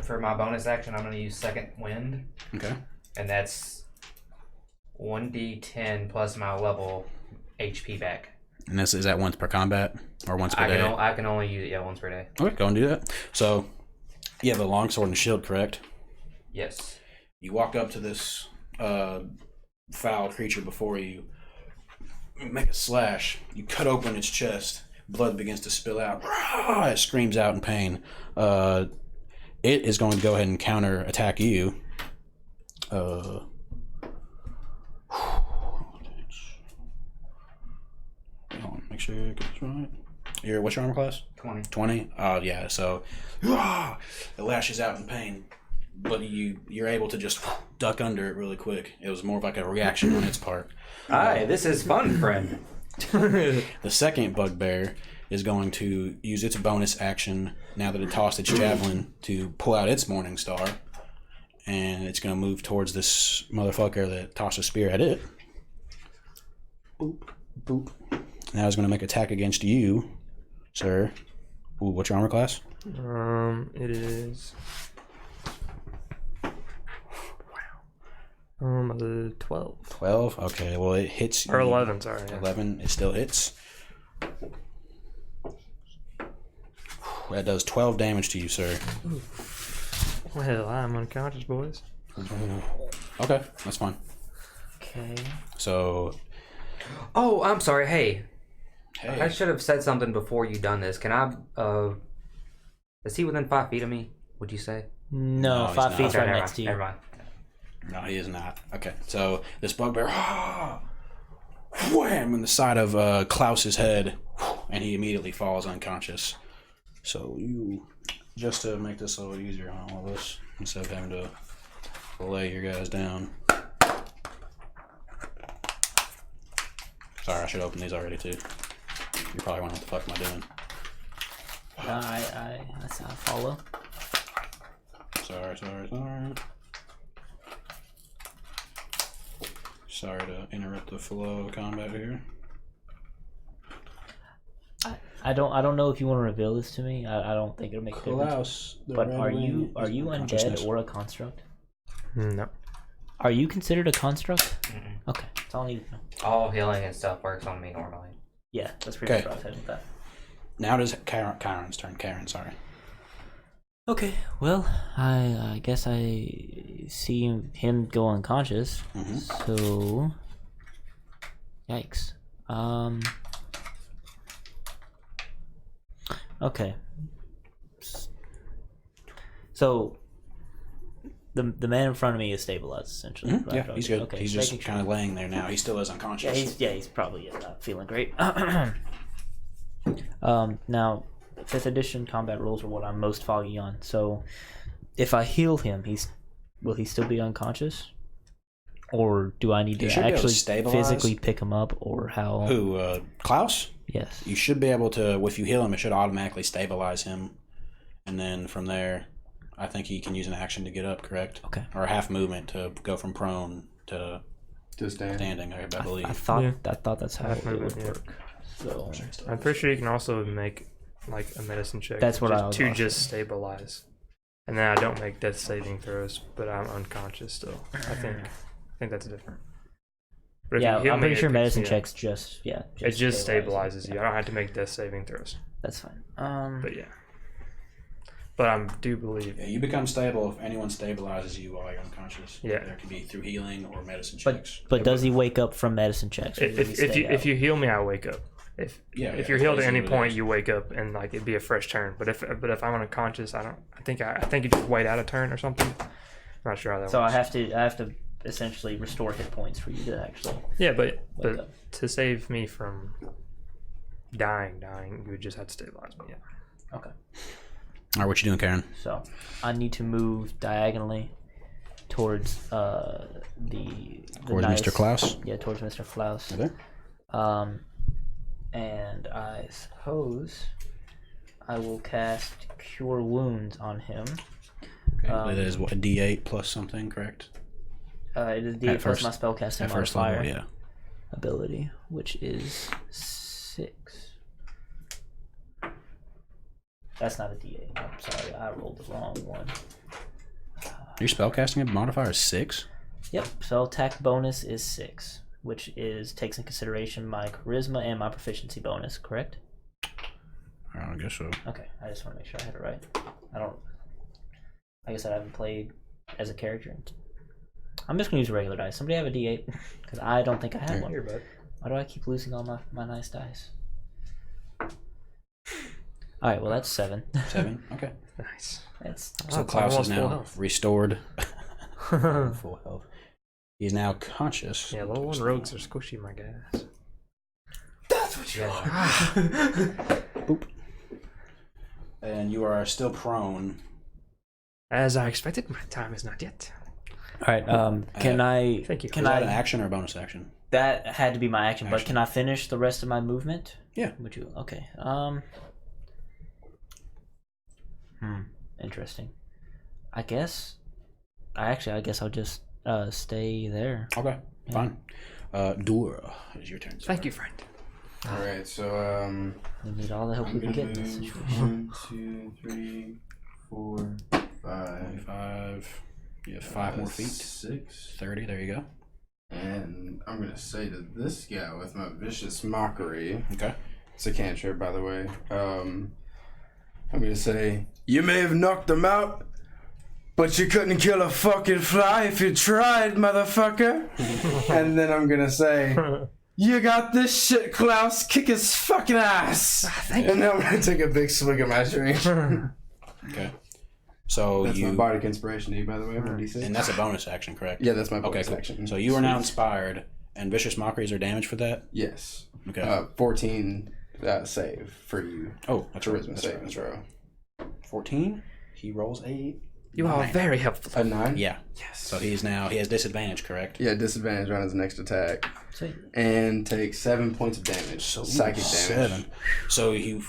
for my bonus action, I'm gonna use Second Wind, Okay. and that's 1d10 plus my level HP back. And this is that once per combat or once per day? I can only use it once per day. Okay, go and do that. So you have a longsword and shield, correct? Yes. You walk up to this foul creature before you, make a slash. You cut open its chest. Blood begins to spill out. It screams out in pain. It is going to go ahead and counter attack you. Hold on, make sure you get this right. What's your armor class? 20. 20? Yeah, so it lashes out in pain, but you're able to just duck under it really quick. It was more of like a reaction on its part. Hi, this is fun, friend. The second bugbear is going to use its bonus action, now that it tossed its javelin, to pull out its Morning Star and it's going to move towards this motherfucker that tossed a spear at it. Boop, boop. Now it's going to make attack against you, sir. Ooh, what's your armor class? It is. Wow. 12. 12. Okay, well it hits. Or 11. Sorry. Yeah. 11. It still hits. That does 12 damage to you, sir. Well, I'm unconscious, boys. Okay, that's fine. Okay. So, Oh, I'm sorry. Hey, hey. I should have said something before you done this. Can I? Is he within 5 feet of me? Would you say? No, No, he's 5 not. feet's Okay, right never next mind, to you. Never mind. No, he is not. Okay, so this bugbear wham in the side of Klaus's head, and he immediately falls unconscious. So you, just to make this a little easier on all of us, instead of having to lay your guys down. Sorry, I should open these already too. You're probably wondering what the fuck am I doing. That's how I follow. Sorry. Sorry to interrupt the flow of combat here. I don't know if you want to reveal this to me. I don't think it'll make a difference. Klaus, But are you undead or a construct? No. Are you considered a construct? Mm-mm. Okay, that's all I need to know. All healing and stuff works on me normally. Yeah, that's pretty much what I was heading with that. Now it is Karen's turn. Karen, sorry. Okay, well, I guess I see him go unconscious. Mhm. So, yikes. Okay. So, the man in front of me is stabilized essentially. Mhm. right? Yeah, he's good. Okay, He's making just sure. kind of laying there now. He still is unconscious. Yeah, he's probably not feeling great. Now, 5th edition combat rules are what I'm most foggy on. So, if I heal him, will he still be unconscious, or do I need You to should be able to actually stabilize. physically pick him up, or how? Who, Klaus? Yes. You should be able to, if you heal him, it should automatically stabilize him. And then from there, I think he can use an action to get up, correct? Okay. Or a half movement to go from prone to standing, I believe. I thought Yeah. that's how Half it movement, would yeah. work. So I'm pretty sure you can also make like a medicine check. That's what I was to also- just stabilize. And then I don't make death saving throws, but I'm unconscious still. I think that's different. But if yeah, you heal I'm me, pretty it sure picks medicine me up. checks just It just stabilizes you. Yeah, I don't have to make death saving throws. that's fine. But yeah. But I do believe. Yeah, you become stable if anyone stabilizes you while you're unconscious. Yeah. There can be through healing or medicine But checks. does he wake up from medicine checks? Or does he stay If out? you heal me, I wake up. If Yeah, if yeah, you're healed at any basically what it point, is. you wake up and like it'd be a fresh turn. But if I'm unconscious, I think you just wait out a turn or something. I'm not sure how that So works. I have to essentially restore hit points for you to actually. Yeah, but Wake up. to save me from dying, you would just have to stabilize me. Yeah. Okay. All right, what you doing, Karen? So I need to move diagonally towards Towards Mr. Klaus? Yeah, towards Mr. Klaus. Right there? And I suppose I will cast Cure Wounds on him. Okay. That is what, a D8 plus something, correct? It is D8 plus my spellcasting At first modifier level, yeah. ability, which is 6. That's not a D8. I'm sorry, I rolled the wrong one. Your spellcasting modifier is 6? Yep, so attack bonus is 6, which takes in consideration my charisma and my proficiency bonus, correct? I guess so. Okay, I just want to make sure I had it right. Like I said, I haven't played as a character. I'm just going to use regular dice. Somebody have a D8? Because I don't think I have one. Here, bud. Why do I keep losing all my nice dice? Alright, well that's 7. 7? Okay. Nice. That's So it's Klaus is almost full now health. restored. Yeah, Full health. He's now conscious. level 1 rogues are squishy, my guys. Boop. And you are still prone. As I expected, my time is not yet. Alright, can I... Thank you. Can Is that I... an action or a bonus action? That had to be my action, but Action. can I finish the rest of my movement? Yeah. Would you? Okay. Interesting. I guess I guess I'll just stay there. Okay, fine. Dora, it's your turn. Thank you, friend. All right, so We need all the help we can get in this move situation. 1, 2, 3, 4, 5. 5. You have 5 more feet. 6. 30. There you go. And I'm gonna say to this guy with my vicious mockery. Okay. It's a cantrip, by the way. I'm gonna say, you may have knocked them out, but you couldn't kill a fucking fly if you tried, motherfucker. And then I'm gonna say, you got this shit, Klaus. Kick his fucking ass. And then I'm gonna take a big swig of my drink. Okay. So That's you my bardic inspiration to you, by the way. D6. and that's a bonus action, correct? Yeah, that's my Okay, bonus cool. action. So you are now inspired, and vicious mockeries are damage for that. Yes. Okay. 14 save for you. Oh, that's right. Charisma saving throw. 14. He rolls a. You are 9. very helpful. A 9? Yeah. Yes. So he has disadvantage, correct? Yeah, disadvantage on his next attack. Sweet. And take 7 points of damage. So Psychic damage. 7. So you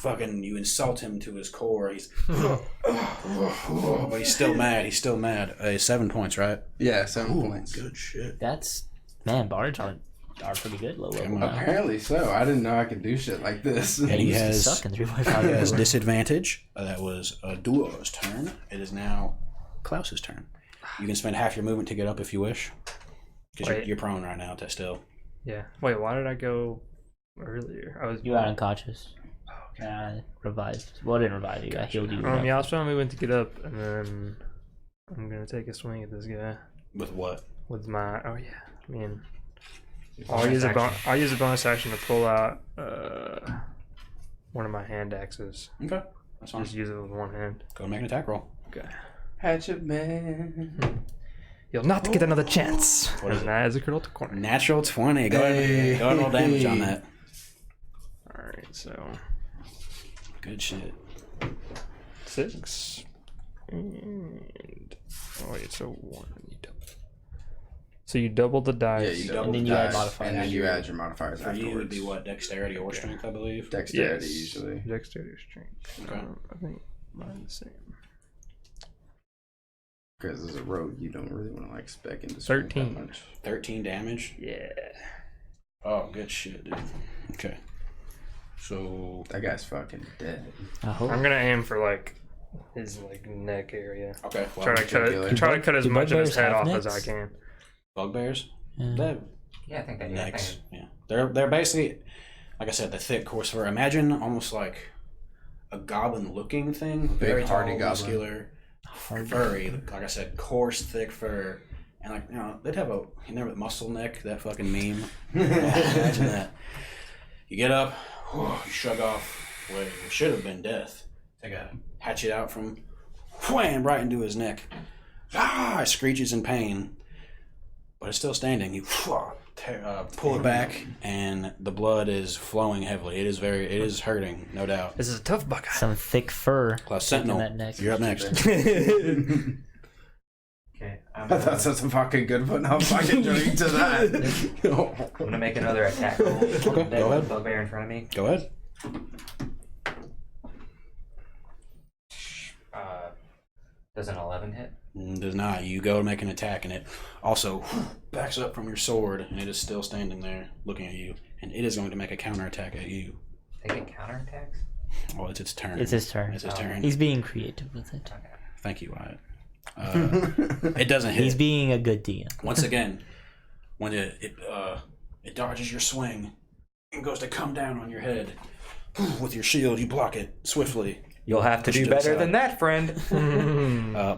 insult him to his core. He's but he's still mad. He's still mad. 7 points, right? Yeah, 7 points. Good shit. That's bards are pretty good low level. on. now. Apparently so. I didn't know I could do shit like this. And he Used to has suck in 3.5. he has disadvantage. That was Duo's turn. It is now Klaus's turn. You can spend half your movement to get up if you wish. Because you're prone right now, still. Yeah. Wait, why did I go earlier? I was. You got unconscious. Revived. Well, I didn't revive you. I healed you. Yeah, I was trying to move in to get up, and then I'm gonna take a swing at this guy With what? with my. Oh yeah. I mean, I'll use a bonus action to pull out one of my hand axes. Okay. That's fine. Just use it with one hand. Go and make an attack roll. Okay. Hatchet man. You'll not get another chance. What is And it? that is a critical corner. Natural 20. Go ahead and roll damage on that. All right, so Good shit. 6 and wait, so 1. So you double the dice. Yeah, you double And then the you add dice, modifiers. and then you add your modifiers For afterwards. you, it would be what? Dexterity or strength, I believe? Dexterity Yes. usually. Dexterity or strength. Okay. I think mine's the same. Because as a rogue, you don't really want to like spec into 13. that much. 13 damage? Yeah. Oh, good shit, dude. Okay. So. That guy's fucking dead. I hope. I'm gonna aim for like his like neck area. Okay. Well, Try to cut as do much of his bugbears head have off as I necks? can. Bugbears? Yeah. They have Yeah, I think that. necks. Yeah. They're basically, like I said, the thick, coarse fur. Imagine almost like a goblin-looking thing. Very hardy tall, goblin. muscular, furry. Like I said, coarse, thick fur. And like, they'd have a, you remember the muscle neck, that fucking meme? Imagine that. You get up, you shrug off what should have been death. Take a hatchet out from, wham, right into his neck. Ah, screeches in pain. But it's still standing. You pull it back, and the blood is flowing heavily. It is hurting, no doubt. This is a tough buckeye. Some thick fur. Plus sticking Sentinel, that neck. you're up next. Okay, I thought that's a fucking good one. I'll fucking drink to that. I'm gonna make another attack roll. Okay, go ahead. Bugbear in front of me. Go ahead. Does an 11 hit? Does not. You go to make an attack, and it also backs up from your sword, and it is still standing there looking at you. And it is going to make a counterattack at you. They get counterattacks? Well, it's its turn. It's his turn. It's his turn. He's being creative with it. Okay. Thank you, Wyatt. It doesn't hit. He's being a good DM. Once again, when it dodges your swing and goes to come down on your head with your shield, you block it swiftly. You'll have to do better than that, friend.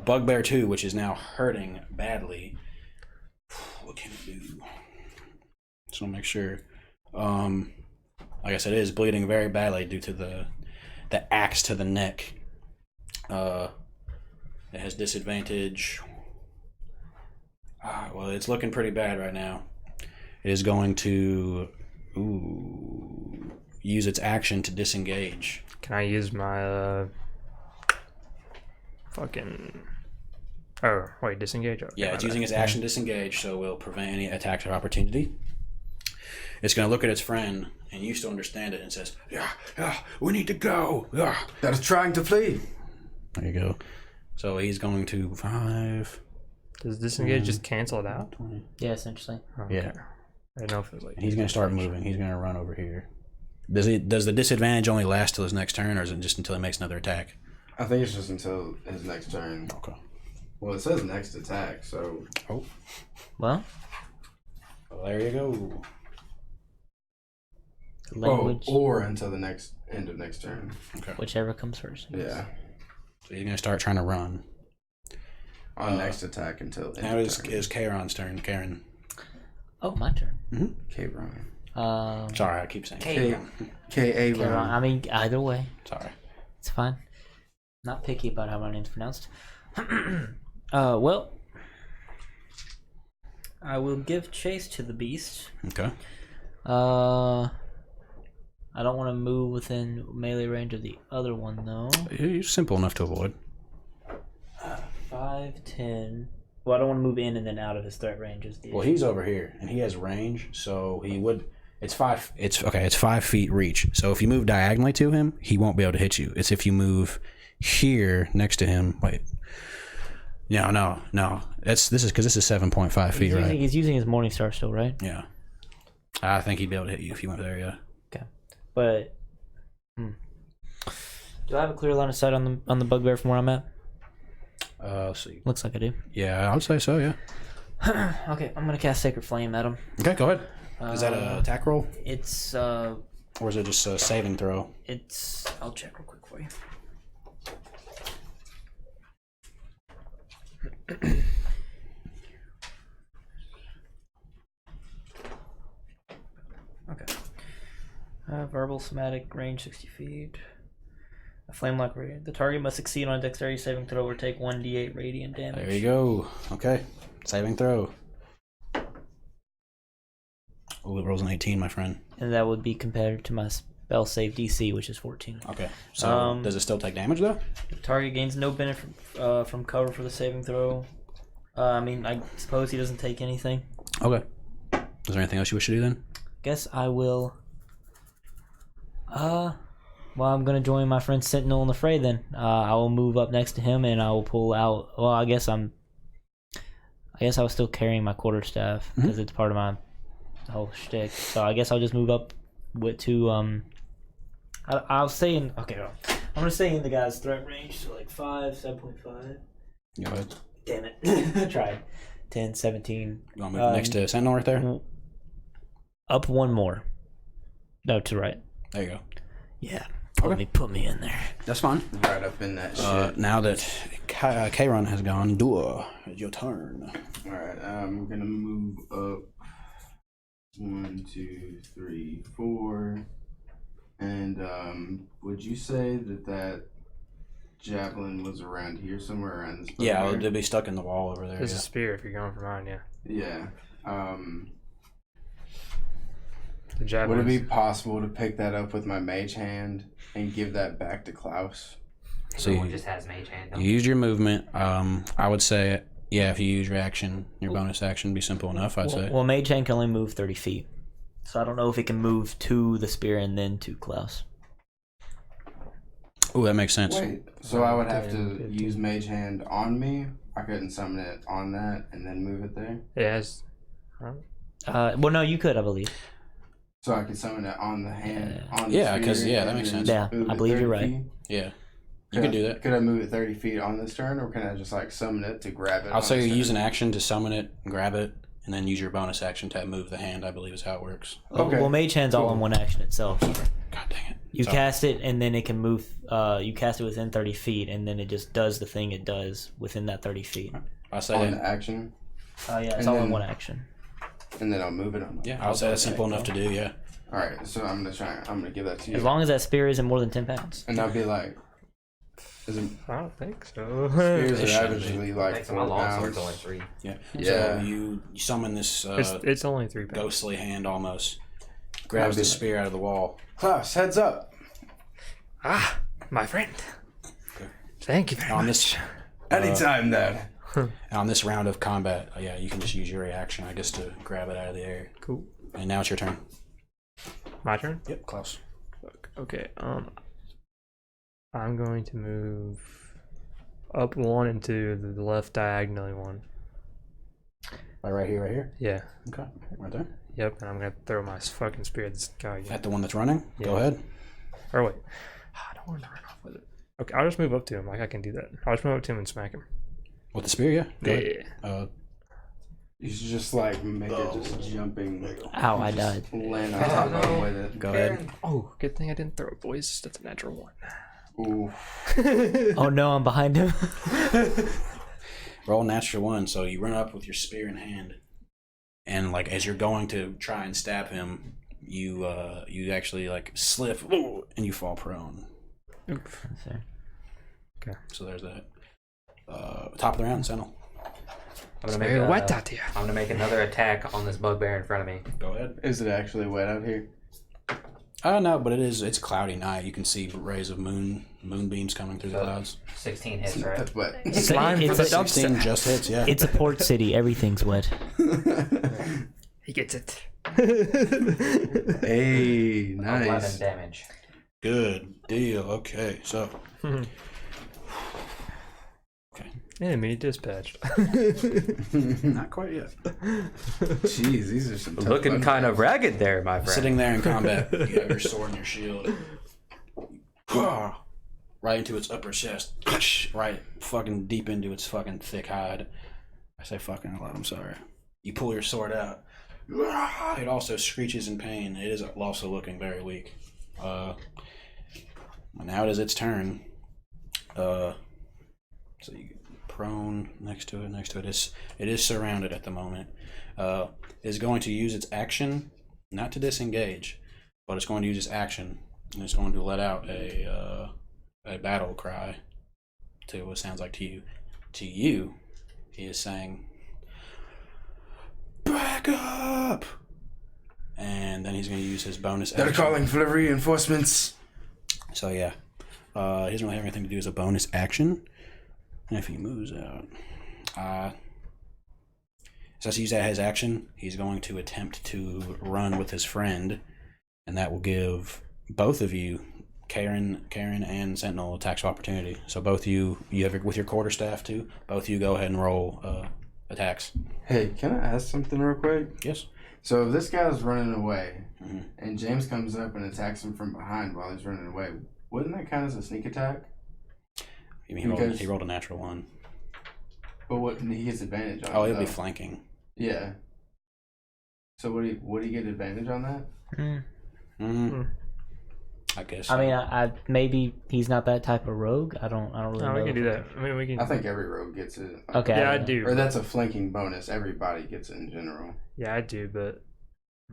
Bugbear 2, which is now hurting badly. What can it do? Just want to make sure. Like I said, it is bleeding very badly due to the axe to the neck. It has disadvantage. Well, it's looking pretty bad right now. It is going to use its action to disengage. Can I use my fucking? Oh wait, disengage. Okay, Yeah, it's my using bad. its action to disengage, so it will prevent any attacks of opportunity. It's going to look at its friend, and you still understand it, and says, "Yeah, we need to go." Yeah. That is trying to flee. There you go. So he's going to 5. Does disengage just cancel it out? 20. Yeah, essentially. Oh, Yeah. okay. I don't know if it was like. He's gonna start moving. He's gonna run over here. Does the disadvantage only last till his next turn, or is it just until he makes another attack? I think it's just until his next turn. Okay. Well, it says next attack, so Oh, Well, well, there you go. language, or until the next end of next turn. Okay. whichever comes first. Yeah, So he's gonna start trying to run. on next attack until end Now of is turn. Kairon's turn. Karen. Oh, my turn. K Ron. Sorry, I keep saying K- K A Okay, Ron. I mean, either way, Sorry. it's fine. Not picky about how my name's pronounced. Well, I will give chase to the beast. Okay. I don't want to move within melee range of the other one though. He's simple enough to avoid. 5, 10. Well, I don't want to move in and then out of his threat range. Is the Well, issue. he's over here, and he has range, so he would. It's 5. It's okay. It's 5 feet reach. So if you move diagonally to him, he won't be able to hit you. It's if you move here next to him. Wait. No. This is because this is 7.5 feet, right? He's using his Morning Star still, right? Yeah. I think he'd be able to hit you if you went there. Yeah. Okay, but do I have a clear line of sight on the bugbear from where I'm at? Let's see. Looks like I do. Yeah, I would say so. Yeah. Okay, I'm gonna cast Sacred Flame at him. Okay, go ahead. Is that an attack roll, It's or is it just a saving throw? I'll check real quick for you. Okay. Verbal, somatic, range 60 feet. A flame-like radiant. The target must succeed on a dexterity saving throw or take 1d8 radiant damage. There you go. Okay, saving throw. Oh, it rolls an 18, my friend. And that would be compared to my spell save DC, which is 14. Okay. So does it still take damage though? The target gains no benefit from cover for the saving throw. I mean, I suppose he doesn't take anything. Okay. Is there anything else you wish to do then? Guess I will. Well, I'm gonna join my friend Sentinel in the fray then. I will move up next to him and I will pull out. Well, I guess I was still carrying my quarterstaff because it's part of my whole shtick. So I guess I'll just move up I'll stay in. Okay, hold on. I'm gonna stay in the guy's threat range, so like 5, 7.5. Go ahead. Damn it! I tried. 10, 17. You want to move next to Sentinel right there? Up one more. No, to right. There you go. Yeah. Put me in there. That's fine. Right up in that shit. Now that Kairon has gone, Dua, it's your turn. All right, I'm gonna move up 1, 2, 3, 4, and would you say that javelin was around here somewhere around this? Yeah, bugbear? it'll be stuck in the wall over there. There's Yeah. a spear if you're going for mine, yeah. Yeah. The Would it javelins. be possible to pick that up with my mage hand and give that back to Klaus? So Everyone just has mage hand. you used your movement. I would say, yeah, if you use your action, your bonus action, be simple enough. I'd say. Well, Mage Hand can only move 30 feet. So I don't know if it can move to the spear and then to Klaus. Oh, that makes sense. Wait, so I would have 10, to 15. use mage hand on me? I couldn't summon it on that and then move it there? Yeah, it's, Well, no, you could, I believe. So I could summon it on the hand? On the Yeah, 'cause, spear yeah, that and makes then sense. Yeah, move I it believe you're 30 right. feet? Yeah, you can do that. Could I move it 30 feet on this turn, or can I just like summon it to grab it? I'll say this you use turn? an action to summon it, grab it, and then use your bonus action to move the hand. I believe is how it works. Okay. Well, Mage Hand's all in one action itself. God dang it! You Sorry. cast it, and then it can move. You cast it within 30 feet, and then it just does the thing it does within that 30 feet. I on say, the action, Yeah, it's And all in then- one action. and then I'll move it on. yeah, I'll say that's simple enough to do. Yeah. All right, so I'm gonna give that to you, As long as that spear isn't more than 10 pounds. and I'll be like, is it I don't think so. spears It are shouldn't averagely I like think 4 my long pounds? sword's only 3. Yeah. Yeah. So you summon this it's only 3 pounds. ghostly hand almost, grabs the spear out of the wall. Klaus, heads up. Ah, my friend. Thank you very On much. this Anytime, Dad. on this round of combat, yeah, you can just use your reaction, I guess, to grab it out of the air. Cool. And now it's your turn. My turn? Yep, Klaus. Okay, I'm going to move up 1 and to the left diagonally 1. Right here, right here. Yeah. Okay, right there. Yep. And I'm gonna throw my fucking spear at this guy again. At the one that's running. Yeah. Go ahead. Or wait. I don't want to run off with it. Okay, I'll just move up to him. Like I can do that. I'll just move up to him and smack him. With the spear, yeah. Go ahead. Yeah. You should just like make it just jumping. Ow, I died. Land on top of him with it. Go ahead. Oh, good thing I didn't throw it, boys. That's a natural one. Ooh. Oh no, I'm behind him. Roll natural one. So you run up with your spear in hand, and like as you're going to try and stab him, you actually like slip and you fall prone. Oof. Okay. So there's that. Top of the round, Sentinel. I'm gonna Very make wet out here. I'm gonna make another attack on this bugbear in front of me. Go ahead. Is it actually wet out here? No, but it's a cloudy night. You can see rays of moonbeams coming through the clouds. 16 hits, right? That's wet. It's Line for the dumpster. 16 just hits, yeah. It's a port city. Everything's wet. He gets it. Hey, 11 nice. damage. Good deal. Okay, so Enemy dispatched. not quite yet. Jeez, these are some tough Looking kind of ragged there, my friend. Sitting there in combat, you have your sword and your shield. Right into its upper chest. Right fucking deep into its fucking thick hide. I say fucking a lot, I'm sorry. You pull your sword out. It also screeches in pain. It is also looking very weak. Now it is its turn. So you get prone next to it. It is surrounded at the moment. It is going to use its action, not to disengage, but it's going to use its action, and it's going to let out a battle cry to what sounds like to you. To you, he is saying, "Back up!" And then he's going to use his bonus action. They're calling for reinforcements. So yeah, he doesn't really have anything to do as a bonus action. And if he moves out, since he's at his action, he's going to attempt to run with his friend, and that will give both of you, Karen and Sentinel, attacks of opportunity. So both you have it with your quarterstaff too. Both you go ahead and roll attacks. Hey, can I ask something real quick? Yes. So if this guy's running away, Mhm. and James comes up and attacks him from behind while he's running away, wouldn't that count as a sneak attack? You mean he rolled a natural one? But what he gets advantage on? Oh, he'll though. be flanking. Yeah. So would he get advantage on that? Mm-hmm. I guess. I mean, I maybe he's not that type of rogue. I don't really know. No, we can do that. I mean, we can. I think every rogue gets it. Okay. Yeah, I do. Or that's a flanking bonus. Everybody gets it in general. Yeah, I do, but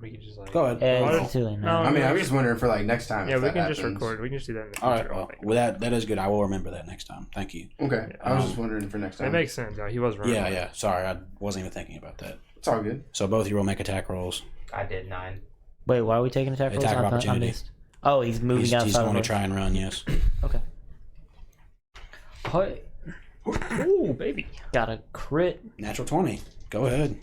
we can just like. Go ahead. It's too late now. No, I mean, I'm just wondering for like next time. Yeah, if we that can just happens. record. We can just do that in the All future. right. Well, with that is good. I will remember that next time. Thank you. Okay. I was just wondering for next time. It makes sense. Yeah, he was running. Yeah, yeah. Sorry, I wasn't even thinking about that. It's all good. So both of you will make attack rolls. I did 9. Wait, why are we taking attack rolls? Attack of I opportunity. missed. Oh, he's moving He's outside. going to of try and run. Yes. Okay. Hey, Ooh, baby. got a crit. Natural 20. Go ahead.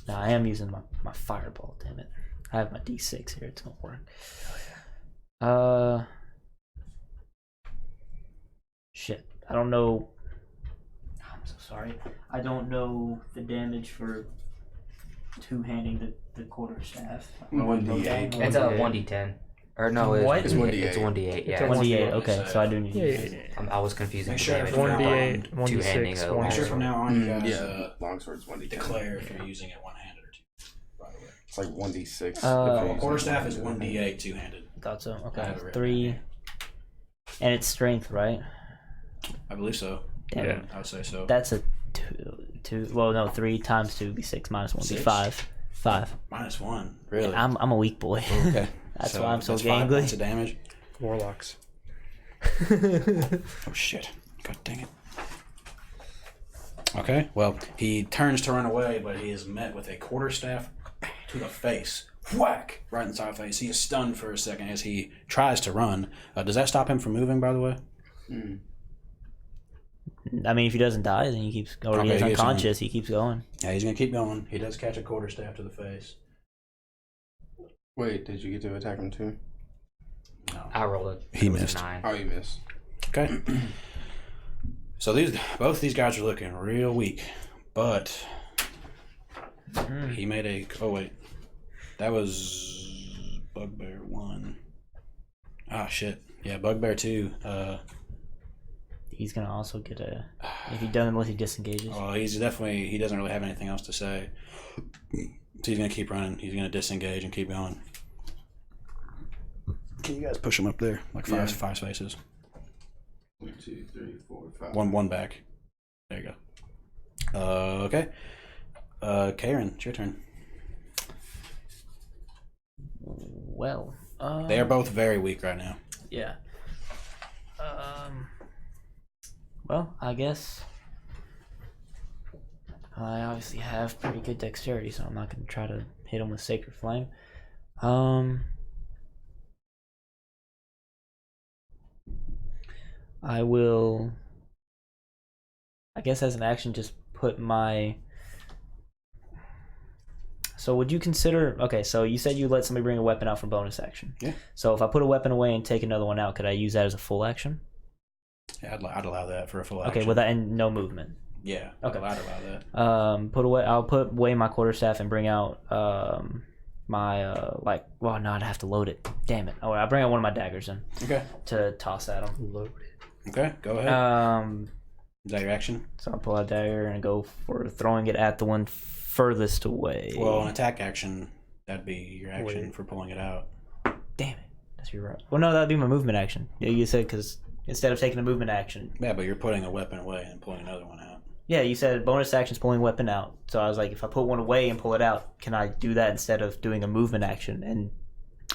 No, I am using my fireball. Damn it! I have my D6 here. It's gonna work. Shit. I don't know. I'm so sorry. I don't know the damage for two-handing the quarterstaff. 1d8. It's a 1d10. Or no, it's What? It's 1d8. It's 1d8. Yeah. a 1d8. Okay, so I do need. Yeah, yeah, yeah. I was confusing Make the sure damage. from now 1d8, on, two-handing 1d6, a 1d8. Make sure from now on you guys Yeah. Longsword's 1d10. declare if you're using it one-handed or two. By the way. It's like 1d6. Quarterstaff is 1d8 two-handed. Thought so. I Okay, have it written 3, and it's strength, right? I believe so. Damn Yeah. it. I would say so. That's a two. Well, no, 3 times 2 would be 6 minus 1 would be Six? 5. 5. -1. Really? I'm a weak boy. Okay. That's why I'm so that's 5 points gangly. of damage. Warlocks. Oh shit. God dang it. Okay, well, he turns to run away, but he is met with a quarterstaff to the face. Whack! Right inside the face. He is stunned for a second as he tries to run. Does that stop him from moving, by the way? I mean, if he doesn't die, then he keeps. Or Okay, he's he keeps unconscious. He keeps going. Yeah, he's going to keep going. He does catch a quarterstaff to the face. Wait, did you get to attack him too? No. I rolled it. He It was a missed. 9. Oh, you missed. Okay. So both these guys are looking real weak, but He made a. Oh wait, that was Bugbear 1. Ah shit. Yeah, Bugbear 2. He's gonna also get a. If he doesn't, unless he disengages. Oh, he's definitely. He doesn't really have anything else to say. So he's gonna keep running. He's gonna disengage and keep going. Can you guys push him up there, like five spaces? 1, 2, 3, 4, 5. One back. There you go. Okay. Karen, it's your turn. Well, They are both very weak right now. yeah. Well, I guess I obviously have pretty good dexterity, so I'm not gonna try to hit him with Sacred Flame. I will, I guess as an action, just put my... So would you consider... Okay, so you said you let somebody bring a weapon out for bonus action. Yeah. So if I put a weapon away and take another one out, could I use that as a full action? Yeah, I'd allow that for a full action. Okay, with that and no movement. Yeah, Okay. I'd allow that. I'll put away my quarterstaff and bring out my well, no, I'd have to load it. Damn it. Oh, I'll bring out one of my daggers then Okay. to toss at him. Loaded. Okay, go ahead. Is that your action? So I'll pull out a dagger and go for throwing it at the one furthest away. Well, an attack action, that'd be your action Wait. for pulling it out. Damn it. That's your right. Well, no, that'd be my movement action. Yeah, you said because instead of taking a movement action. Yeah, but you're putting a weapon away and pulling another one out. Yeah, you said bonus action's pulling weapon out. So I was like, if I put one away and pull it out, can I do that instead of doing a movement action and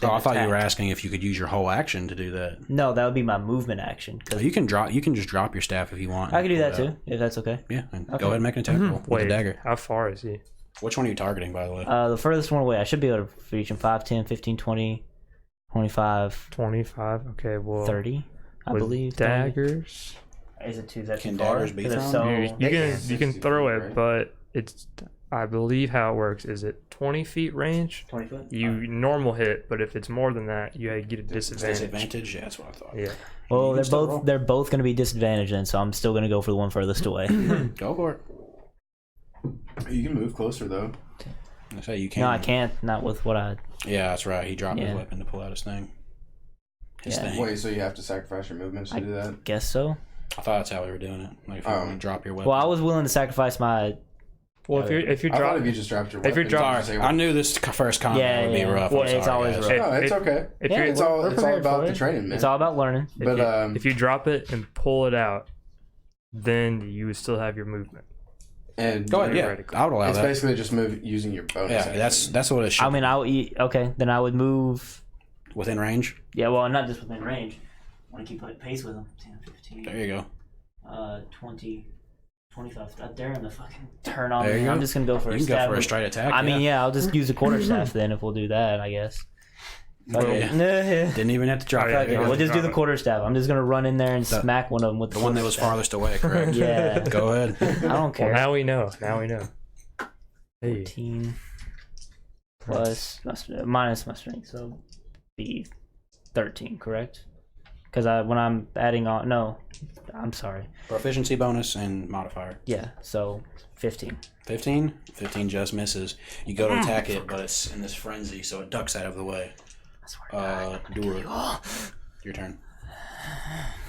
Oh, I thought you were attack? asking if you could use your whole action to do that. No, that would be my movement action. Cause You can just drop your staff if you want. I could do and that pull it too, if that's okay. out. Yeah, and Okay. go ahead and make an attack roll with Wait, a dagger. how far is he? Which one are you targeting, by the way? The furthest one away, I should be able to reach him 5, 10, 15, 20, 25, 25. Okay, well, 30, I with believe. daggers. Is it too? Is that Can too far? daggers be 'Cause if thrown? so, You can throw it, right? but it's. I believe how it works is it 20 feet range. 20 foot? You normal hit, but if it's more than that, you get a disadvantage. Disadvantage? Yeah, that's what I thought. Yeah. Well, You they're can still both roll. they're both going to be disadvantaged then, so I'm still going to go for the one furthest away. Go for it. You can move closer though. I say you can. No, I can't. Not with what I. Yeah, that's right. He dropped his Yeah. weapon to pull out his thing. His Yeah. thing. Wait, so you have to sacrifice your movements to do that? Guess so. I thought that's how we were doing it. Like if you want to drop your weapon. Well, I was willing to sacrifice my. Well, if you I drop thought if you just dropped your if weapon. you drop- you Sorry, I knew this first combat Yeah, would be yeah. rough. Well, I'm it's sorry, always guys. rough. No, it's okay. If Yeah, you're, It's all prepared about for the it. training, man. It's all about learning. But if you drop it and pull it out, then you would still have your movement. and Go ahead, yeah. Theoretically. I would allow it's that. basically just using your bonus. Yeah, action. that's what it should I mean, I'll eat. Okay, then I would move. within range. Yeah, well, not just within range. I want to keep pace with them. 10, 15. There you go. 20, 25. I dare him to fucking turn on There me. you go. I'm just gonna go for You a can go stab. for a straight attack. I mean, yeah, I'll just use a quarterstaff then if we'll do that, I guess. Oh, yeah. Yeah. Didn't even have to drop Oh, it. yeah, Okay, yeah. we'll just do the quarterstaff. I'm just gonna run in there and The- smack one of them with The one that was quarterstaff. farthest away, correct? Yeah. Go ahead. I don't care. Well, now we know. Now we know. Hey, 14 plus minus my strength, so be 13, correct? Because when I'm adding on, no, I'm sorry. Proficiency bonus and modifier. Yeah, so 15. 15? 15 just misses. You go to attack it, but it's in this frenzy, so it ducks out of the way. I swear to God. Do it. Your turn.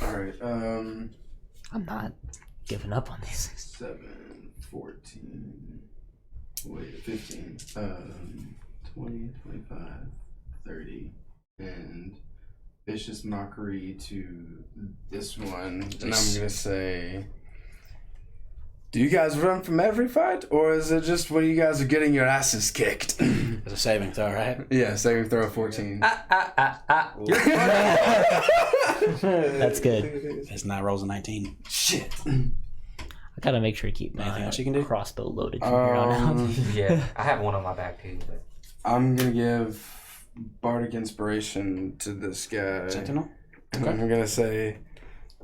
All right. I'm not giving up on these things. 7, 14. Wait, 15. 20, 25, 30, and vicious mockery to this one. And I'm gonna say, do you guys run from every fight, or is it just when you guys are getting your asses kicked? It's a saving throw, right? Yeah, saving throw 14. That's good. It's not rolls a 19. Shit. I gotta make sure to keep Anything my else you can do? crossbow loaded from here on out. Yeah, I have one on my back too. But I'm gonna give Bardic Inspiration to this guy. Sentinel? And I'm gonna say,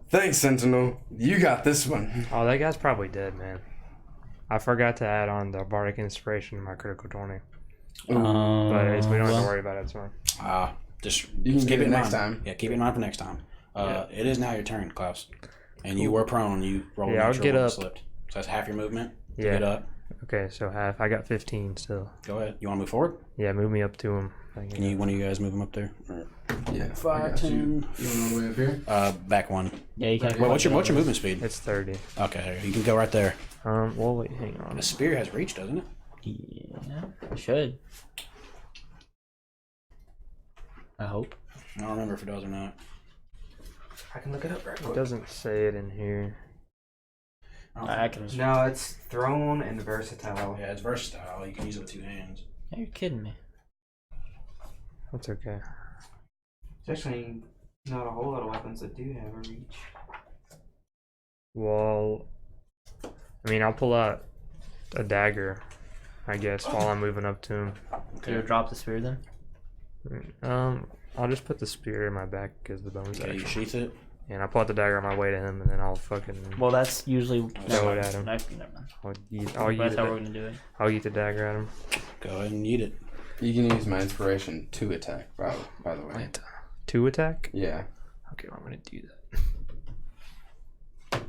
thanks, Sentinel. You got this one. oh, that guy's probably dead, man. I forgot to add on the Bardic Inspiration to my critical 20. But we don't have well, to worry about it, so. Just You can keep get it it in next mind. time. Yeah, keep it in mind for next time. It is now your turn, Klaus. And you were prone. You rolled Yeah, I'll natural get and up. slipped. So that's half your movement. to Yeah. Get up. Okay, so half. I got 15 still. Go ahead. You want to move forward? Yeah, move me up to him. Can one of you guys move him up there? Or Yeah. 5, 10. You want all the way up here? Back one. Yeah, you can't. Wait, what's your movement speed? It's 30. Okay, you can go right there. Well, wait, hang on. The spear has reach, doesn't it? Yeah, should. I hope. I don't remember if it does or not. I can look it up right It quick. doesn't say it in here. I can. No, it's thrown and versatile. Yeah, it's versatile. You can use it with 2 hands. Yeah, you're kidding me. That's okay. There's actually not a whole lot of weapons that do have a reach. Well, I mean, I'll pull out a dagger, I guess, while I'm moving up to him. Do you drop the spear then? I'll just put the spear in my back because the bones Okay, you action. sheath it. And I'll pull out the dagger on my way to him, and then I'll fucking. Well, that's usually. Throw it at him. Never mind. That's That's how we're gonna do it. I'll eat the dagger at him. Go ahead and eat it. You can use my inspiration to attack, by the way. Wait, 2 attack? Yeah. Okay, well, I'm gonna do that.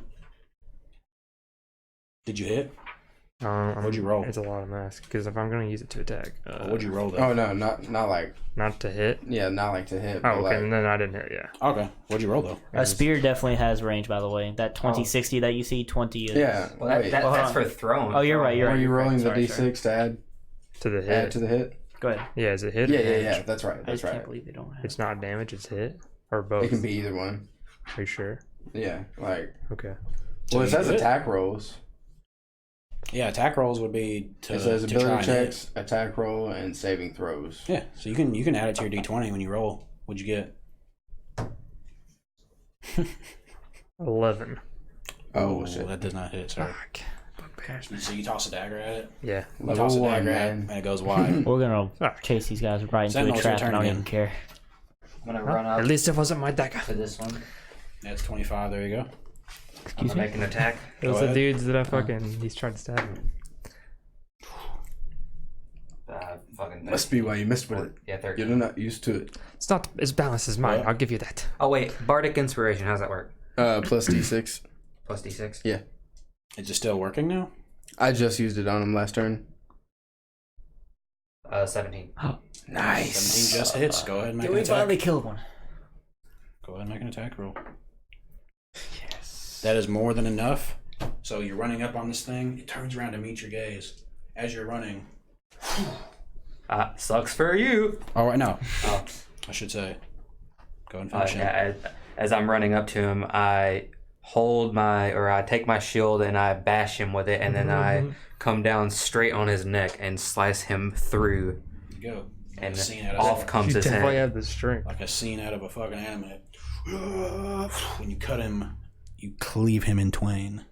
Did you hit? What'd you roll? It's a lot of mask because if I'm gonna use it to attack, What'd you roll though? Oh no, not like not to hit. yeah, not like to hit. Oh, but okay, like, and then I didn't hit. Yeah. Okay. What'd you roll though? A spear definitely has range, by the way. That 20-60 that you see, 20 is. yeah. Well, that, wait. that, Well, hold that's on. for throwing. Oh, you're right. You're Are right. you you're rolling right. the Sorry, d6 to add To the hit. add to the hit? Go ahead. Yeah, is it hit? Yeah, or yeah, damage? yeah. That's right. I That's just can't right. believe they don't have. It's not damage. It's hit or both. It can be either one. Are you sure? Yeah, like Okay. So well, it you says do it? attack rolls. Yeah, attack rolls would be to. It says to try ability and hit. checks, attack roll, and saving throws. Yeah, so you can add it to your d20 when you roll. What'd you get? 11. Oh shit! That does not hit. Sorry. So you toss a dagger at it. Yeah. You Level toss a 1, dagger at it, man. and it goes wide. We're gonna Ah. chase these guys right into Sentinel's a trap, your and I turn don't even again. care. I'm gonna run up At least it wasn't my dagger. to this one. That's 25. There you go. I'm Excuse gonna me. make an attack. Those Go are ahead. dudes that I fucking. He's trying to stab me. Fucking. Must be why you missed with it. Yeah, 13. You're not used to it. It's not as balanced as mine. Yeah. I'll give you that. Oh wait, bardic inspiration. How's that work? Plus d6. Plus d6. Yeah, Is it still working now? I just used it on him last turn. 17. Nice. 17 just hits. Go ahead and make Did an we attack. finally kill one? Go ahead and make an attack roll. Yes. That is more than enough. So you're running up on this thing. It turns around to meet your gaze. As you're running. Sucks for you. Oh, right, no. Oh. I should say. Go ahead and finish him. Yeah, as I'm running up to him, I take my shield and I bash him with it, and then I come down straight on his neck and slice him through, You go. and A scene out of off comes You his definitely head. have the strength. Like a scene out of a fucking anime. When you cut him, you cleave him in twain.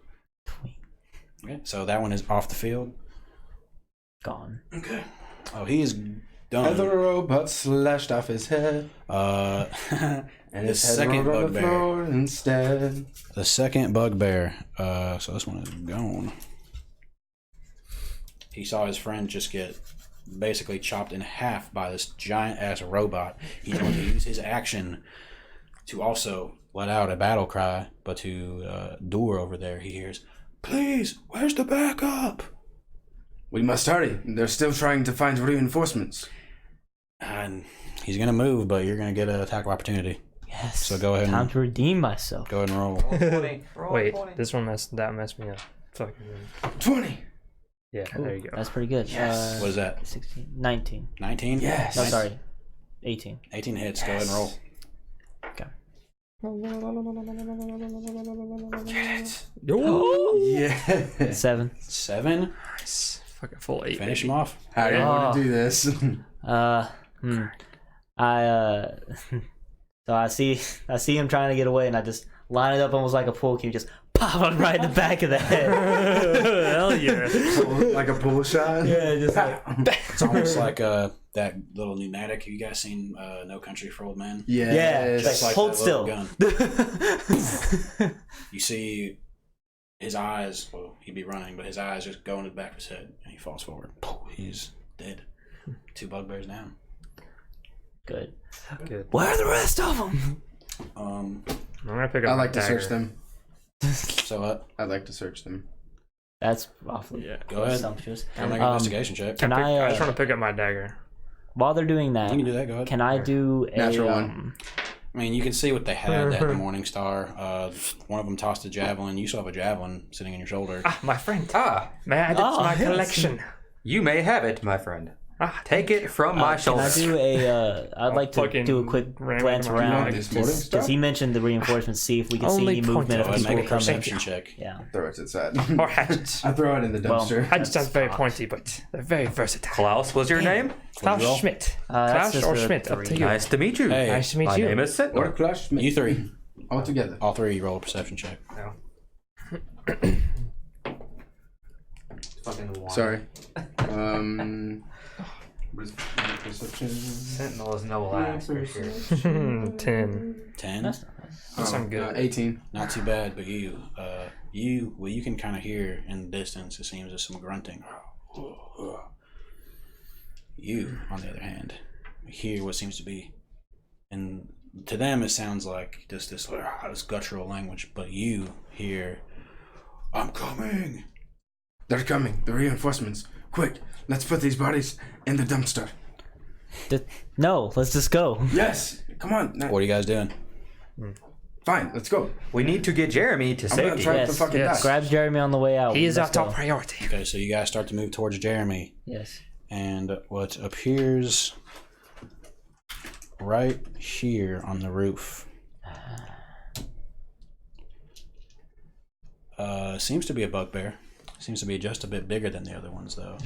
Okay, so that one is off the field. Gone. Okay. Oh, he is done. As the robot slashed off his head, And and the his head second rolled on the bugbear. floor instead. The second bugbear. So this one is gone. He saw his friend just get basically chopped in half by this giant ass robot. He's going to use his action to also let out a battle cry, but to Door over there, he hears, "Please, where's the backup?" We must hurry. They're still trying to find reinforcements. And he's going to move, but you're going to get an attack of opportunity. Yes. So go ahead Time and to redeem myself. go ahead and roll. Wait, this one messed me up. Fucking. 20. Yeah, there you go. That's pretty good. Yes. What is that? 16, 19. 19? Yes. No, Nice. sorry, 18. 18 hits. Go ahead and roll. Okay. Yeah. 7. 7. Nice. Fucking full 8. Finish baby. him off. How do you want to do this? So I see him trying to get away, and I just line it up almost like a pool cue, just pop him right in the back of the head. Hell yeah. Like a pull shot? Yeah, just like. It's almost like that little pneumatic. Have you guys seen No Country for Old Men? Yeah, Yes. like, Like hold that still. little gun. You see his eyes. Well, he'd be running, but his eyes just go into the back of his head, and he falls forward. He's dead. 2 bugbears down. Good. Good. Where are the rest of them? I'm gonna pick up I my like to dagger. search them. So I like to search them. That's awfully Go ahead. sumptuous. I'll make an investigation check. Can I I? just want to pick up my dagger. While they're doing that, You can do that. Go ahead. can I do a Natural one. I mean, you can see what they had at the Morning Star. One of them tossed a javelin. You still have a javelin sitting in your shoulder. Ah, my friend. Ah, May I add it to my yes. collection? you may have it, my friend. Ah, Take it from my Can I shoulder. do a? I'd like to fucking do a quick ram glance into my around eye. This morning because stuff? he mentioned the reinforcements. See if we can see Only any movement Go of ahead, people make a coming. perception check. Yeah. Throw it to the side. Or hatchets. I throw it in the dumpster. Hatchets sounds very pointy, but they're very versatile. Klaus was your name? roll? Klaus Schmidt. That's Klaus just or a Schmidt, up to 3. you. Nice to meet you. Hey, Nice to meet My you. name is Or Sentinel. Clash. you three. All together. All three roll a perception check. Fucking one. Sorry. What is perception? Sentinel is no last for sure. 10. 10. That sounds good. 18. Not too bad, but you can kind of hear in the distance. It seems there's some grunting. You, on the other hand, hear what seems to be, and to them it sounds like this guttural language. But you hear, "I'm coming." They're coming. The reinforcements. Quick, let's put these bodies in the dumpster. No, let's just go. Yes. Come on. What are you guys doing? Fine, let's go. We need to get Jeremy to I'm gonna safety. try Yes, to fucking yes. die. Grab Jeremy on the way out. He is our Let's top go. priority. Okay, so you guys start to move towards Jeremy, Yes. and what appears right here on the roof seems to be a bugbear. Seems to be just a bit bigger than the other ones, though.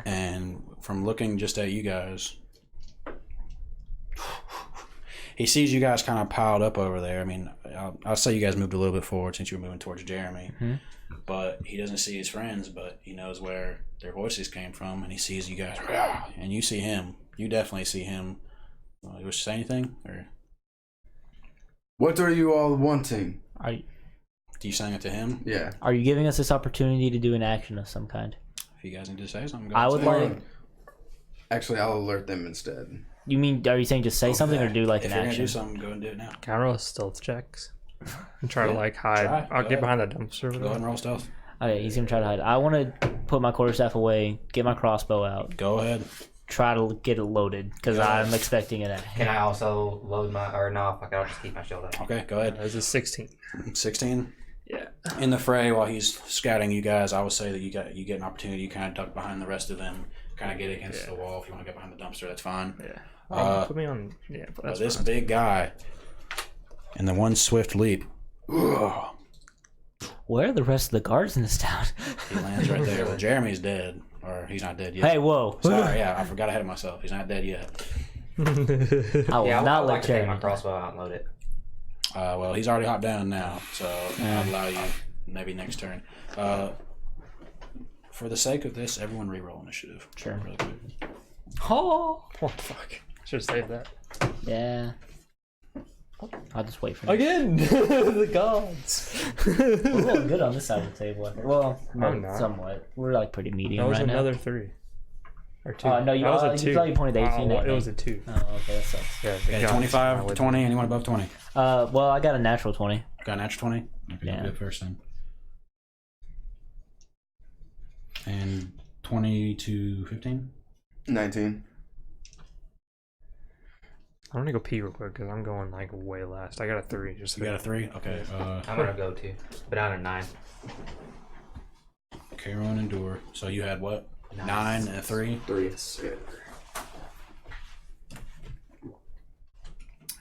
And from looking just at you guys, he sees you guys kind of piled up over there. I mean, I'll say you guys moved a little bit forward since you were moving towards Jeremy. But he doesn't see his friends, but he knows where their voices came from, and he sees you guys, and you see him. You definitely see him. You wish to say anything, or What are you all wanting? do you saying it to him? Yeah. Are you giving us this opportunity to do an action of some kind? If you guys need to say something, go I ahead would and say it. like. Actually, I'll alert them instead. You mean? Are you saying just say something or do like if an you're gonna action? do something, go and do it now. Can I roll stealth checks? And try to Yeah, like hide. try. I'll Go get ahead. behind the dumpster. Go ahead and roll stealth. Okay, he's gonna try to hide. I want to put my quarterstaff away, get my crossbow out, Go ahead. try to get it loaded because I'm expecting it. Can I also load my, or no, fuck, I'll just keep my shield up. Okay, go ahead. There's a 16. 16. Yeah. In the fray, while he's scouting you guys, I would say that you get an opportunity. You kind of duck behind the rest of them, kind of get against the wall. If you want to get behind the dumpster, that's fine. Yeah. Put me on. Yeah, but But that's this fine. big guy, in the one swift leap, Where are the rest of the guards in this town? he lands right there. Well, Jeremy's dead, or he's not dead yet. Hey, whoa! Sorry, yeah, I forgot ahead of myself. He's not dead yet. I will Yeah, not I'd let like to take my Jeremy. crossbow out and load it. Well, he's already hopped down now, so I'll allow you maybe next turn. For the sake of this, everyone reroll initiative. Sure. Really quick. Oh, What the fuck? Should have saved that. yeah. I'll just wait for it. Again! The gods! We're rolling good on this side of the table. I think. Well, I'm not. somewhat. We're like pretty medium That was right another now. 3. Or 2. No, you- that was a you 2. thought you pointed to 18, It I was think. a 2. Oh, okay, that sucks. Yeah, the Okay, gods 25 are to with 20. me. Anyone above 20? Well, I got a natural 20. Got an natural 20? Okay, Yeah. I'll do it first then. And 20 to 15? 19. I'm gonna go pee real quick because I'm going like way last. I got a 3. Just You got a 3? Okay. I'm gonna go too, but down to 9. Cairo and Endure. So you had what? 9 and a 3? 3.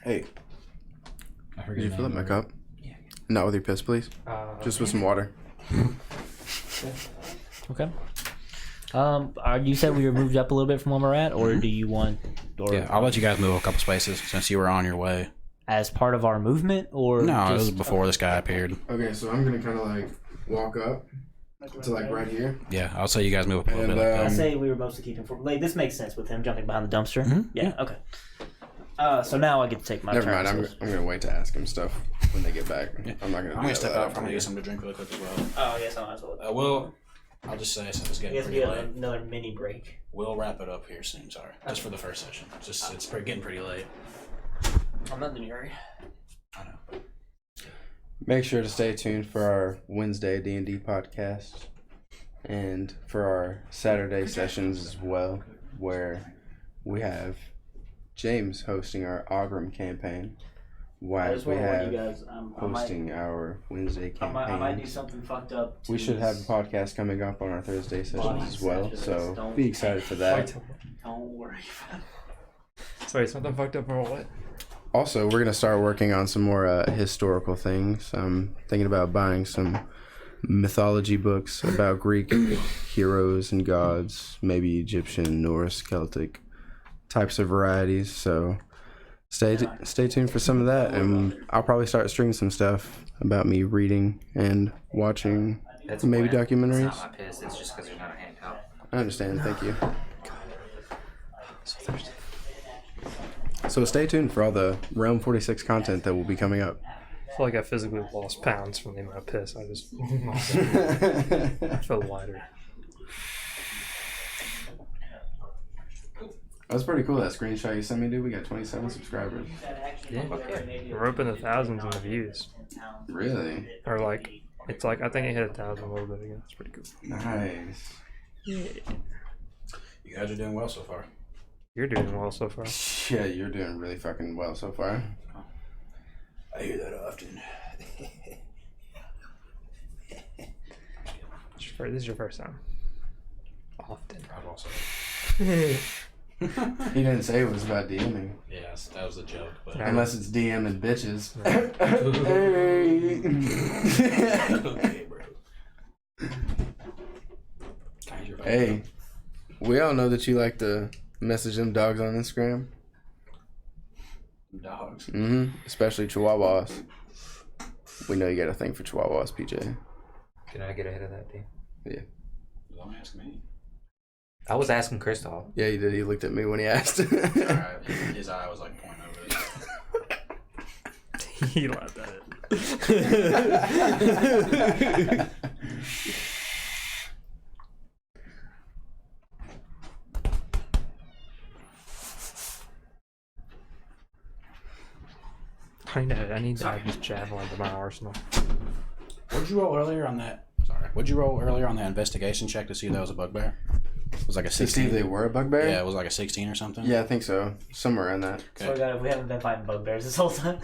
Hey, I forget did you his fill up name. my cup? Yeah. Not with your piss, please. Just with some water. Okay. You said we were moved up a little bit from where we're at, or do you want, or Yeah, I'll let you guys move a couple spaces since you were on your way. as part of our movement, or No, it was just, before this guy appeared. Okay, so I'm gonna kind of like walk up to like right here. Yeah, I'll say you guys move up a little And, bit. Like I that. say we were mostly keeping for like this makes sense with him jumping behind the dumpster. Mhm, Yeah. Okay. So now I get to take my Never turn. mind. I'm gonna wait to ask him stuff when they get back. I'm not gonna. I'm gonna step out. I'm gonna get something to drink really quick as well. Oh yes, I might as well. I'll just say since it's I getting guess we pretty have late, another mini break. we'll wrap it up here soon. Sorry, just for the first session. Getting pretty late. I'm not in a hurry. I know. Make sure to stay tuned for our Wednesday D&D podcast and for our Saturday sessions as well, where we have James hosting our Ogrim campaign, while we have hosting our Wednesday campaign. I might do something fucked up. We should have a podcast coming up on our Thursday sessions as well, so be excited for that. Don't worry about it. Sorry, something fucked up or what? Also, we're going to start working on some more historical things. I'm thinking about buying some mythology books about Greek heroes and gods, maybe Egyptian, Norse, Celtic types of varieties. So stay tuned for some of that, and I'll probably start streaming some stuff about me reading and watching maybe documentaries. It's not my piss, it's just because there's not a handout. I understand. Thank you. So thirsty. So stay tuned for all the Realm4D6 content that will be coming up. I feel like I physically lost pounds from the amount of piss. I feel lighter. That's pretty cool, that screenshot you sent me, dude. We got 27 subscribers. Yeah. We're up in the thousands in the views. Really? Or like, it's like, I think it hit 1,000 a little bit ago. It's pretty cool. Nice. Yeah. You guys are doing well so far. You're doing well so far. Yeah, you're doing really fucking well so far. I hear that often. This is your first time. Often. I've also. He didn't say it was about DMing. Yes, that was a joke. But Unless it's DMing bitches. okay, bro. Hey, we all know that you like to message them dogs on Instagram. Dogs. Especially Chihuahuas. We know you got a thing for Chihuahuas, PJ. Can I get ahead of that, D? Yeah. Don't ask me. I was asking Crystal. Yeah, he did. He looked at me when he asked. Alright, his eye was like pointing over. He laughed at it. I need to add this javelin to my arsenal. What'd you roll earlier on that? Sorry. What'd you roll earlier on that investigation check to see if that was a bugbear? It was like a 16. To see if they were a bugbear? Yeah, it was like a 16 or something. Yeah, I think so. Somewhere in that. So we haven't been fighting bugbears this whole time.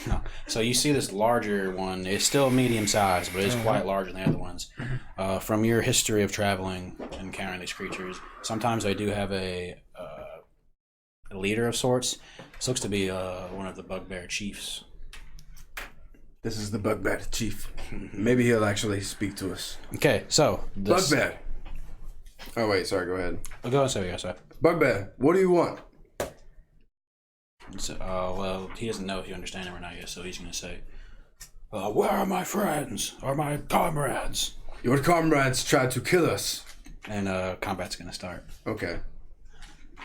No. So you see this larger one. It's still medium sized, but it's quite larger than the other ones. From your history of traveling and encountering these creatures, sometimes they do have a leader of sorts. This looks to be one of the bugbear chiefs. This is the bugbear chief. Maybe he'll actually speak to us. Okay, so this... Bugbear. Oh wait, sorry. Go ahead. Go ahead, say what you gotta say. Bugbear, what do you want? So, well, he doesn't know if you understand him or not yet, so he's gonna say, "Where are my friends or my comrades?" Your comrades tried to kill us. And combat's gonna start. Okay.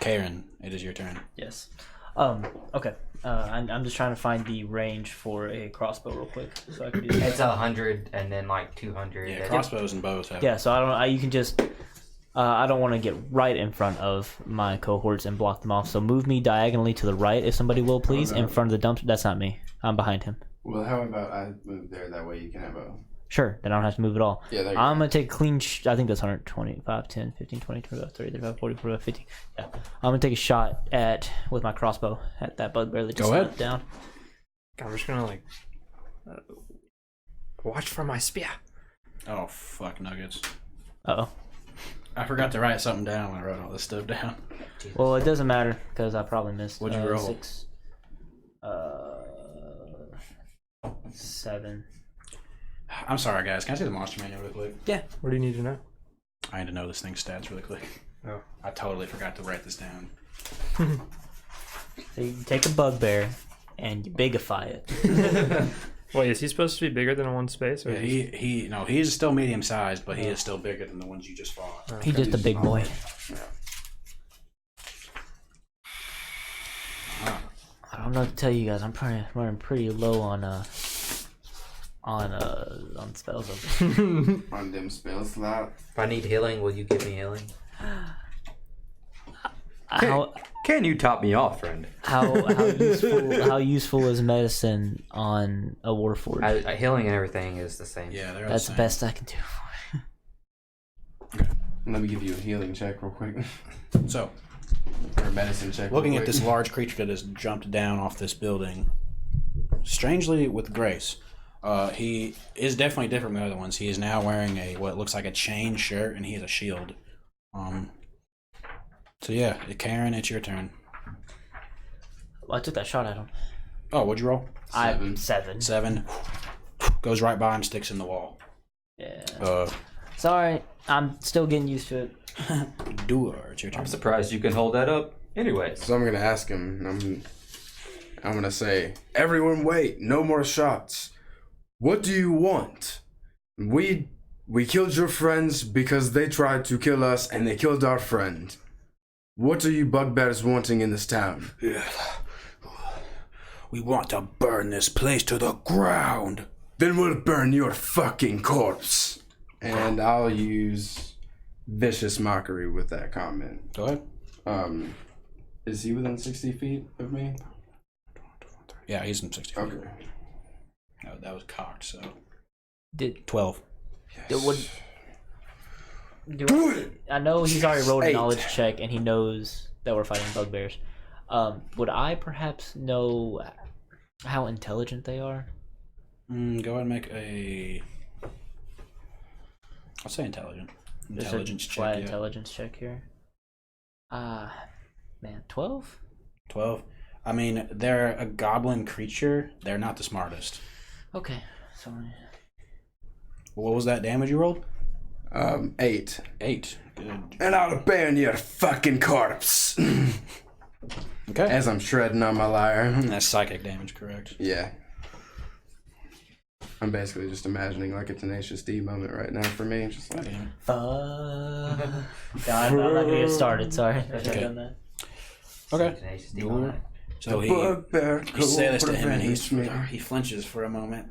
Karen, it is your turn. Yes. Okay. I'm just trying to find the range for a crossbow real quick, so I can do that. It's 100 and then like 200. Yeah, crossbows and bows have. Yeah. So I don't. You can just. I don't want to get right in front of my cohorts and block them off. So move me diagonally to the right, if somebody will, please, in front of the dumpster. That's not me. I'm behind him. Well, how about I move there? That way you can have a... Sure, then I don't have to move at all. Yeah, there you I'm go. going to take a clean... I think that's 125, 10, 15, 20, 25, 30, 35, 40, 45, 50. Yeah. I'm going to take a shot with my crossbow at that bugbear that just slipped down. I'm just going to, watch for my spear. Oh, fuck nuggets. Uh-oh. I forgot to write something down when I wrote all this stuff down. Well, it doesn't matter, because I probably missed. What'd you roll? 6. 7. I'm sorry, guys. Can I see the monster manual real quick? Yeah. What do you need to know? I need to know this thing's stats really quick. Oh. I totally forgot to write this down. So you take a bugbear and you bigify it. Wait, is he supposed to be bigger than one space? Or Yeah, he's still medium sized, but he is still bigger than the ones you just fought. He's just a big boy. I don't know what to tell you guys. I'm running pretty low on spells. On them spell slot. If I need healing, will you give me healing? Can you top me off, friend? How useful is medicine on a warforged? Healing and everything is the same. Yeah, That's the best I can do. Let me give you a healing check real quick. So, Or medicine check. looking real at quick. this large creature that has jumped down off this building, strangely with grace, he is definitely different from the other ones. He is now wearing what looks like a chain shirt, and he has a shield. So yeah, Karen, it's your turn. Well, I took that shot at him. Oh, what'd you roll? I'm 7. 7. Goes right by him, sticks in the wall. Yeah. Sorry, I'm still getting used to it. Doer, it's your turn. I'm surprised you can hold that up. Anyways. So I'm gonna ask him. I'm gonna say, everyone, wait! No more shots. What do you want? We killed your friends because they tried to kill us, and they killed our friend. What are you bugbears wanting in this town? We want to burn this place to the ground. Then we'll burn your fucking corpse. And I'll use vicious mockery with that comment. Go ahead. Is he within 60 feet of me? Yeah, he's in 60 feet. Okay. No, that was cocked, so. Did 12. I know he's already rolled a 8. knowledge check and he knows that we're fighting bugbears. Would I perhaps know how intelligent they are? Go ahead and make a. I'll say intelligent. Intelligence Just a flat check. Yeah. intelligence check here. Man, 12? 12. I mean, they're a goblin creature. They're not the smartest. Okay, sorry. What was that damage you rolled? 8. 8. Good. And I'll burn your fucking corpse. Okay. As I'm shredding on my lyre. That's psychic damage, correct? Yeah. I'm basically just imagining like a Tenacious D moment right now for me. Just like, Yeah. Fuck. No, I'm not gonna get started, sorry. I should have done that. Okay. So bugbear you say this to him and prevents me. he flinches for a moment,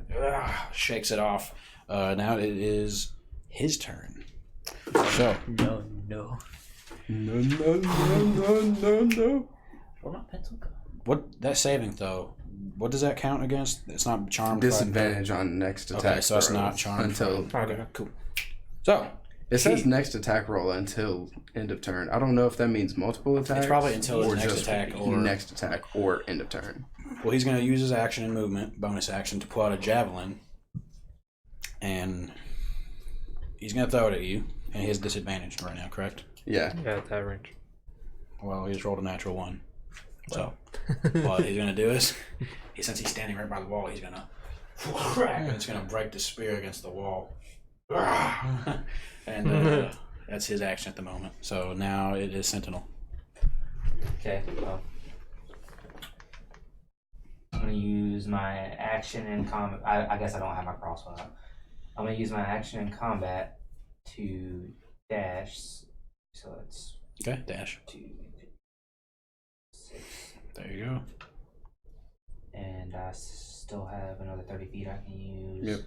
shakes it off. Now it is his turn. So No. No. Where'd my pencil go? what that saving throw? What does that count against? It's not charmed. Disadvantage on next attack. Okay, so it's not rolls charmed until. Okay, cool. So It says next attack roll until end of turn. I don't know if that means multiple attacks. it's probably until his or next just attack or next attack or end of turn. well, he's going to use his action and movement, bonus action, to pull out a javelin, and he's going to throw it at you. And he has disadvantage right now, correct? Yeah. Yeah, at that range. Well, he just rolled a natural 1. So what he's going to do is, since he's standing right by the wall, he's going to crack, and it's going to break the spear against the wall. And that's his action at the moment. So now it is Sentinel. Okay. Well, I'm gonna use my action in combat. I guess I don't have my crossbow up. I'm gonna use my action in combat to dash. So it's Okay, dash. 2, 6, There you go. and I still have another 30 feet I can use. Yep.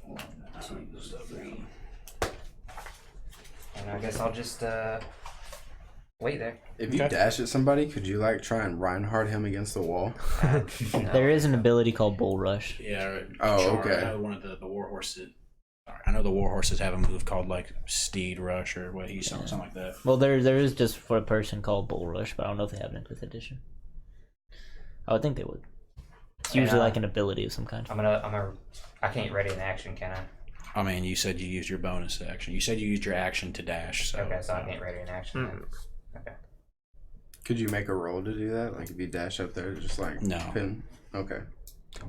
1, 2, 3. And I guess I'll just wait there. If you Okay. dash at somebody, could you like try and Reinhardt him against the wall? No. There is an ability called Bull Rush. Yeah. Oh, okay. I know one of the war horses. I know the war horses have a move called like Steed Rush or what he's something like that. Well, there is just for a person called Bull Rush, but I don't know if they have it in 5th edition. I would think they would. It's usually like an ability of some kind. I can't ready an action, can I? I mean, you said you used your bonus action. You said you used your action to dash. So Okay, so I can't ready an action. Then. Okay. Could you make a roll to do that? Like if you dash up there, just like No. pin. Okay.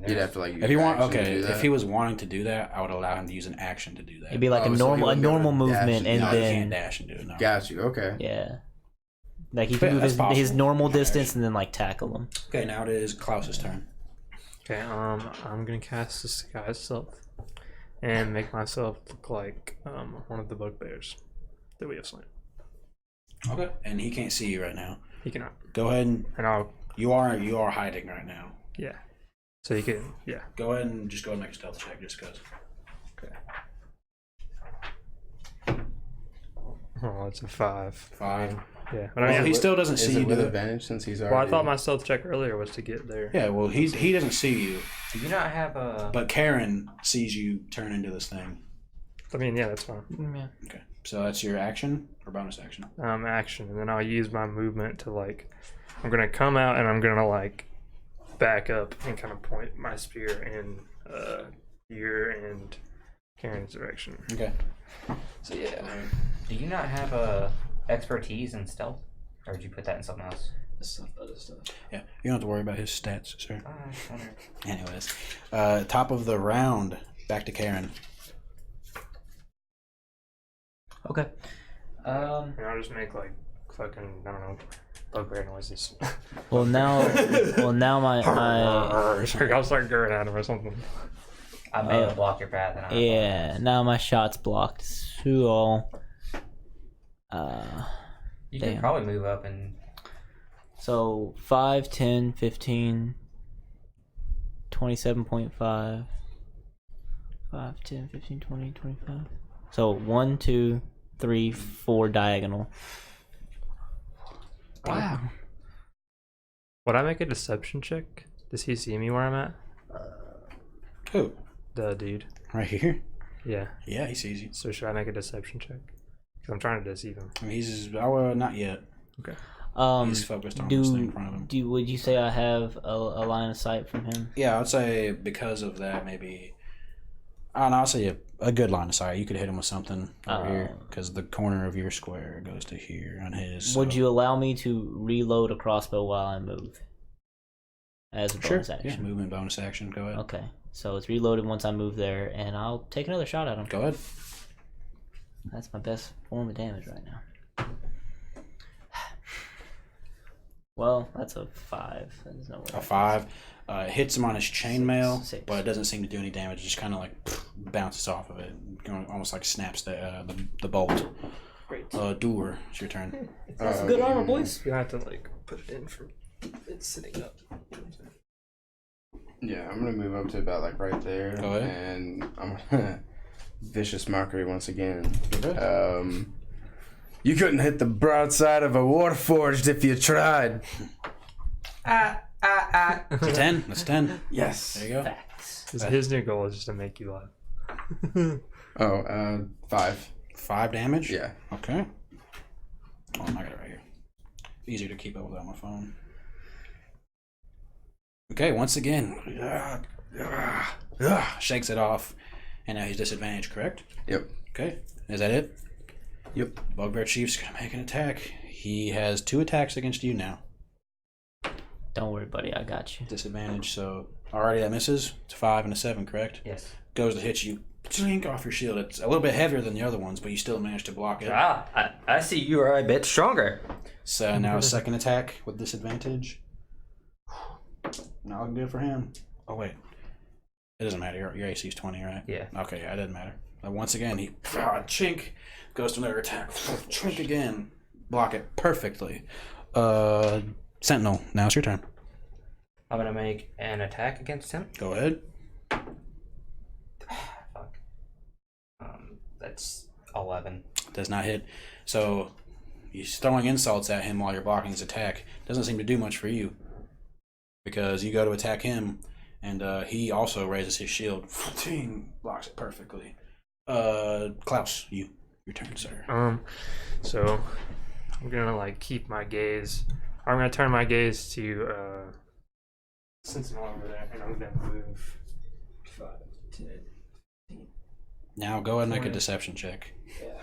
You'd have to like. Use If you your want, action to okay. do that. If he was wanting to do that, I would allow him to use an action to do that. It'd be like Oh, a so he normal wouldn't be able to movement, dash and no, he then can't dash and do it. No. Got you. Okay. yeah, like he Yeah, can move that's his possible. normal Yeah, distance actually. and then like tackle him. Okay, now it is Klaus's turn. Okay, I'm gonna cast Disguise Self and make myself look like one of the bugbears that we have slain. Okay. And he can't see you right now. He cannot. Go ahead and And I'll you are hiding right now. yeah. So you can Go ahead and just go and make a stealth check just because. Oh, it's a 5. 5. Yeah. But Well, I mean, he still doesn't Is see it you with do it. advantage since he's well, already... I thought my stealth check earlier was to get there. Yeah, well, he doesn't see you, Do you not have a? but Karen sees you turn into this thing. I mean, yeah, that's fine. Yeah. Okay, so that's your action or bonus action? Action, and then I'll use my movement to like. I'm gonna come out and I'm gonna like back up and kind of point my spear in your and Karen's direction. Okay. So yeah. Do you not have a expertise in stealth, or did you put that in something else? Other stuff. Yeah, you don't have to worry about his stats, sir. I wonder. Anyways, top of the round, back to Karen. Okay. And I'll just make like fucking I don't know bugbear noises. Well now my I'll start gurring at him or something. I may have blocked your path. And I yeah, now my shot's blocked. So You damn. could probably move up and. so 5, 10, 15, 27.5. 5, 10, 15, 20, 25. So 1, 2, 3, 4 diagonal. Wow. Would I make a deception check? Does he see me where I'm at? Who? The dude. Right here? Yeah. Yeah, he sees you. So should I make a deception check? Because I'm trying to deceive him. I mean, he's not yet. Okay. He's focused on this thing in front of him. Would you say I have a line of sight from him? Yeah, I'd say because of that, maybe. I don't know. I'll say a good line of sight. You could hit him with something over here because the corner of your square goes to here on his. Would you allow me to reload a crossbow while I move? As a bonus Yeah, action. movement bonus action. Go ahead. Okay. So it's reloaded once I move there, and I'll take another shot at him. Go ahead. That's my best form of damage right now. Well, that's a 5. There's no way. A 5 hits him on his chainmail, 6. but it doesn't seem to do any damage. It just kind of like bounces off of it, almost like snaps the bolt. Great. Doer, it's your turn. That's good armor, boys. You have to like put it in for it's sitting up. Yeah, I'm gonna move up to about like right there. Go ahead. And I'm gonna vicious mockery once again. Good. You couldn't hit the broadside of a warforged if you tried. 10. That's 10. Yes. There you go. His new goal is just to make you laugh. 5. 5 damage? Yeah. Okay. Oh, I got it right here. Easier to keep up without my phone. Okay, once again. Shakes it off. And now he's disadvantaged, correct? Yep. Okay. Is that it? Yep. Bugbear Chief's gonna make an attack. He has 2 attacks against you now. Don't worry, buddy. I got you. Disadvantage, so already that misses. It's a 5 and a 7, correct? Yes. Goes to hit you. Drink off your shield. It's a little bit heavier than the other ones, but you still managed to block it. I see you are a bit stronger. So now a second attack with disadvantage. Not looking good for him. Oh wait, it doesn't matter. Your AC is 20, right? Yeah. Okay, yeah, it doesn't matter. Once again, he chink goes to another attack. Chink again. Block it perfectly. Sentinel, now it's your turn. I'm gonna make an attack against him. Go ahead. Fuck. That's 11. Does not hit. So he's throwing insults at him while you're blocking his attack. Doesn't seem to do much for you. Because you go to attack him, and he also raises his shield. Blocks it perfectly. Klaus, your turn, sir. So I'm gonna like keep my gaze. I'm gonna turn my gaze to Sentinel over there, and I'm gonna move 5, 10. Now go ahead and make a deception check. Yeah.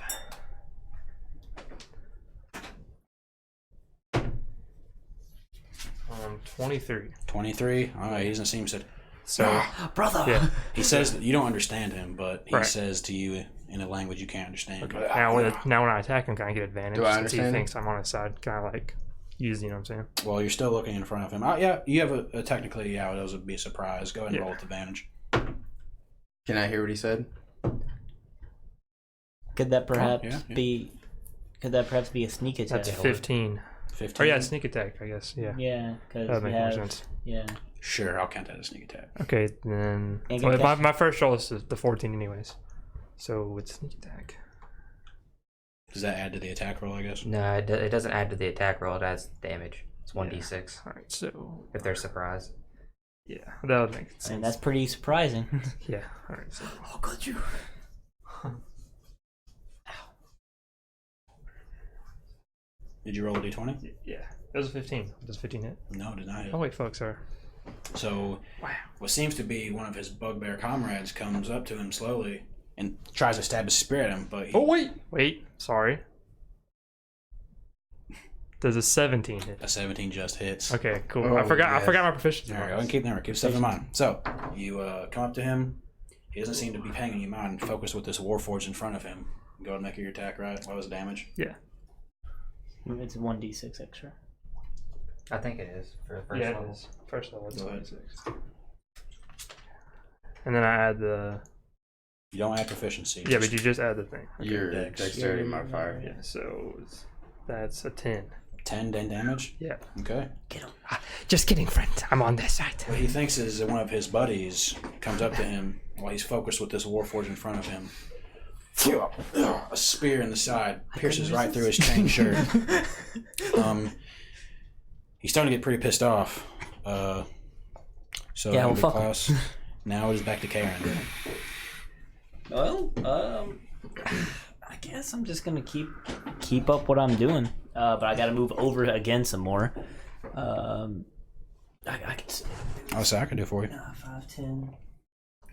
23. 23. All right, he doesn't seem to. So, Brother! yeah. He says that you don't understand him, but he Right. says to you in a language you can't understand. Okay. Now when I attack him, can I get advantage? Do I Since he understand thinks I'm on his side, can I like use? You know what I'm saying? Well, you're still looking in front of him. Yeah, you have a technically. Yeah, those would be a surprise. Go ahead and Yeah. roll with advantage. Can I hear what he said? Could that perhaps yeah. be? Could that perhaps be a sneak attack? That's 15. 15. Oh yeah, sneak attack. I guess. Yeah. Yeah, because That would we make more have. sense. Yeah. Sure, I'll count that as a sneak attack. Okay, then. And Well, get my first roll is the 14, anyways. So with sneak attack. Does that add to the attack roll, I guess? No, it doesn't add to the attack roll. It adds damage. It's 1d6 All right, so if they're surprised. yeah, that would make sense. I mean, that's pretty surprising. Yeah. All right. So Oh, could you? Did you roll a d20? yeah, it was a 15. Does 15 hit? No, it did not hit. Oh wait, fuck, sorry. So, what seems to be one of his bugbear comrades comes up to him slowly and tries to stab his spear at him, but he, Wait, sorry. Does a 17 hit? a 17 just hits. Okay, cool. Oh, I forgot yes. my proficiency. All right, go and keep stuff in mind. So, you come up to him. He doesn't seem to be paying any mind. Focus with this warforged in front of him. Go ahead and make your attack, right? What was the damage? Yeah. It's 1d6 extra. I think it is for the first Yeah, level. it is. First level, it's Go ahead. 26. And then I add the. You don't add proficiency. Yeah, but you just add the thing. Your Dex. dexterity modifier. Yeah, so that's a 10. 10 damage? Yeah. Okay. Just kidding, friend. I'm on this side. What he thinks is that one of his buddies comes up to him while he's focused with this warforged in front of him. A spear in the side pierces right through his chain shirt. He's starting to get pretty pissed off. So Yeah, well, Big fuck him. Klaus, now it is back to Karen. Well, I guess I'm just gonna keep up what I'm doing. But I gotta move over again some more. I can see. Oh, so I can do it for you. 5, 10,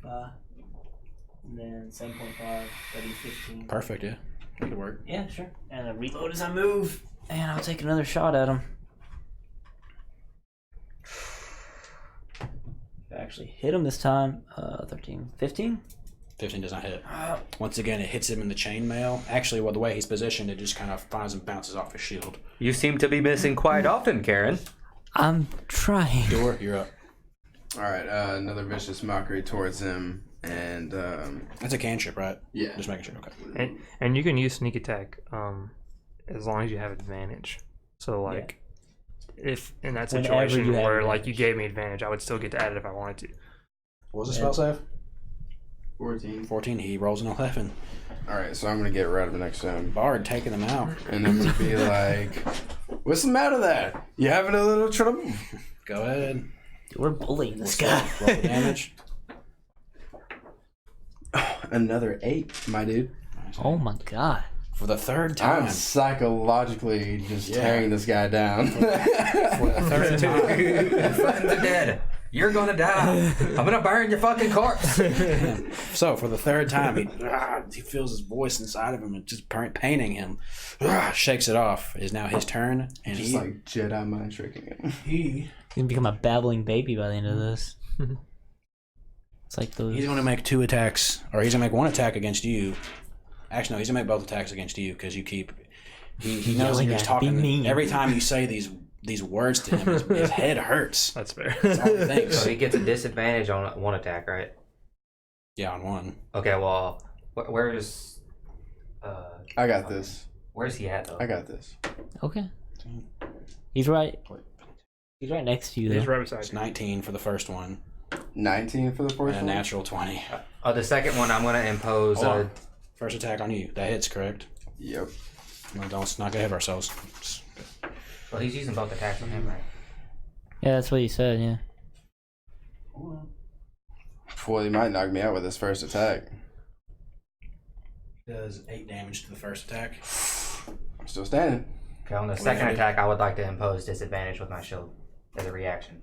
and then 7.5, 30, 15. Perfect, yeah. Make it work. Yeah, sure. And I reload as I move, and I'll take another shot at him. I actually hit him this time. 13, 15. 15 does not hit. Once again, it hits him in the chainmail. Actually, well, the way he's positioned, it just kind of finds and bounces off his shield. You seem to be missing quite often, Karen. I'm trying. Door, you're up. All right, another vicious mockery towards him, and That's a cantrip, right? yeah. Just making sure. Okay. And you can use sneak attack as long as you have advantage. So, like, if in that Whenever situation you have where, advantage. like, you gave me advantage, I would still get to add it if I wanted to. What was the spell save? 14. 14. He rolls an 11. All right, so I'm gonna get right up next to him, Bard taking them out. and I'm gonna be like, "What's the matter there? You having a little trouble?" Go ahead. We're bullying this What's guy. that? Roll the damage. Another 8, my dude. Oh my god. For the third time. I'm psychologically just Yeah. tearing this guy down. For the third time. Your friends are dead. You're gonna die. I'm gonna burn your fucking corpse. So, for the third time, he feels his voice inside of him and just painting him. Shakes it off. It is now his turn. And Just like Jedi mind tricking him. he's He's gonna become a babbling baby by the end of this. It's like those. going to make 2 attacks, or he's going to make 1 attack against you. Actually, no, he's going to make both attacks against you because you keep. He knows Yelling you're at just him, talking. be mean. Every time you say these words to him, his head hurts. That's fair. That's all he thinks. So he gets a disadvantage on one attack, right? Yeah, on 1. Okay, well, where's I got this. where's he at though? I got this. Okay. He's right. He's right next to you He's there. right beside It's you. 19 for the first one, 19 for the and first a one. natural 20. The second one I'm gonna impose. Hold on. First attack on you. That hits, correct? Yep. No, let's not get ahead of ourselves. Well, he's using both attacks on him, right? Yeah, that's what he said. Yeah. Well, he might knock me out with his first attack. Does 8 damage to the first attack. I'm still standing. Okay, on the second attack, I would like to impose disadvantage with my shield as a reaction.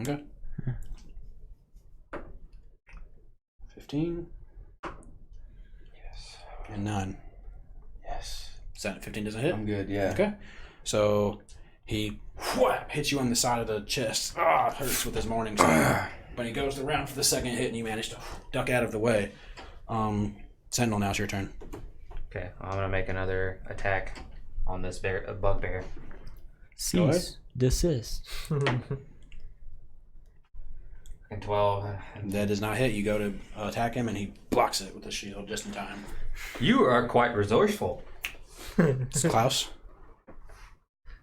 Okay. 15. Yes. And 9. Yes. 15 doesn't hit? I'm good, yeah. Okay. So he hits you on the side of the chest. Ah, it hurts with his morning stone. But he goes around for the second hit and you manage to duck out of the way. Sentinel, now it's your turn. Okay, I'm gonna make another attack on this bugbear. Cease. Desist. And 12. That does not hit. You go to attack him and he blocks it with the shield just in time. You are quite resourceful. It's Klaus. He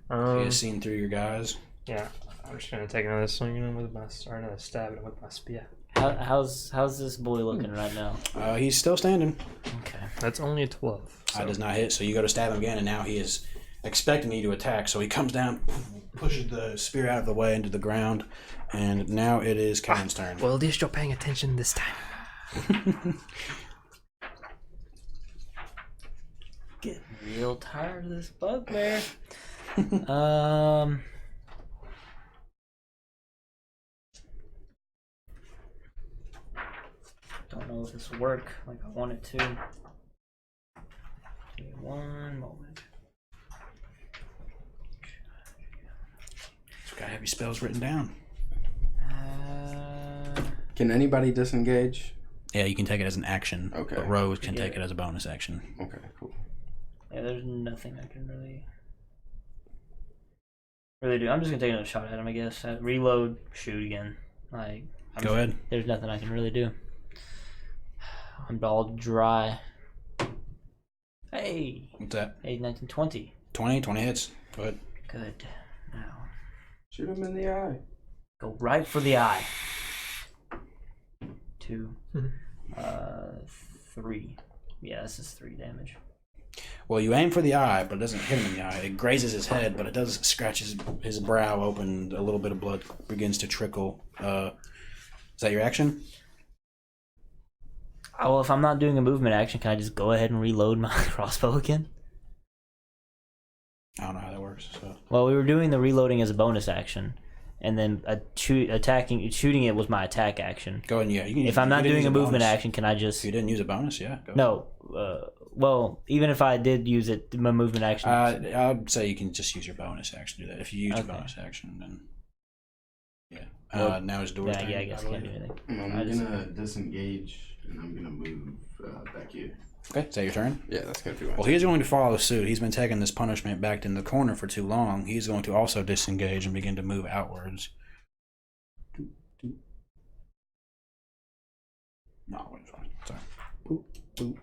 Um, has seen through your guys. yeah, I'm just gonna take another swing at him with my, or another stab at him with my spear. How's this boy looking right now? He's still standing. Okay. That's only a 12. That does not hit, so you go to stab him again, and now he is expecting you to attack. So he comes down, pushes the spear out of the way into the ground, and now it is Karen's turn. Well, at least you're paying attention this time. Getting real tired of this bugbear. Don't know if this will work like I want it to. Give me one moment. So gotta have your spells written down. Can anybody disengage? Yeah, you can take it as an action. Okay. But Rose can take it as a bonus action. Okay, cool. Yeah, there's nothing I can really do. I'm just gonna take another shot at him, I guess. Reload, shoot again. Go ahead. There's nothing I can really do. I'm all dry. Hey. What's that? 8, 19, 20. 20 hits. Go ahead. Good. Now, Shoot him in the eye. go right for the eye. 2. 3. Yeah, this is 3 damage. Well, you aim for the eye, but it doesn't hit him in the eye. It grazes his head, but it does scratch his brow open. A little bit of blood begins to trickle. Is that your action? Oh, well, if I'm not doing a movement action, can I just go ahead and reload my crossbow again? I don't know how that works. So. Well, we were doing the reloading as a bonus action, and then shooting it was my attack action. Go ahead. Yeah. You can, If I'm not doing a movement bonus. action, can I just? If you didn't use a bonus, yeah. Go. No. Well, even if I did use it, my movement action. I'd say you can just use your bonus action to do that. If you use your bonus action, then yeah. Well, now it's Door's turn. Yeah, I guess I can't do anything. I'm gonna disengage and I'm gonna move back here. Okay, is that your turn? Yeah, that's gonna be my Well, turn. he's going to follow suit. He's been taking this punishment back in the corner for too long. He's going to also disengage and begin to move outwards. No, it's fine. Sorry. Boop, boop,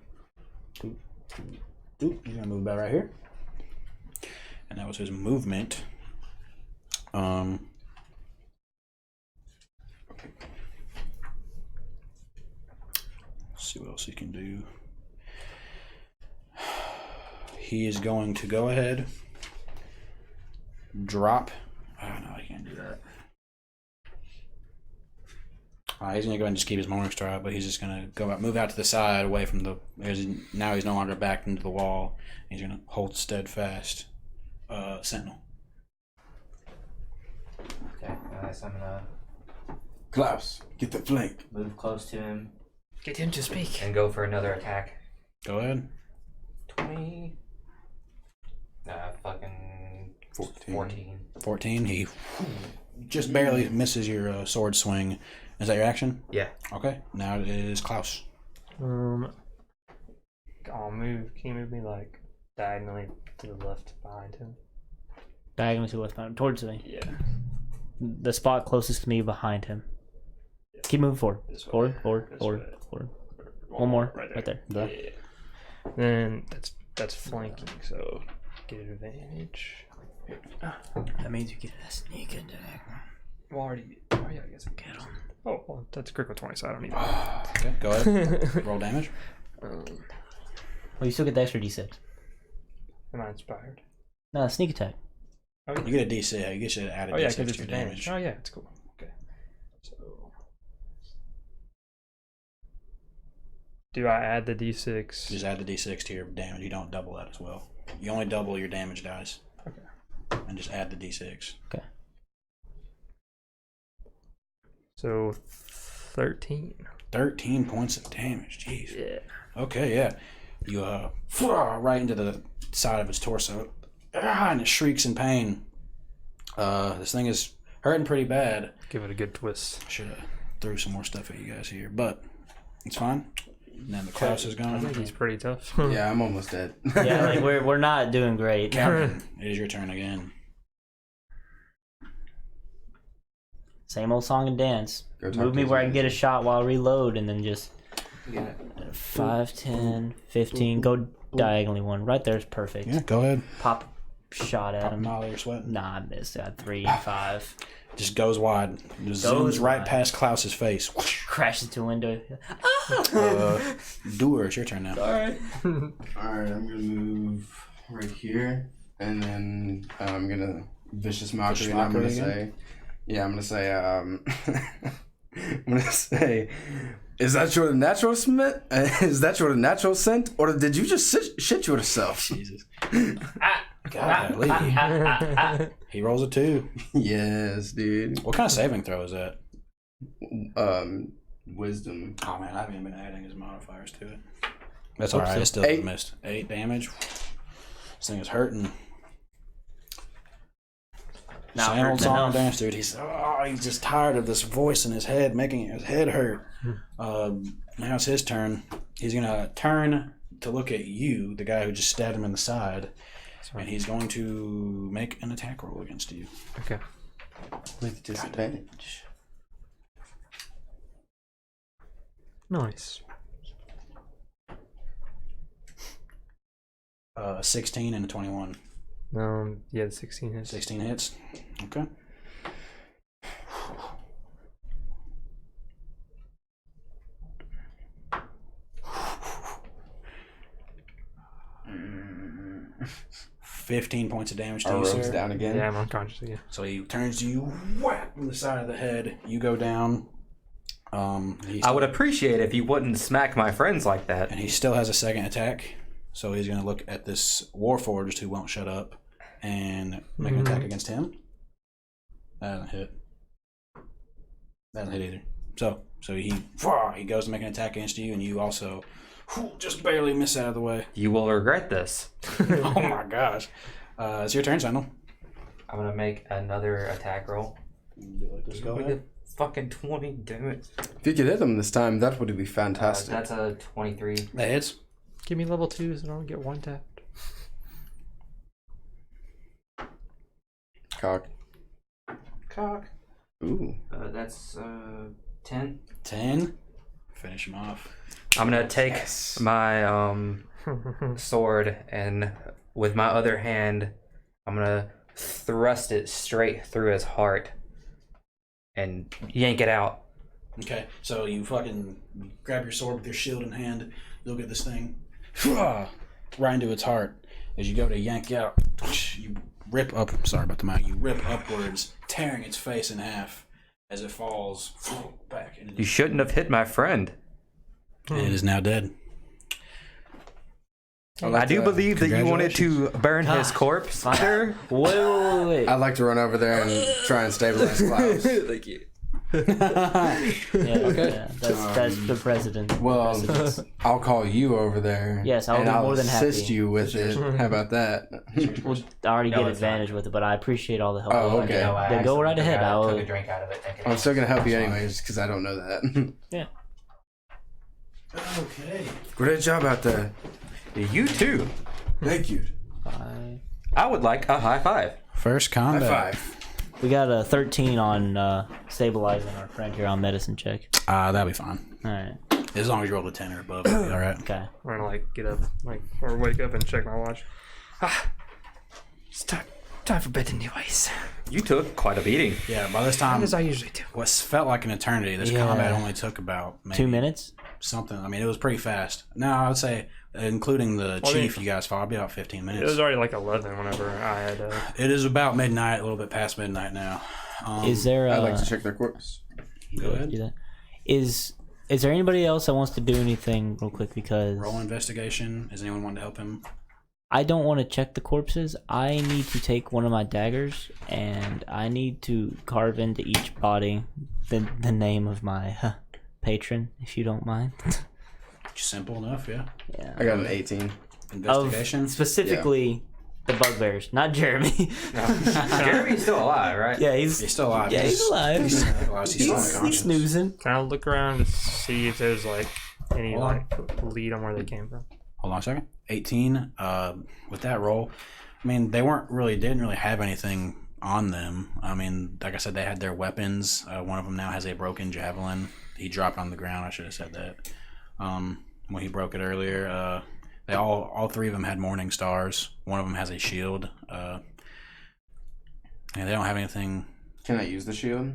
boop, boop, boop. He's going to move about right here. And that was his movement. Let's see what else he can do. He is going to go ahead, drop. Oh, no, I can't do that. He's going to go ahead and just keep his morning star out, but he's just going to go out, move out to the side away from the. Now he's no longer backed into the wall. He's going to hold steadfast. Sentinel. Okay, nice. I'm gonna Klaus, get the flank. move close to him Get him to speak. and go for another attack. Go ahead. 20. Fucking 14. 14. He just barely misses your sword swing. Is that your action? Yeah. Okay. Now it is Klaus. I'll move. Can you move me like diagonally to the left behind him? Diagonally to the left, towards me. Yeah. The spot closest to me behind him. Keep moving forward. This way. Forward. This way. One more. Right there. There. Yeah. Then that's flanking, so get advantage. That means you get a sneak attack. Well, already. Oh yeah, I guess I get him. Oh, well, that's a critical 20, so I don't need that. Okay. Go ahead. Roll damage. Well, you still get the extra d6. Am I inspired? No, sneak attack. Oh, You get a D6. You get to add a oh yeah, D6 because to it's your advantage. damage. Oh yeah, it's cool. Okay. So, do I add the d6? Just add the D6 to your damage. You don't double that as well. You only double your damage dice. Okay. And just add the D6. Okay. So 13. 13 points of damage. Jeez. Yeah. Okay, yeah. You right into the side of its torso. And it shrieks in pain. This thing is hurting pretty bad. Give it a good twist. Should have threw some more stuff at you guys here, but it's fine. Now the Klaus is I gone. think he's pretty tough. Yeah, I'm almost dead. Yeah, like we're not doing great. Cameron, it is your turn again. Same old song and dance. Go talk Move to me his where I can get a manager. shot while I reload, and then just Yeah. 5, 10, 15. Go diagonally one. Right there is perfect. Yeah, go ahead. Pop shot at Pop him. Molly or sweat. Nah, I missed. I had 3 and 5. Just goes wide. Just Goes zooms right wide. past Klaus's face. Crashes to a window. Ah! Doer, it's your turn now. Alright. Alright, I'm gonna move right here, and then I'm gonna vicious mockery. Vicious And I'm gonna mockery say, yeah, I'm gonna say, I'm gonna say, is that your natural scent? Is that your natural scent, or did you just shit yourself? Jesus. Golly. He rolls a 2. Yes, dude. What kind of saving throw is that? Wisdom. Oh man, I haven't even been adding his modifiers to it. That's alright, it still 8. missed. 8 damage. This thing is hurting. Not Same old hurting song enough. and dance, dude. He's just tired of this voice in his head making his head hurt. Now it's his turn. He's gonna turn to look at you, the guy who just stabbed him in the side, and he's going to make an attack roll against you. Okay. With disadvantage. Nice. 16 and a 21. Yeah, the 16 hits. 16 hits. Okay. Mm. 15 points of damage to Our you, rogue's sir. down again. Yeah, I'm unconscious again. So he turns to you, whack on the side of the head. You go down. I would appreciate if you wouldn't smack my friends like that. And he still has a second attack. So he's going to look at this Warforged who won't shut up and make an attack against him. That doesn't hit. That doesn't hit either. So he goes to make an attack against you, and you also just barely miss out of the way. You will regret this. Oh my gosh. It's your turn, Sandal. I'm gonna make another attack roll. Just go With ahead. a fucking 20, damn it. If you could hit them this time, that would be fantastic. That's a 23. That hits. Give me level 2s and I'll get 1 tapped. Cock. Ooh. That's 10. 10. Finish him off. I'm gonna take my sword and with my other hand, I'm gonna thrust it straight through his heart and yank it out. Okay, so you fucking grab your sword with your shield in hand, look at this thing, right into its heart. As you go to yank out, you rip up, sorry about the mic, you rip upwards, tearing its face in half as it falls back into You shouldn't have hit my friend. and it is now dead. I do believe that you wanted to burn his corpse, sir. Wait. I'd like to run over there and try and stabilize Klaus. Thank you. Yeah, that's the president. Well, I'll call you over there. Yes, I'll and be I'll more than happy. assist you with it. How about that? We'll already No, get it's advantage with it, but I appreciate all the help. Oh, okay. No, I Then go right accidentally ahead. took I'll. a drink out of it. I'm still gonna help you anyways because I don't know that. Yeah. Okay. Great job out there. You too. Thank you. I would like a high five. First High combat. five. We got a 13 on stabilizing our friend here on medicine check. That'll be fine. All right. As long as you roll a 10 or above, it'll be alright. Okay. I'm gonna get up, or wake up and check my watch. It's time for bed anyways. You took quite a beating. Yeah, by this time, As I usually do. what felt like an eternity, this Yeah. combat only took about maybe 2 minutes. something. I mean, it was pretty fast. No, I would say, including the chief you guys fought, it'd be about 15 It minutes. was already like 11 whenever I had. It is about midnight, a little bit past midnight now. Is there? I'd like to check their corpse. Go ahead. Do that. Is there anybody else that wants to do anything real quick? Because Roll investigation. Is anyone wanting to help him? I don't want to check the corpses. I need to take one of my daggers and I need to carve into each body the name of my patron, if you don't mind. Simple enough, yeah. Yeah. I got an 18. Investigation. Of specifically the bugbears, not Jeremy. Jeremy's still alive, right? Yeah, he's He's still alive. yeah, he's alive. He's still alive. He's still He's unconscious. snoozing. Can I look around to see if there's like any Hold on. lead on where they came from? Hold on a second. 18. With that roll, I mean, they didn't really have anything on them. I mean, like I said, they had their weapons. One of them now has a broken javelin. He dropped on the ground. I should have said that. When he broke it earlier, they all three of them had morning stars. One of them has a shield. And they don't have anything. Can I use the shield?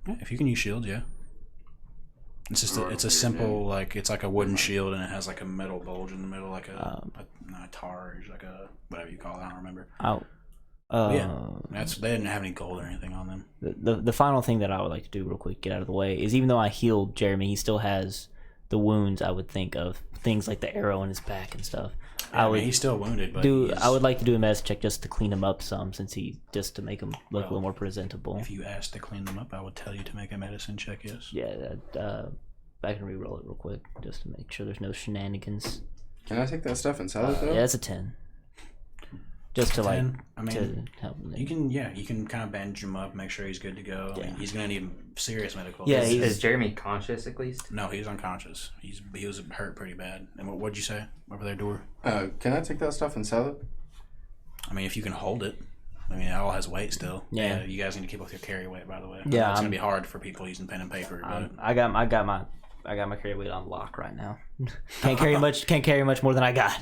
Yeah, if you can use shields, yeah. It's just it's a simple it's like a wooden shield and it has like a metal bulge in the middle, like not a targe, like a whatever you call it. I don't remember. They didn't have any gold or anything on them. The final thing that I would like to do real quick, get out of the way, is even though I healed Jeremy, he still has the wounds. I would think of things like the arrow in his back and stuff. Yeah, he's still wounded, but I would like to do a medicine check just to clean him up some, just to make him look a little more presentable. If you asked to clean them up, I would tell you to make a medicine check. Yes. Yeah, I can re-roll it real quick just to make sure there's no shenanigans. Can I take that stuff and sell it though? Yeah, it's a 10. Just to 10? to help him. You can kind of bandage him up, make sure he's good to go. Yeah. I mean, he's gonna need serious medical. Yeah, Is Jeremy conscious at least? No, he's unconscious. He was hurt pretty bad. And what'd you say over there, door? Can I take that stuff and sell it? I mean, if you can hold it. I mean, it all has weight still. Yeah. You guys need to keep up with your carry weight, by the way. Yeah, it's gonna be hard for people using pen and paper. But I got my carry weight on lock right now. Can't carry much more than I got.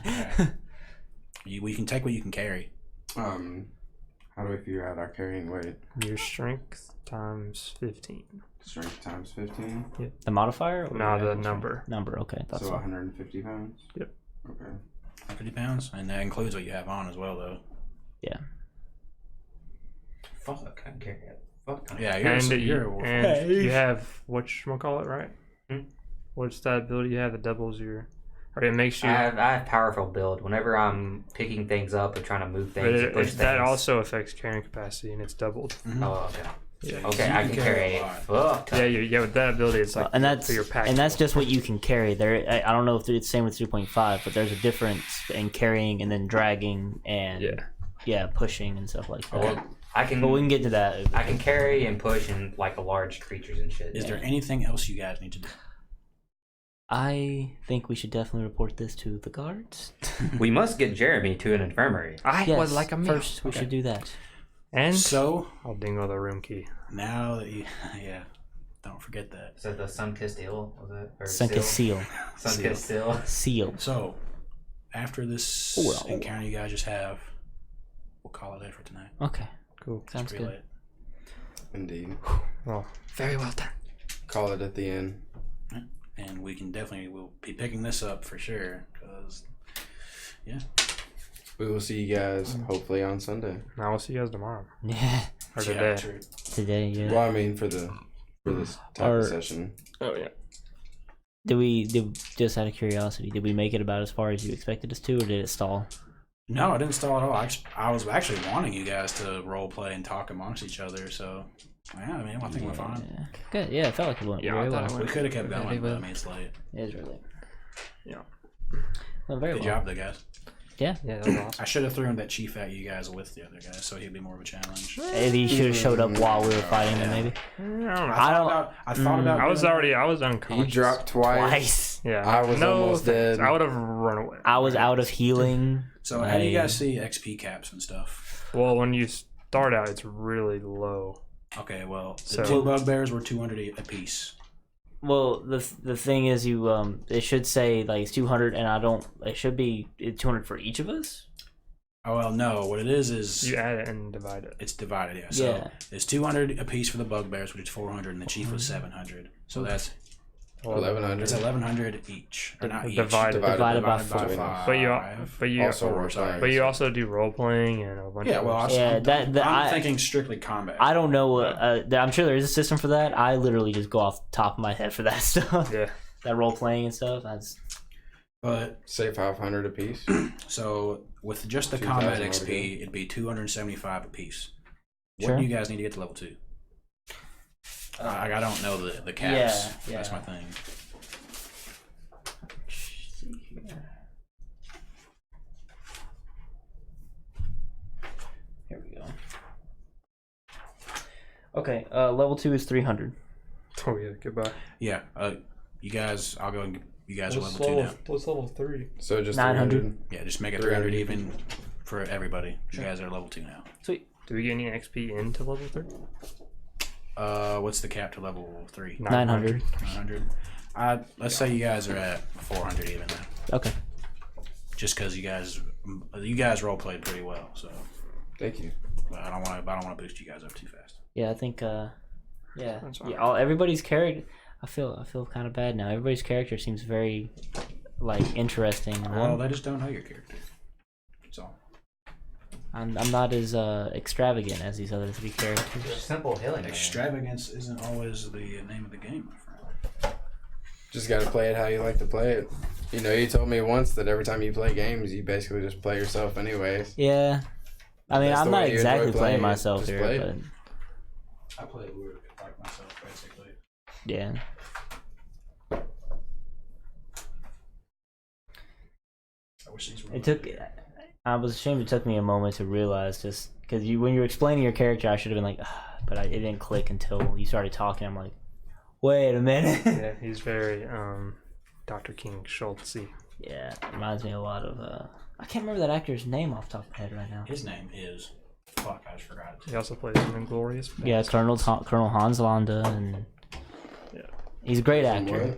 we can take what you can carry. How do we figure out our carrying weight? Your strength times 15. Strength times 15? The modifier? Or No, the number. Number, okay. So 150 pounds? Yep. Okay. 50 pounds? And that includes what you have on as well, though. Yeah. Fuck, I can't carry it. Fuck. Yeah, you're a wolf. And you have whatchamacallit, right? What's that ability you have that doubles your... Or it makes you... I have powerful build. Whenever I'm picking things up and trying to move things, push things. That also affects carrying capacity, and it's doubled. Mm-hmm. Oh, okay. Yeah, Okay, I can carry it. Fuck. Yeah, with that ability, it's like and that's for your pack. and that's just what you can carry. There, I don't know if it's the same with 3.5, but there's a difference in carrying and then dragging and pushing and stuff like that. Well, I can. But we can get to that. I can carry and push and like large creatures and shit. Is there anything else you guys need to do? I think we should definitely report this to the guards. We must get Jeremy to an infirmary. I Yes, would like a meal. first we should do that. And So, I'll dingle the room key. now that you... Yeah, don't forget that. Is that the sun-kissed eel? Was it? Or Sun-kissed seal. Sun-kissed seal. Seal. So, after this encounter you guys just have, we'll call it a day for tonight. Okay. Cool. It's Sounds pretty good. late. Indeed. Well, Very well done. Call it at the end. And we'll be picking this up for sure. Because, We will see you guys hopefully on Sunday. I will see you guys tomorrow. Yeah. Or today. true. Today, yeah. Well, I mean for this type of session. Oh, yeah. Just out of curiosity, did we make it about as far as you expected us to, or did it stall? No, I didn't stall at all. I was actually wanting you guys to role play and talk amongst each other. So, yeah, I mean, I think we're fine. Yeah. Good. Yeah, it felt like it went Yeah, I very thought well. it We could have kept going, Very but I well. mean, it's late. It is really. Yeah. Well, very Good well. job, though, guys. Yeah. Yeah, that was awesome. I should have thrown that chief at you guys with the other guys, so he'd be more of a challenge. Maybe you should have showed up while we were fighting him, maybe. I don't know. I thought about. I was doing unconscious. He dropped twice. Twice. Yeah. I was almost thanks. dead. I would have run away. I was out of healing. So, how do you guys see XP caps and stuff? Well, when you start out, it's really low. Okay, well, the So- two bugbears were 200 apiece. Well, the thing is, it should say like it's 200, and it should be 200 for each of us. Oh well, no. What it is You add it and divide it. it's divided. Yeah. So Yeah. it's 200 apiece for the bugbears, which is 400, and the chief was 700. So that's 1100. it's 1100 each, or not each. Divided. Divided by divided by 4. But you Also four, worth sorry. But you also do role playing and a bunch Yeah, of well, other Yeah, I'm I- thinking strictly combat. I don't know. I'm sure there is a system for that. I literally just go off the top of my head for that stuff. Yeah. That role playing and stuff. That's But Say 500 apiece. so with just the 2,000 combat XP, altogether. it'd be 275 apiece. What Sure. do you guys need to get to level 2? I don't know the caps. Yeah. That's my thing. Here we go. Okay, level 2 is 300. Oh yeah, goodbye. Yeah. You guys, I'll go and you guys are level 2 now. What's level 3? So just 900. 300. Yeah, just make it 300 300 even for everybody. You guys are level 2 now. Sweet. Do we get any XP into level 3? What's the cap to level 3? 900. 900. Let's say you guys are at 400 even now. Okay. Just because you guys role played pretty well, so Thank you. but I don't want to boost you guys up too fast. Yeah, I think. Yeah. That's Yeah. Everybody's carried. I feel kind of bad now. Everybody's character seems very like interesting. And Well, they just don't know your character. So I'm not as extravagant as these other 3 characters. Simple healing. extravagance isn't always the name of the game, my friend. Just gotta play it how you like to play it. You know, you told me once that every time you play games, you basically just play yourself anyways. Yeah, I mean, That's I'm the not way you enjoy exactly playing playing it. myself Just here, play but it. I play like myself, basically. yeah. I wish these were. It took. I was ashamed it took me a moment to realize, just because when you were explaining your character, I should have been like, but it didn't click until you started talking. I'm like, wait a minute. Yeah, he's very Dr. King Schultzy. Yeah, it reminds me a lot of. I can't remember that actor's name off the top of my head right now. His name is. Fuck, I just forgot it. He also plays an Inglorious. Yeah, Colonel Hans Landa, and Yeah. he's a great actor.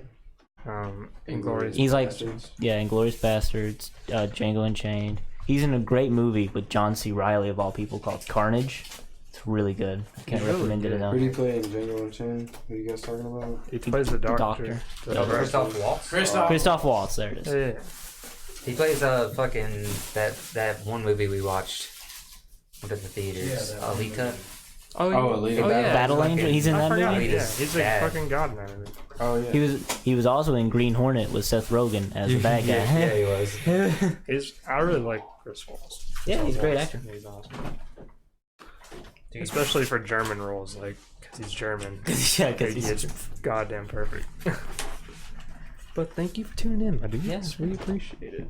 Inglorious. He's like, Bastards. yeah, Inglourious Bastards, Django Unchained. He's in a great movie with John C. Reilly of all people called Carnage. It's really good. I can't He's really recommend it good. enough. Who do you play in Django Unchained? Who are you guys talking about? He plays the doctor. Doctor. Christoph Waltz. Christoph Waltz. There it is. Yeah. He plays fucking that one movie we watched at the theaters. Alita. Oh, Alita. oh, yeah. Battle Angel. He's in I that forgot. movie. Yeah, he's a Dad. fucking god in that movie. Oh yeah. He was also in Green Hornet with Seth Rogen as the bad guy. Yeah, he was. I really like Chris Waltz. Yeah, he's a great actor. He's awesome. Especially for German roles, like, because he's German. Yeah, because He he's. is goddamn perfect. But thank you for tuning in, my dude. Yeah. Yes, we appreciate it.